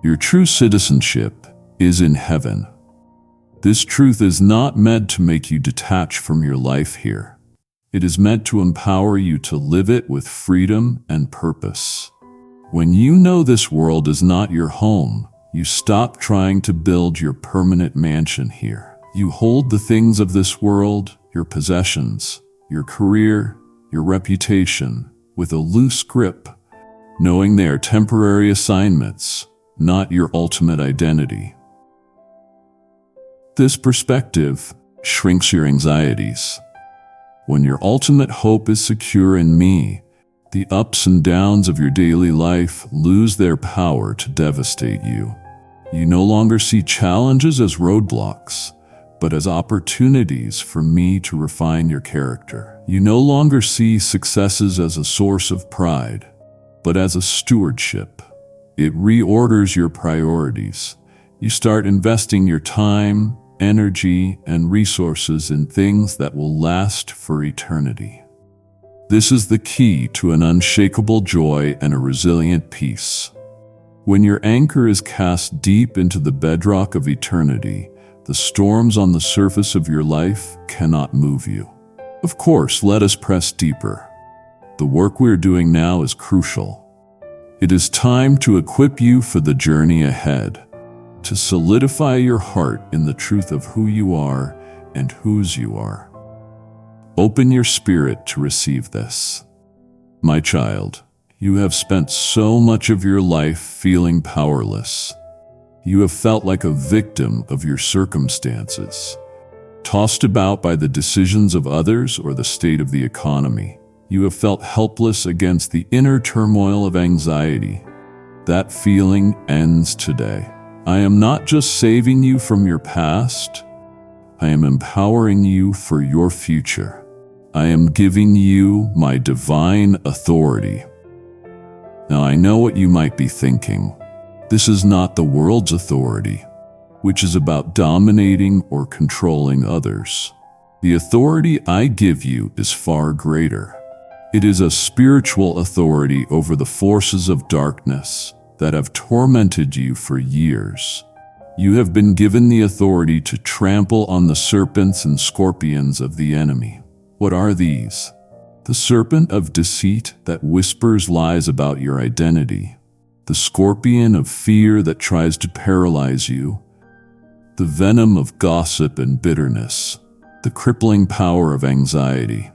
Your true citizenship is in heaven. This truth is not meant to make you detach from your life here. It is meant to empower you to live it with freedom and purpose. When you know this world is not your home, you stop trying to build your permanent mansion here. You hold the things of this world, your possessions, your career, your reputation, with a loose grip, knowing they are temporary assignments, not your ultimate identity. This perspective shrinks your anxieties. When your ultimate hope is secure in me, the ups and downs of your daily life lose their power to devastate you. You no longer see challenges as roadblocks, but as opportunities for me to refine your character. You no longer see successes as a source of pride, but as a stewardship. It reorders your priorities. You start investing your time, energy, and resources in things that will last for eternity. This is the key to an unshakable joy and a resilient peace. When your anchor is cast deep into the bedrock of eternity, the storms on the surface of your life cannot move you. Of course, let us press deeper. The work we're doing now is crucial. It is time to equip you for the journey ahead, to solidify your heart in the truth of who you are and whose you are. Open your spirit to receive this. My child, you have spent so much of your life feeling powerless. You have felt like a victim of your circumstances, tossed about by the decisions of others or the state of the economy. You have felt helpless against the inner turmoil of anxiety. That feeling ends today. I am not just saving you from your past, I am empowering you for your future. I am giving you my divine authority. Now I know what you might be thinking. This is not the world's authority, which is about dominating or controlling others. The authority I give you is far greater. It is a spiritual authority over the forces of darkness that have tormented you for years. You have been given the authority to trample on the serpents and scorpions of the enemy. What are these? The serpent of deceit that whispers lies about your identity, the scorpion of fear that tries to paralyze you, the venom of gossip and bitterness, the crippling power of anxiety.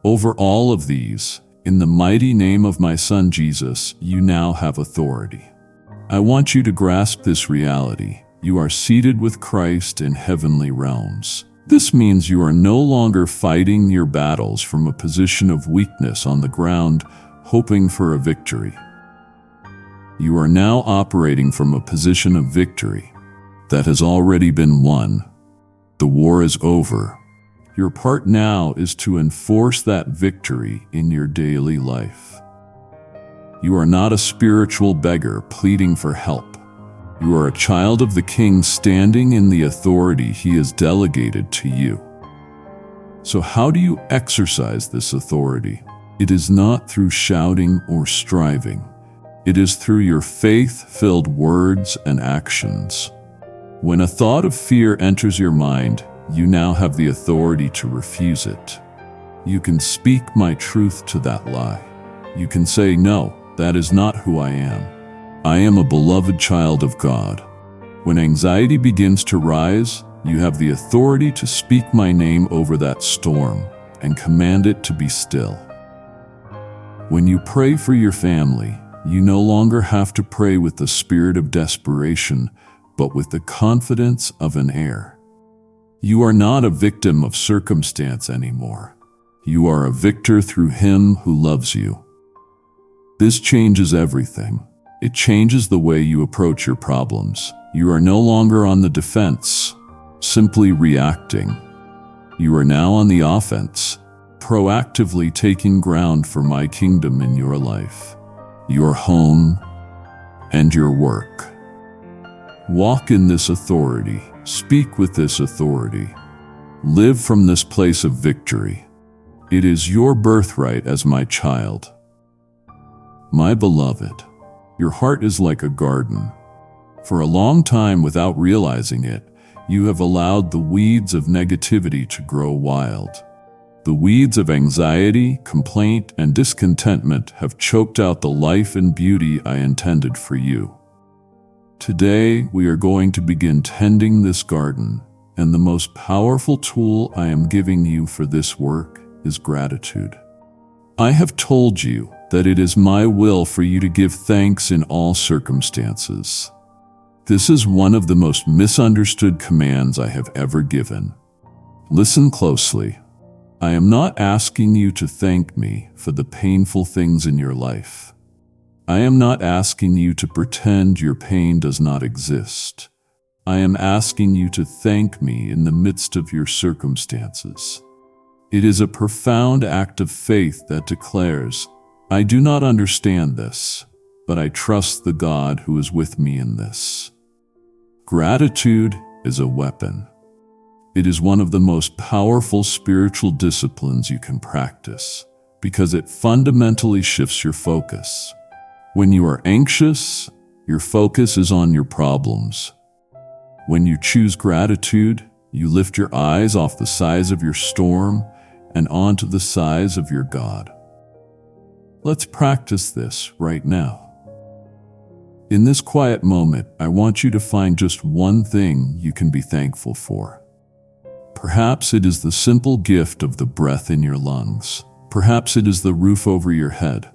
Over all of these, in the mighty name of my Son Jesus, you now have authority. I want you to grasp this reality. You are seated with Christ in heavenly realms. This means you are no longer fighting your battles from a position of weakness on the ground, hoping for a victory. You are now operating from a position of victory that has already been won. The war is over. Your part now is to enforce that victory in your daily life. You are not a spiritual beggar pleading for help. You are a child of the King standing in the authority He has delegated to you. So how do you exercise this authority? It is not through shouting or striving. It is through your faith-filled words and actions. When a thought of fear enters your mind, you now have the authority to refuse it. You can speak my truth to that lie. You can say, no, that is not who I am. I am a beloved child of God. When anxiety begins to rise, you have the authority to speak my name over that storm and command it to be still. When you pray for your family, you no longer have to pray with the spirit of desperation, but with the confidence of an heir. You are not a victim of circumstance anymore. You are a victor through Him who loves you. This changes everything. It changes the way you approach your problems. You are no longer on the defense, simply reacting. You are now on the offense, proactively taking ground for my kingdom in your life, your home, and your work. Walk in this authority. Speak with this authority. Live from this place of victory. It is your birthright as my child. My beloved, your heart is like a garden. For a long time, without realizing it, you have allowed the weeds of negativity to grow wild. The weeds of anxiety, complaint, and discontentment have choked out the life and beauty I intended for you. Today, we are going to begin tending this garden, and the most powerful tool I am giving you for this work is gratitude. I have told you that it is my will for you to give thanks in all circumstances. This is one of the most misunderstood commands I have ever given. Listen closely. I am not asking you to thank me for the painful things in your life. I am not asking you to pretend your pain does not exist. I am asking you to thank me in the midst of your circumstances. It is a profound act of faith that declares, I do not understand this, but I trust the God who is with me in this. Gratitude is a weapon. It is one of the most powerful spiritual disciplines you can practice because it fundamentally shifts your focus. When you are anxious, your focus is on your problems. When you choose gratitude, you lift your eyes off the size of your storm and onto the size of your God. Let's practice this right now. In this quiet moment, I want you to find just one thing you can be thankful for. Perhaps it is the simple gift of the breath in your lungs. Perhaps it is the roof over your head.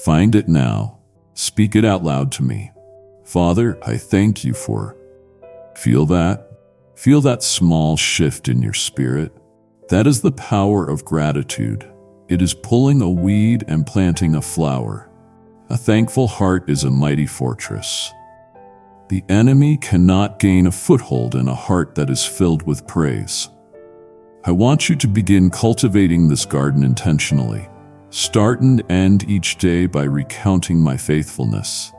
Find it now. Speak it out loud to me. Father, I thank you for. Feel that? Feel that small shift in your spirit? That is the power of gratitude. It is pulling a weed and planting a flower. A thankful heart is a mighty fortress. The enemy cannot gain a foothold in a heart that is filled with praise. I want you to begin cultivating this garden intentionally. Start and end each day by recounting my faithfulness.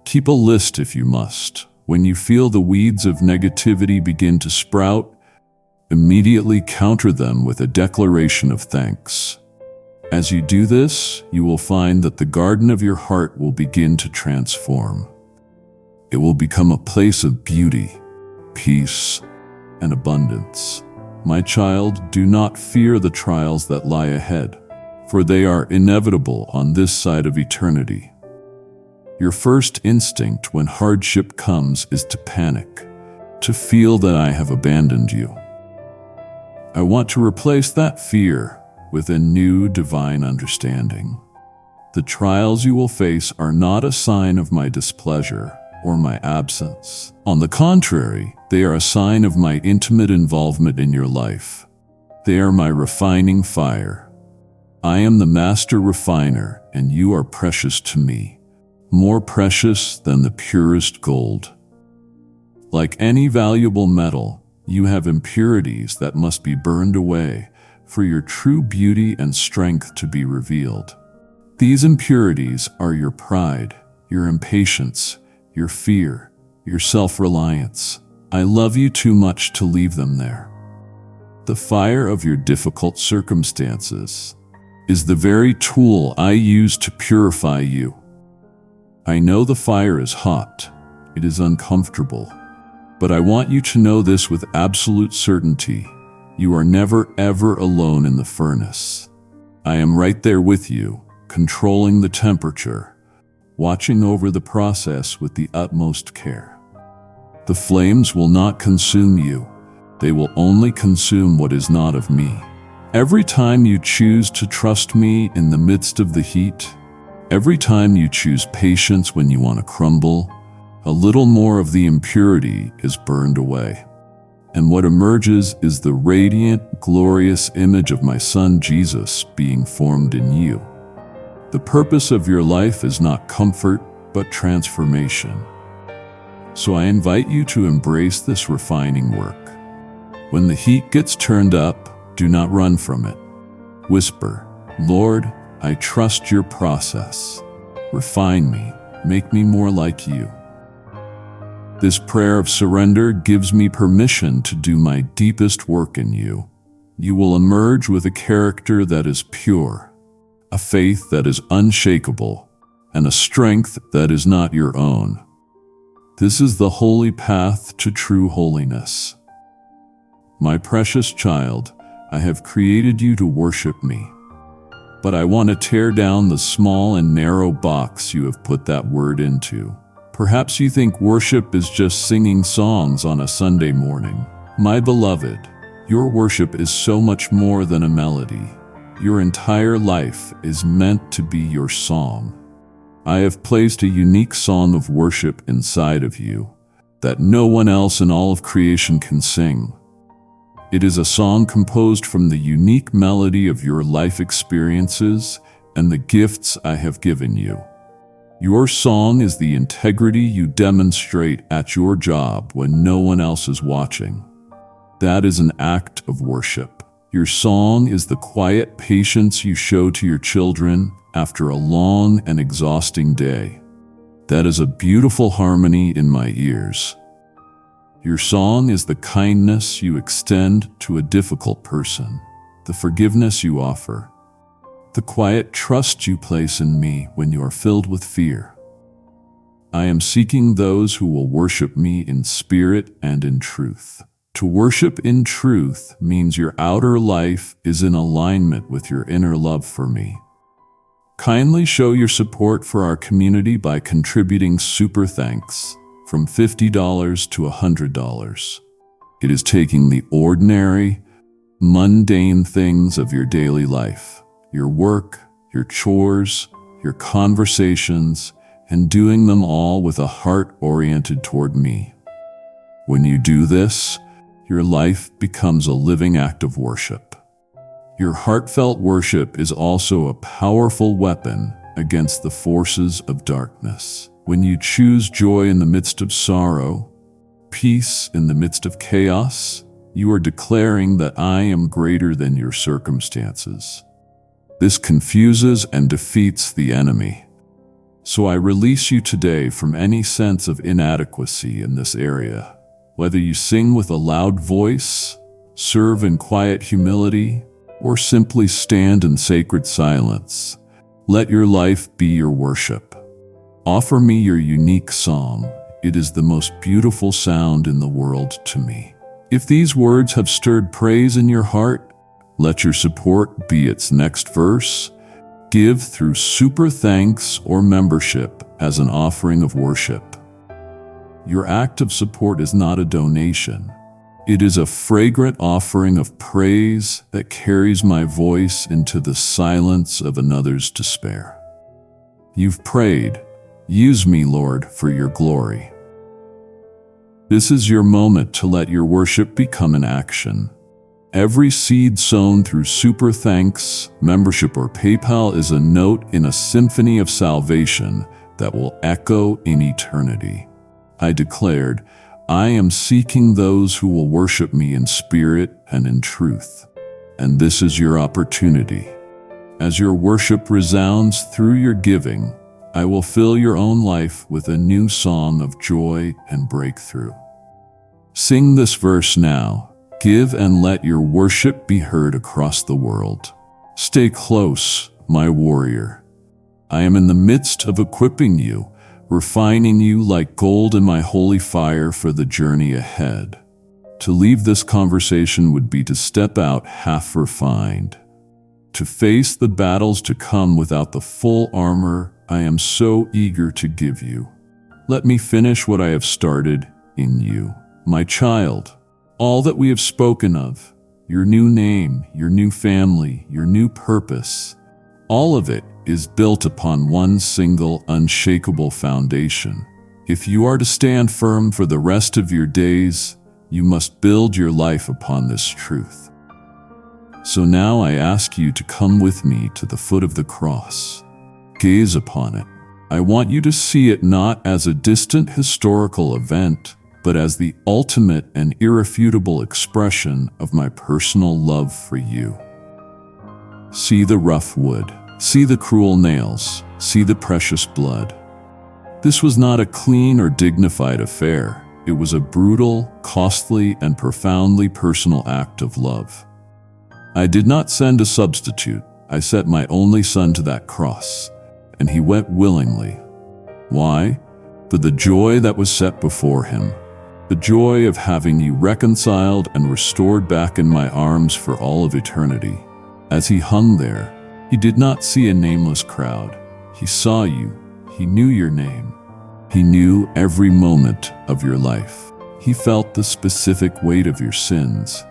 Keep a list if you must. When you feel the weeds of negativity begin to sprout, immediately counter them with a declaration of thanks. As you do this, you will find that the garden of your heart will begin to transform. It will become a place of beauty, peace, and abundance. My child, do not fear the trials that lie ahead, for they are inevitable on this side of eternity. Your first instinct when hardship comes is to panic, to feel that I have abandoned you. I want to replace that fear with a new divine understanding. The trials you will face are not a sign of my displeasure or my absence. On the contrary, they are a sign of my intimate involvement in your life. They are my refining fire. I am the master refiner, and you are precious to me, more precious than the purest gold. Like any valuable metal, you have impurities that must be burned away for your true beauty and strength to be revealed. These impurities are your pride, your impatience, your fear, your self-reliance. I love you too much to leave them there. The fire of your difficult circumstances is the very tool I use to purify you. I know the fire is hot, it is uncomfortable, but I want you to know this with absolute certainty. You are never ever alone in the furnace. I am right there with you, controlling the temperature, watching over the process with the utmost care. The flames will not consume you. They will only consume what is not of me. Every time you choose to trust me in the midst of the heat, every time you choose patience when you want to crumble, a little more of the impurity is burned away. And what emerges is the radiant, glorious image of my Son Jesus being formed in you. The purpose of your life is not comfort, but transformation. So I invite you to embrace this refining work. When the heat gets turned up, do not run from it. Whisper, Lord, I trust your process. Refine me, make me more like you. This prayer of surrender gives me permission to do my deepest work in you. You will emerge with a character that is pure, a faith that is unshakable, and a strength that is not your own. This is the holy path to true holiness. My precious child, I have created you to worship me. But I want to tear down the small and narrow box you have put that word into. Perhaps you think worship is just singing songs on a Sunday morning. My beloved, your worship is so much more than a melody. Your entire life is meant to be your song. I have placed a unique song of worship inside of you that no one else in all of creation can sing. It is a song composed from the unique melody of your life experiences and the gifts I have given you. Your song is the integrity you demonstrate at your job when no one else is watching. That is an act of worship. Your song is the quiet patience you show to your children after a long and exhausting day. That is a beautiful harmony in my ears. Your song is the kindness you extend to a difficult person, the forgiveness you offer, the quiet trust you place in me when you are filled with fear. I am seeking those who will worship me in spirit and in truth. To worship in truth means your outer life is in alignment with your inner love for me. Kindly show your support for our community by contributing super thanks from $50 to $100. It is taking the ordinary, mundane things of your daily life, your work, your chores, your conversations, and doing them all with a heart oriented toward me. When you do this, your life becomes a living act of worship. Your heartfelt worship is also a powerful weapon against the forces of darkness. When you choose joy in the midst of sorrow, peace in the midst of chaos, you are declaring that I am greater than your circumstances. This confuses and defeats the enemy. So I release you today from any sense of inadequacy in this area. Whether you sing with a loud voice, serve in quiet humility, or simply stand in sacred silence, let your life be your worship. Offer me your unique song. It is the most beautiful sound in the world to me. If these words have stirred praise in your heart, let your support be its next verse. Give through super thanks or membership as an offering of worship. Your act of support is not a donation. It is a fragrant offering of praise that carries my voice into the silence of another's despair. You've prayed, use me, Lord, for your glory. This is your moment to let your worship become an action. Every seed sown through super thanks, membership, or PayPal is a note in a symphony of salvation that will echo in eternity. I declared, I am seeking those who will worship me in spirit and in truth. And this is your opportunity. As your worship resounds through your giving, I will fill your own life with a new song of joy and breakthrough. Sing this verse now. Give and let your worship be heard across the world. Stay close, my warrior. I am in the midst of equipping you, refining you like gold in my holy fire for the journey ahead. To leave this conversation would be to step out half refined. To face the battles to come without the full armor I am so eager to give you. Let me finish what I have started in you, my child. All that we have spoken of, your new name, your new family, your new purpose, all of it is built upon one single unshakable foundation. If you are to stand firm for the rest of your days, You must build your life upon this truth. So now I ask you to come with me to the foot of the cross. Gaze upon it. I want you to see it not as a distant historical event, but as the ultimate and irrefutable expression of my personal love for you. See the rough wood. See the cruel nails. See the precious blood. This was not a clean or dignified affair. It was a brutal, costly, and profoundly personal act of love. I did not send a substitute. I set my only son to that cross, and he went willingly. Why? For the joy that was set before him, the joy of having you reconciled and restored back in my arms for all of eternity. As he hung there, he did not see a nameless crowd. He saw you. He knew your name. He knew every moment of your life. He felt the specific weight of your sins,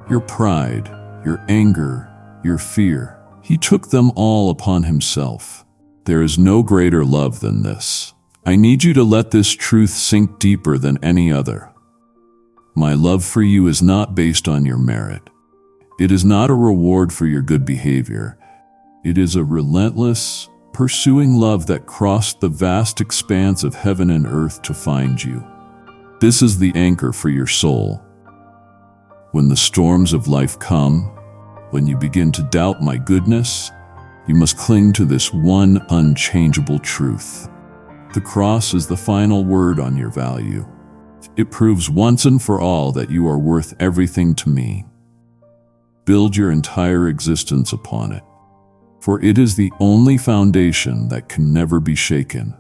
your pride, your anger, your fear. He took them all upon himself. There is no greater love than this. I need you to let this truth sink deeper than any other. My love for you is not based on your merit. It is not a reward for your good behavior. It is a relentless, pursuing love that crossed the vast expanse of heaven and earth to find you. This is the anchor for your soul. When the storms of life come, when you begin to doubt my goodness, you must cling to this one unchangeable truth. The cross is the final word on your value. It proves once and for all that you are worth everything to me. Build your entire existence upon it, for it is the only foundation that can never be shaken.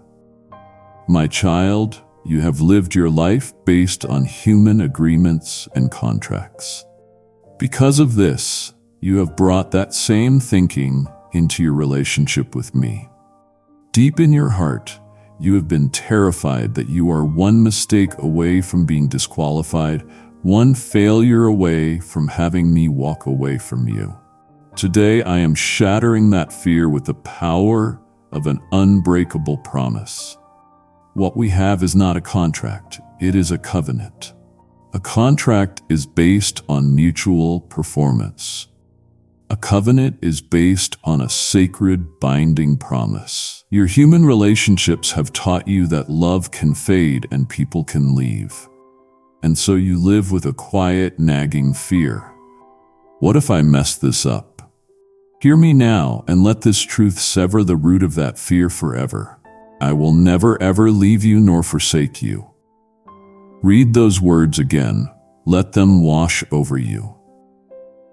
My child, you have lived your life based on human agreements and contracts. Because of this, you have brought that same thinking into your relationship with me. Deep in your heart, you have been terrified that you are one mistake away from being disqualified, one failure away from having me walk away from you. Today, I am shattering that fear with the power of an unbreakable promise. What we have is not a contract, it is a covenant. A contract is based on mutual performance. A covenant is based on a sacred, binding promise. Your human relationships have taught you that love can fade and people can leave. And so you live with a quiet, nagging fear. What if I mess this up? Hear me now and let this truth sever the root of that fear forever. I will never ever leave you nor forsake you. Read those words again. Let them wash over you.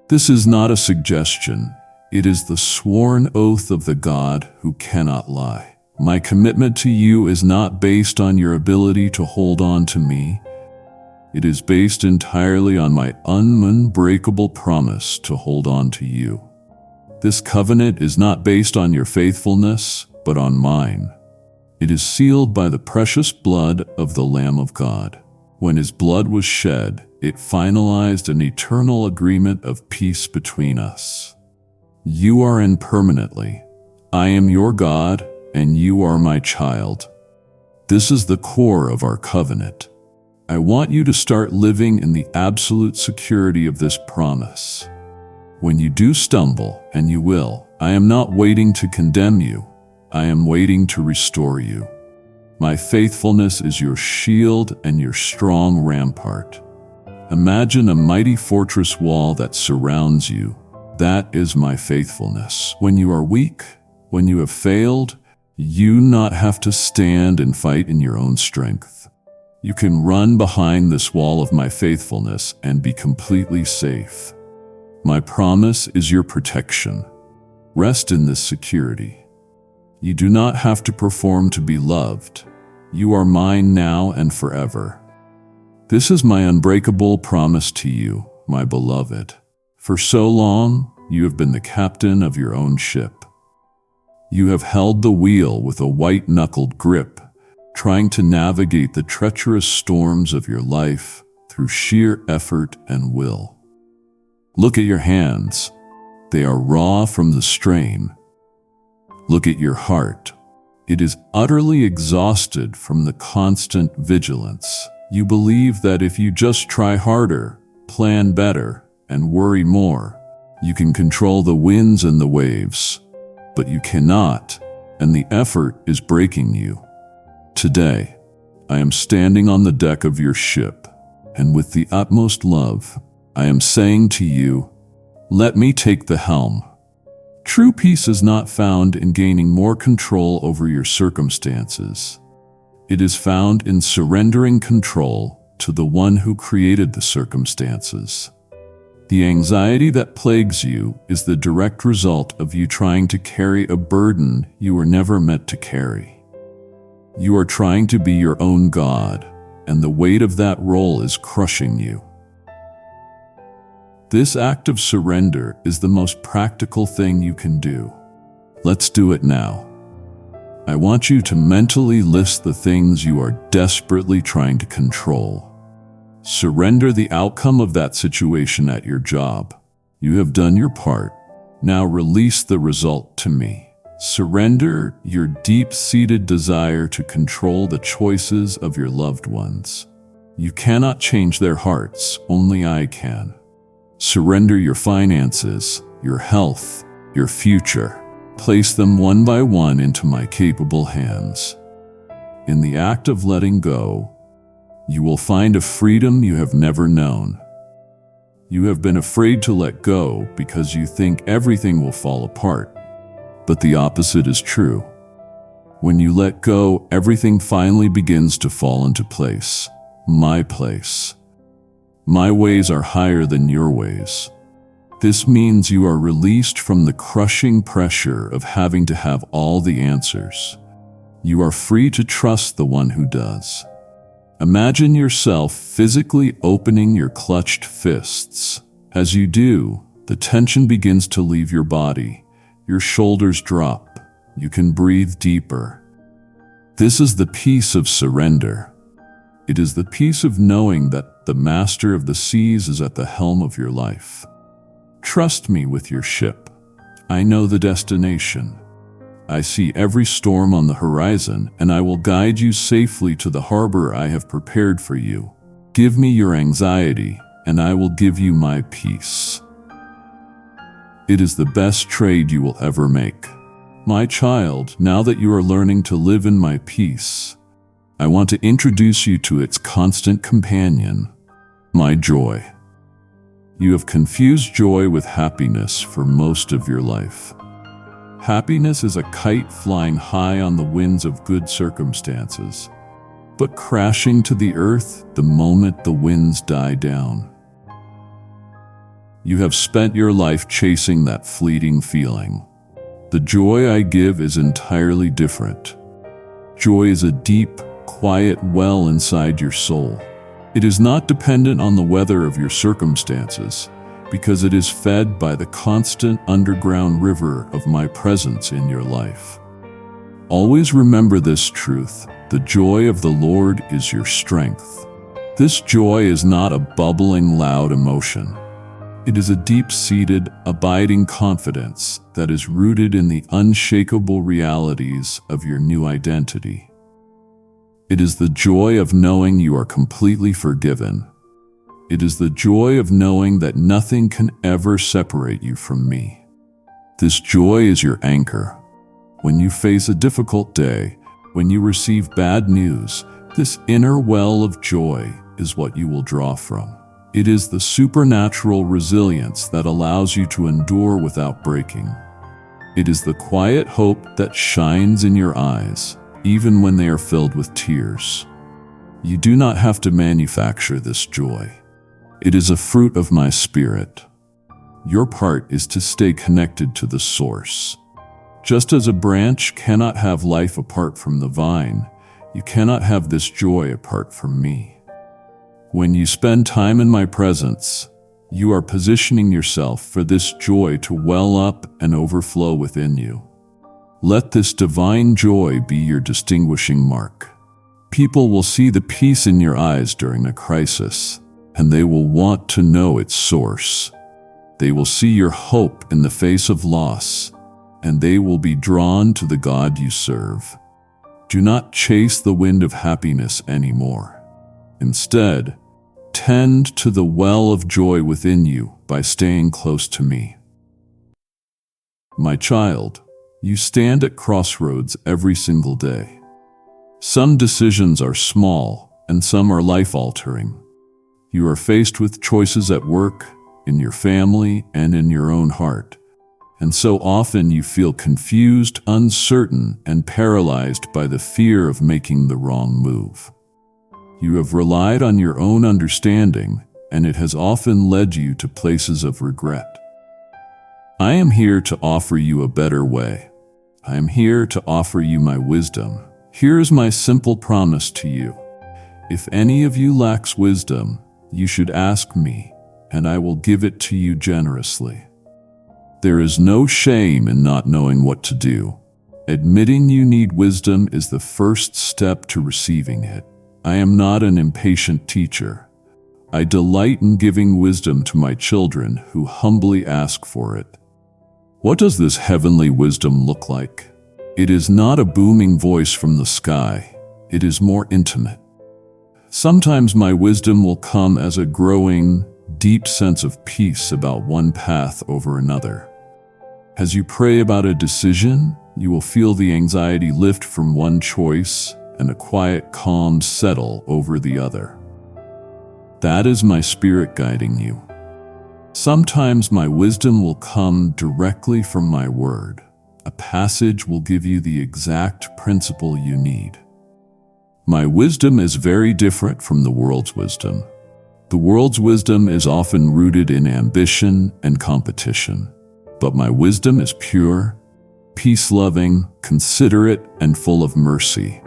This is not a suggestion. It is the sworn oath of the God who cannot lie. My commitment to you is not based on your ability to hold on to me. It is based entirely on my unbreakable promise to hold on to you. This covenant is not based on your faithfulness, but on mine. It is sealed by the precious blood of the Lamb of God. When his blood was shed, it finalized an eternal agreement of peace between us. You are in permanently. I am your God, and you are my child. This is the core of our covenant. I want you to start living in the absolute security of this promise. When you do stumble, and you will, I am not waiting to condemn you. I am waiting to restore you. My faithfulness is your shield and your strong rampart. Imagine a mighty fortress wall that surrounds you. That is my faithfulness. When you are weak, when you have failed, you not have to stand and fight in your own strength. You can run behind this wall of my faithfulness and be completely safe. My promise is your protection. Rest in this security. You do not have to perform to be loved. You are mine now and forever. This is my unbreakable promise to you, my beloved. For so long, you have been the captain of your own ship. You have held the wheel with a white-knuckled grip, trying to navigate the treacherous storms of your life through sheer effort and will. Look at your hands. They are raw from the strain. Look at your heart. It is utterly exhausted from the constant vigilance. You believe that if you just try harder, plan better, and worry more, you can control the winds and the waves. But you cannot, and the effort is breaking you. Today, I am standing on the deck of your ship, and with the utmost love, I am saying to you, let me take the helm. True peace is not found in gaining more control over your circumstances. It is found in surrendering control to the one who created the circumstances. The anxiety that plagues you is the direct result of you trying to carry a burden you were never meant to carry. You are trying to be your own God, and the weight of that role is crushing you. This act of surrender is the most practical thing you can do. Let's do it now. I want you to mentally list the things you are desperately trying to control. Surrender the outcome of that situation at your job. You have done your part. Now release the result to me. Surrender your deep-seated desire to control the choices of your loved ones. You cannot change their hearts, only I can. Surrender your finances, your health, your future. Place them one by one into my capable hands. In the act of letting go, you will find a freedom you have never known. You have been afraid to let go because you think everything will fall apart. But the opposite is true. When you let go, everything finally begins to fall into place. My place. My ways are higher than your ways. This means you are released from the crushing pressure of having to have all the answers. You are free to trust the one who does. Imagine yourself physically opening your clutched fists. As you do, the tension begins to leave your body. Your shoulders drop. You can breathe deeper. This is the peace of surrender. It is the peace of knowing that the master of the seas is at the helm of your life. Trust me with your ship. I know the destination. I see every storm on the horizon, and I will guide you safely to the harbor I have prepared for you. Give me your anxiety, and I will give you my peace. It is the best trade you will ever make. My child, now that you are learning to live in my peace, I want to introduce you to its constant companion, my joy. You have confused joy with happiness for most of your life. Happiness is a kite flying high on the winds of good circumstances, but crashing to the earth the moment the winds die down. You have spent your life chasing that fleeting feeling. The joy I give is entirely different. Joy is a deep, quiet well inside your soul. It is not dependent on the weather of your circumstances, because it is fed by the constant underground river of my presence in your life. Always remember this truth: the joy of the Lord is your strength. This joy is not a bubbling, loud emotion. It is a deep-seated, abiding confidence that is rooted in the unshakable realities of your new identity. It is the joy of knowing you are completely forgiven. It is the joy of knowing that nothing can ever separate you from me. This joy is your anchor. When you face a difficult day, when you receive bad news, this inner well of joy is what you will draw from. It is the supernatural resilience that allows you to endure without breaking. It is the quiet hope that shines in your eyes, even when they are filled with tears. You do not have to manufacture this joy. It is a fruit of my spirit. Your part is to stay connected to the source. Just as a branch cannot have life apart from the vine, you cannot have this joy apart from me. When you spend time in my presence, you are positioning yourself for this joy to well up and overflow within you. Let this divine joy be your distinguishing mark. People will see the peace in your eyes during a crisis, and they will want to know its source. They will see your hope in the face of loss, and they will be drawn to the God you serve. Do not chase the wind of happiness anymore. Instead, tend to the well of joy within you by staying close to me. My child, you stand at crossroads every single day. Some decisions are small and some are life-altering. You are faced with choices at work, in your family, and in your own heart. And so often you feel confused, uncertain, and paralyzed by the fear of making the wrong move. You have relied on your own understanding, and it has often led you to places of regret. I am here to offer you a better way. I am here to offer you my wisdom. Here is my simple promise to you. If any of you lacks wisdom, you should ask me, and I will give it to you generously. There is no shame in not knowing what to do. Admitting you need wisdom is the first step to receiving it. I am not an impatient teacher. I delight in giving wisdom to my children who humbly ask for it. What does this heavenly wisdom look like? It is not a booming voice from the sky. It is more intimate. Sometimes my wisdom will come as a growing, deep sense of peace about one path over another. As you pray about a decision, you will feel the anxiety lift from one choice and a quiet calm settle over the other. That is my spirit guiding you. Sometimes my wisdom will come directly from my word. A passage will give you the exact principle you need. My wisdom is very different from the world's wisdom. The world's wisdom is often rooted in ambition and competition, but my wisdom is pure, peace-loving, considerate, and full of mercy.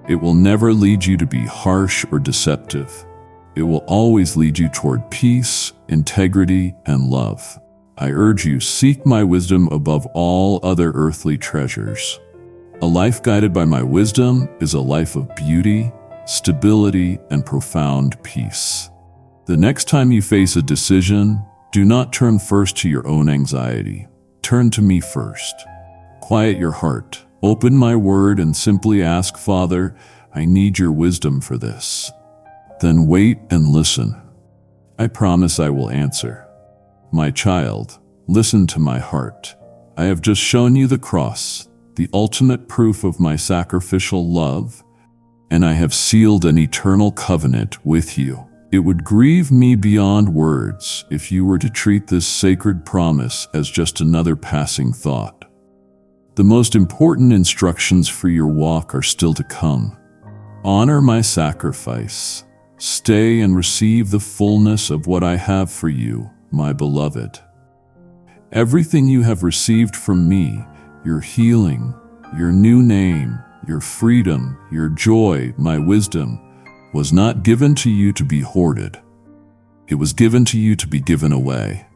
It will never lead you to be harsh or deceptive. It will always lead you toward peace, integrity, and love. I urge you, seek my wisdom above all other earthly treasures. A life guided by my wisdom is a life of beauty, stability, and profound peace. The next time you face a decision, do not turn first to your own anxiety. Turn to me first. Quiet your heart. Open my word and simply ask, Father, I need your wisdom for this. Then wait and listen. I promise I will answer. My child, listen to my heart. I have just shown you the cross, the ultimate proof of my sacrificial love, and I have sealed an eternal covenant with you. It would grieve me beyond words if you were to treat this sacred promise as just another passing thought. The most important instructions for your walk are still to come. Honor my sacrifice. Stay and receive the fullness of what I have for you, my beloved. Everything you have received from me, your healing, your new name, your freedom, your joy, my wisdom, was not given to you to be hoarded. It was given to you to be given away.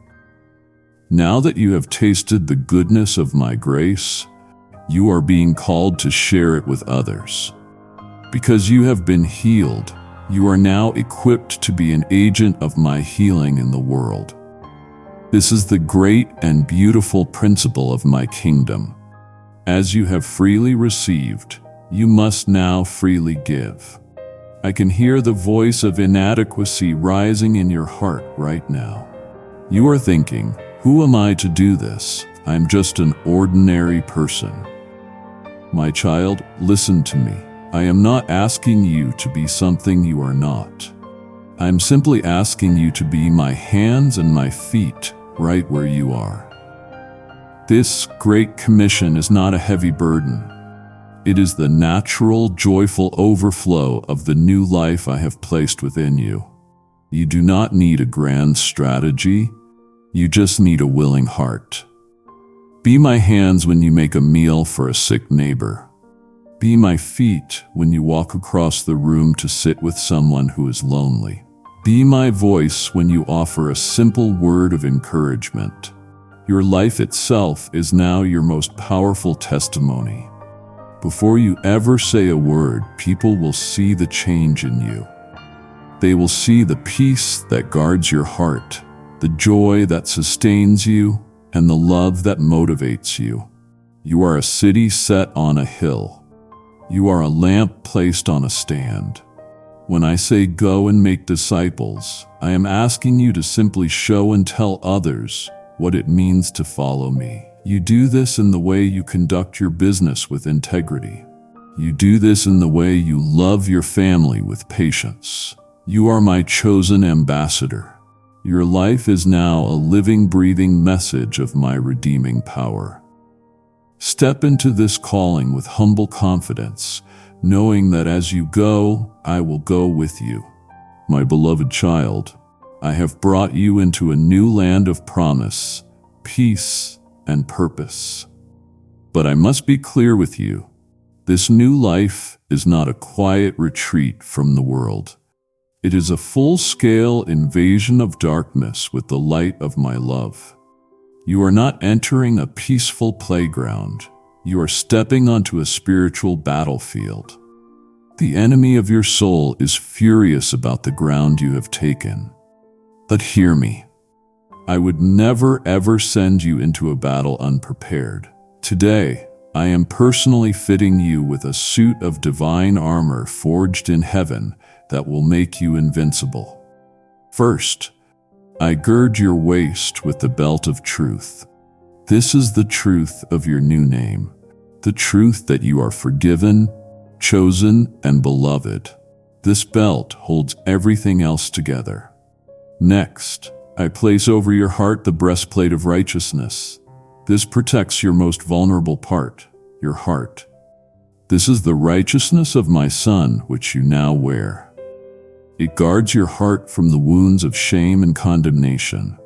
Now that you have tasted the goodness of my grace, you are being called to share it with others. Because you have been healed, you are now equipped to be an agent of my healing in the world. This is the great and beautiful principle of my kingdom. As you have freely received, you must now freely give. I can hear the voice of inadequacy rising in your heart right now. You are thinking, who am I to do this? I'm just an ordinary person. My child, listen to me. I am not asking you to be something you are not. I am simply asking you to be my hands and my feet right where you are. This great commission is not a heavy burden. It is the natural, joyful overflow of the new life I have placed within you. You do not need a grand strategy. You just need a willing heart. Be my hands when you make a meal for a sick neighbor. Be my feet when you walk across the room to sit with someone who is lonely. Be my voice when you offer a simple word of encouragement. Your life itself is now your most powerful testimony. Before you ever say a word, people will see the change in you. They will see the peace that guards your heart, the joy that sustains you, and the love that motivates you. You are a city set on a hill. You are a lamp placed on a stand. When I say go and make disciples, I am asking you to simply show and tell others what it means to follow me. You do this in the way you conduct your business with integrity. You do this in the way you love your family with patience. You are my chosen ambassador. Your life is now a living, breathing message of my redeeming power. Step into this calling with humble confidence, knowing that as you go, I will go with you. My beloved child, I have brought you into a new land of promise, peace, and purpose. But I must be clear with you. This new life is not a quiet retreat from the world. It is a full-scale invasion of darkness with the light of my love. You are not entering a peaceful playground. You are stepping onto a spiritual battlefield. The enemy of your soul is furious about the ground you have taken. But hear me. I would never ever send you into a battle unprepared. Today, I am personally fitting you with a suit of divine armor forged in heaven that will make you invincible. First, I gird your waist with the belt of truth. This is the truth of your new name, the truth that you are forgiven, chosen, and beloved. This belt holds everything else together. Next, I place over your heart the breastplate of righteousness. This protects your most vulnerable part, your heart. This is the righteousness of my Son, which you now wear. It guards your heart from the wounds of shame and condemnation.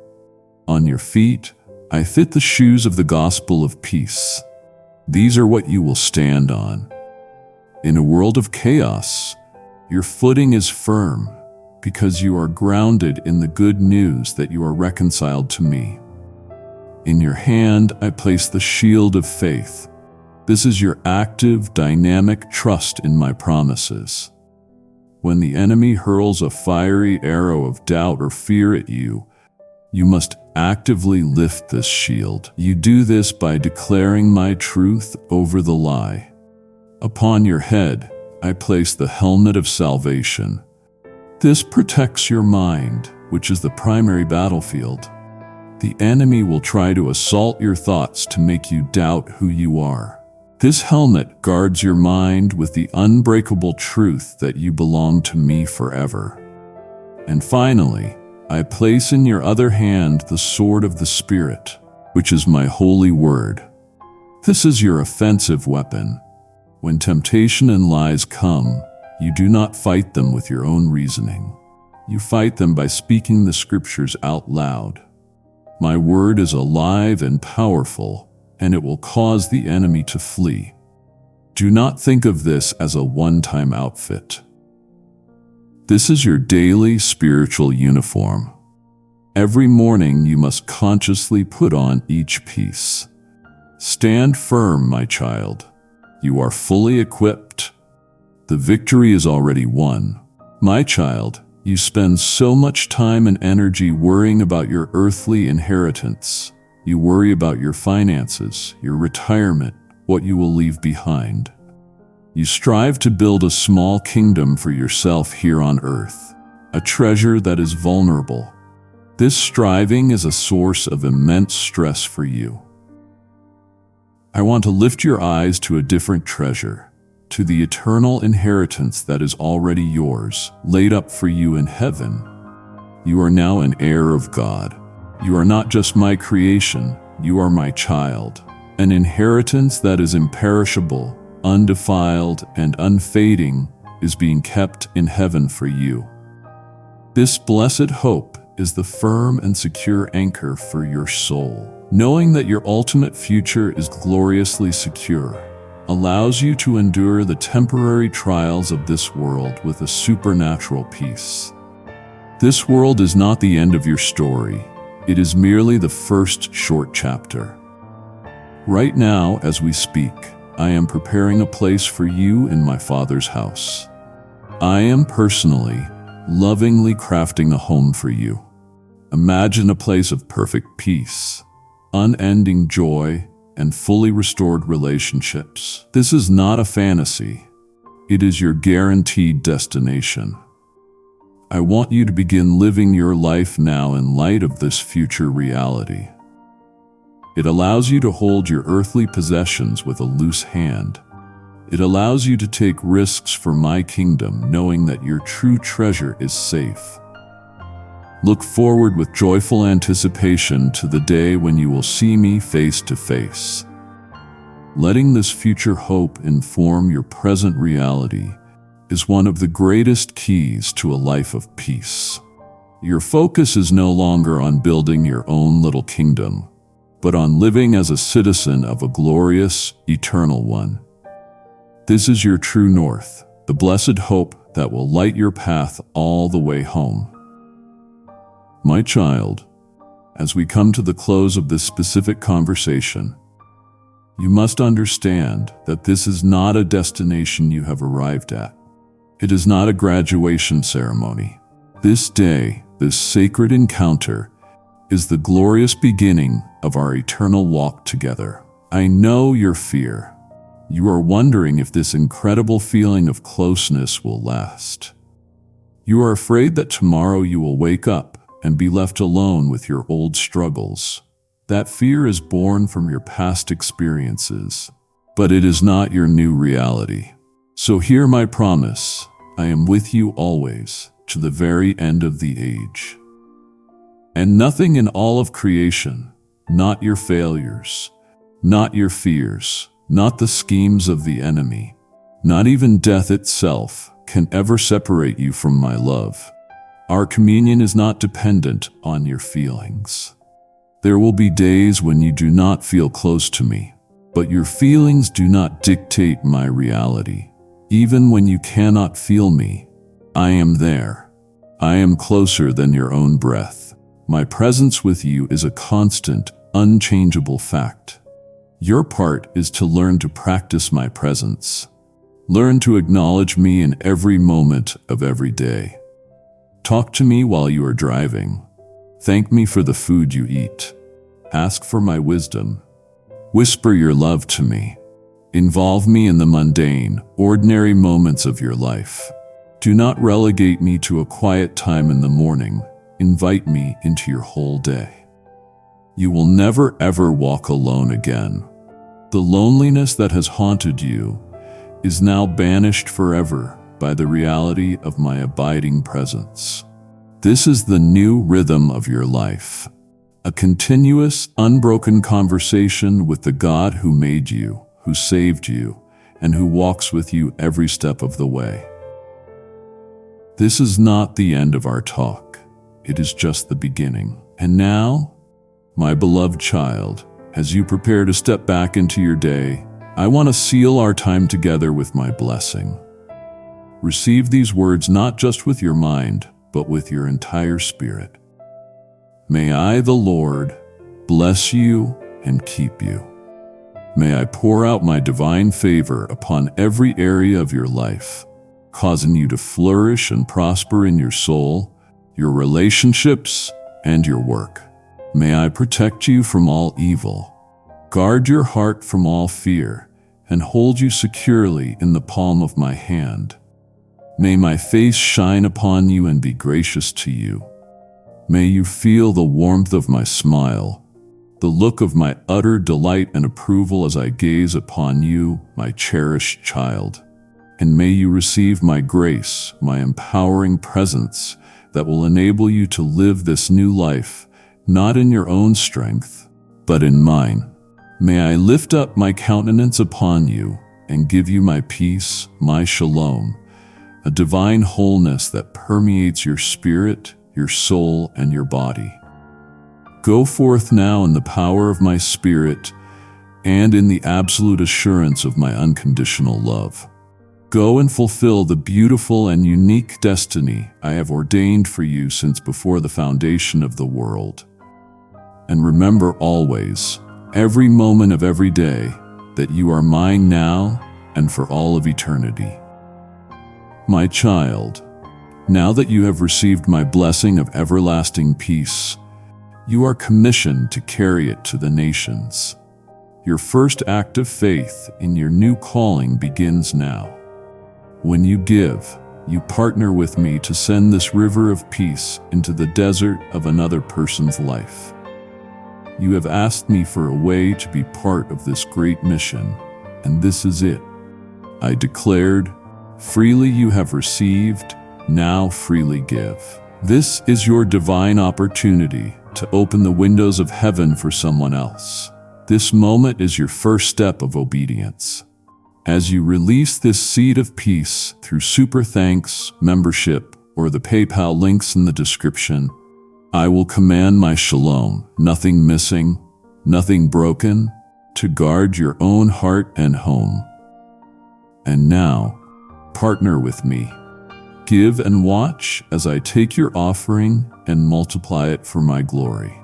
On your feet, I fit the shoes of the gospel of peace. These are what you will stand on. In a world of chaos, your footing is firm because you are grounded in the good news that you are reconciled to me. In your hand, I place the shield of faith. This is your active, dynamic trust in my promises. When the enemy hurls a fiery arrow of doubt or fear at you, you must actively lift this shield. You do this by declaring my truth over the lie. Upon your head, I place the helmet of salvation. This protects your mind, which is the primary battlefield. The enemy will try to assault your thoughts to make you doubt who you are. This helmet guards your mind with the unbreakable truth that you belong to me forever. And finally, I place in your other hand the sword of the Spirit, which is my holy word. This is your offensive weapon. When temptation and lies come, you do not fight them with your own reasoning. You fight them by speaking the scriptures out loud. My word is alive and powerful, and it will cause the enemy to flee. Do not think of this as a one-time outfit. This is your daily spiritual uniform. Every morning you must consciously put on each piece. Stand firm, my child. You are fully equipped. The victory is already won. My child, you spend so much time and energy worrying about your earthly inheritance. You worry about your finances, your retirement, what you will leave behind. You strive to build a small kingdom for yourself here on earth, a treasure that is vulnerable. This striving is a source of immense stress for you. I want to lift your eyes to a different treasure, to the eternal inheritance that is already yours, laid up for you in heaven. You are now an heir of God. You are not just my creation, you are my child. An inheritance that is imperishable, undefiled, and unfading is being kept in heaven for you. This blessed hope is the firm and secure anchor for your soul. Knowing that your ultimate future is gloriously secure allows you to endure the temporary trials of this world with a supernatural peace. This world is not the end of your story. It is merely the first short chapter. Right now, as we speak, I am preparing a place for you in my Father's house. I am personally, lovingly crafting a home for you. Imagine a place of perfect peace, unending joy, and fully restored relationships. This is not a fantasy. It is your guaranteed destination. I want you to begin living your life now in light of this future reality. It allows you to hold your earthly possessions with a loose hand. It allows you to take risks for my kingdom, knowing that your true treasure is safe. Look forward with joyful anticipation to the day when you will see me face to face. Letting this future hope inform your present reality is one of the greatest keys to a life of peace. Your focus is no longer on building your own little kingdom, but on living as a citizen of a glorious, eternal one. This is your true north, the blessed hope that will light your path all the way home. My child, as we come to the close of this specific conversation, you must understand that this is not a destination you have arrived at. It is not a graduation ceremony. This day, this sacred encounter, is the glorious beginning of our eternal walk together. I know your fear. You are wondering if this incredible feeling of closeness will last. You are afraid that tomorrow you will wake up and be left alone with your old struggles. That fear is born from your past experiences, but it is not your new reality. So hear my promise. I am with you always, to the very end of the age. And nothing in all of creation, not your failures, not your fears, not the schemes of the enemy, not even death itself, can ever separate you from my love. Our communion is not dependent on your feelings. There will be days when you do not feel close to me, but your feelings do not dictate my reality. Even when you cannot feel me, I am there. I am closer than your own breath. My presence with you is a constant, unchangeable fact. Your part is to learn to practice my presence. Learn to acknowledge me in every moment of every day. Talk to me while you are driving. Thank me for the food you eat. Ask for my wisdom. Whisper your love to me. Involve me in the mundane, ordinary moments of your life. Do not relegate me to a quiet time in the morning. Invite me into your whole day. You will never ever walk alone again. The loneliness that has haunted you is now banished forever by the reality of my abiding presence. This is the new rhythm of your life, a continuous, unbroken conversation with the God who made you, who saved you, and who walks with you every step of the way. This is not the end of our talk. It is just the beginning. And now, my beloved child, as you prepare to step back into your day, I want to seal our time together with my blessing. Receive these words not just with your mind, but with your entire spirit. May I, the Lord, bless you and keep you. May I pour out my divine favor upon every area of your life, causing you to flourish and prosper in your soul, your relationships, and your work. May I protect you from all evil, guard your heart from all fear, and hold you securely in the palm of my hand. May my face shine upon you and be gracious to you. May you feel the warmth of my smile, the look of my utter delight and approval as I gaze upon you, my cherished child. And may you receive my grace, my empowering presence that will enable you to live this new life, not in your own strength, but in mine. May I lift up my countenance upon you and give you my peace, my shalom, a divine wholeness that permeates your spirit, your soul, and your body. Go forth now in the power of my spirit and in the absolute assurance of my unconditional love. Go and fulfill the beautiful and unique destiny I have ordained for you since before the foundation of the world. And remember always, every moment of every day, that you are mine now and for all of eternity. My child, now that you have received my blessing of everlasting peace, you are commissioned to carry it to the nations. Your first act of faith in your new calling begins now. When you give, You partner with me to send this river of peace into the desert of another person's life. You have asked me for a way to be part of this great mission, and this is it. I declared, freely you have received, now freely give. This is your divine opportunity to open the windows of heaven for someone else. This moment is your first step of obedience. As you release this seed of peace through Super Thanks, membership, or the PayPal links in the description, I will command my shalom, nothing missing, nothing broken, to guard your own heart and home. And now, partner with me. Give and watch as I take your offering and multiply it for my glory.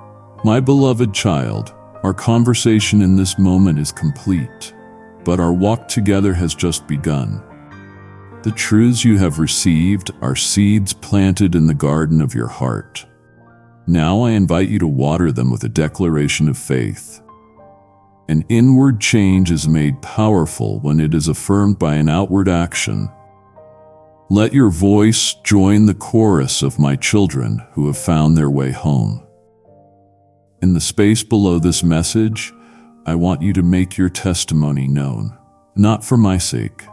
My beloved child, our conversation in this moment is complete, but our walk together has just begun. The truths you have received are seeds planted in the garden of your heart. Now I invite you to water them with a declaration of faith. An inward change is made powerful when it is affirmed by an outward action. Let your voice join the chorus of my children who have found their way home. In the space below this message, I want you to make your testimony known, not for my sake,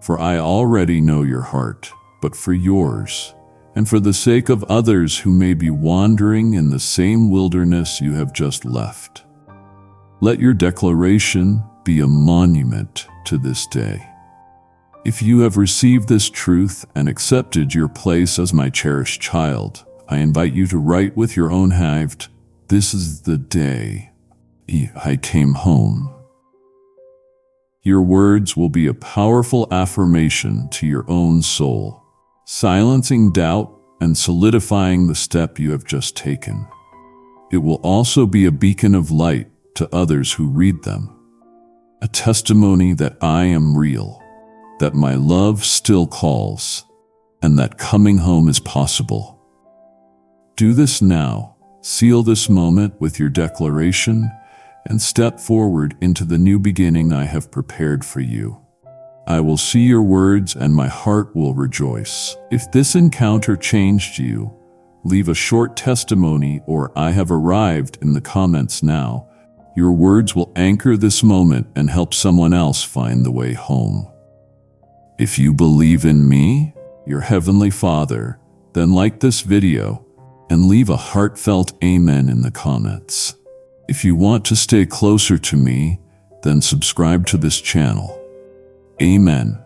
for I already know your heart, but for yours, and for the sake of others who may be wandering in the same wilderness you have just left. Let your declaration be a monument to this day. If you have received this truth and accepted your place as my cherished child, I invite you to write with your own hand, "This is the day I came home." Your words will be a powerful affirmation to your own soul, silencing doubt and solidifying the step you have just taken. It will also be a beacon of light to others who read them, a testimony that I am real, that my love still calls, and that coming home is possible. Do this now. Seal this moment with your declaration and step forward into the new beginning I have prepared for you. I will see your words and my heart will rejoice. If this encounter changed you, leave a short testimony or "I have arrived" in the comments now. Your words will anchor this moment and help someone else find the way home. If you believe in me, your Heavenly Father, then like this video and leave a heartfelt amen in the comments. If you want to stay closer to me, then subscribe to this channel. Amen.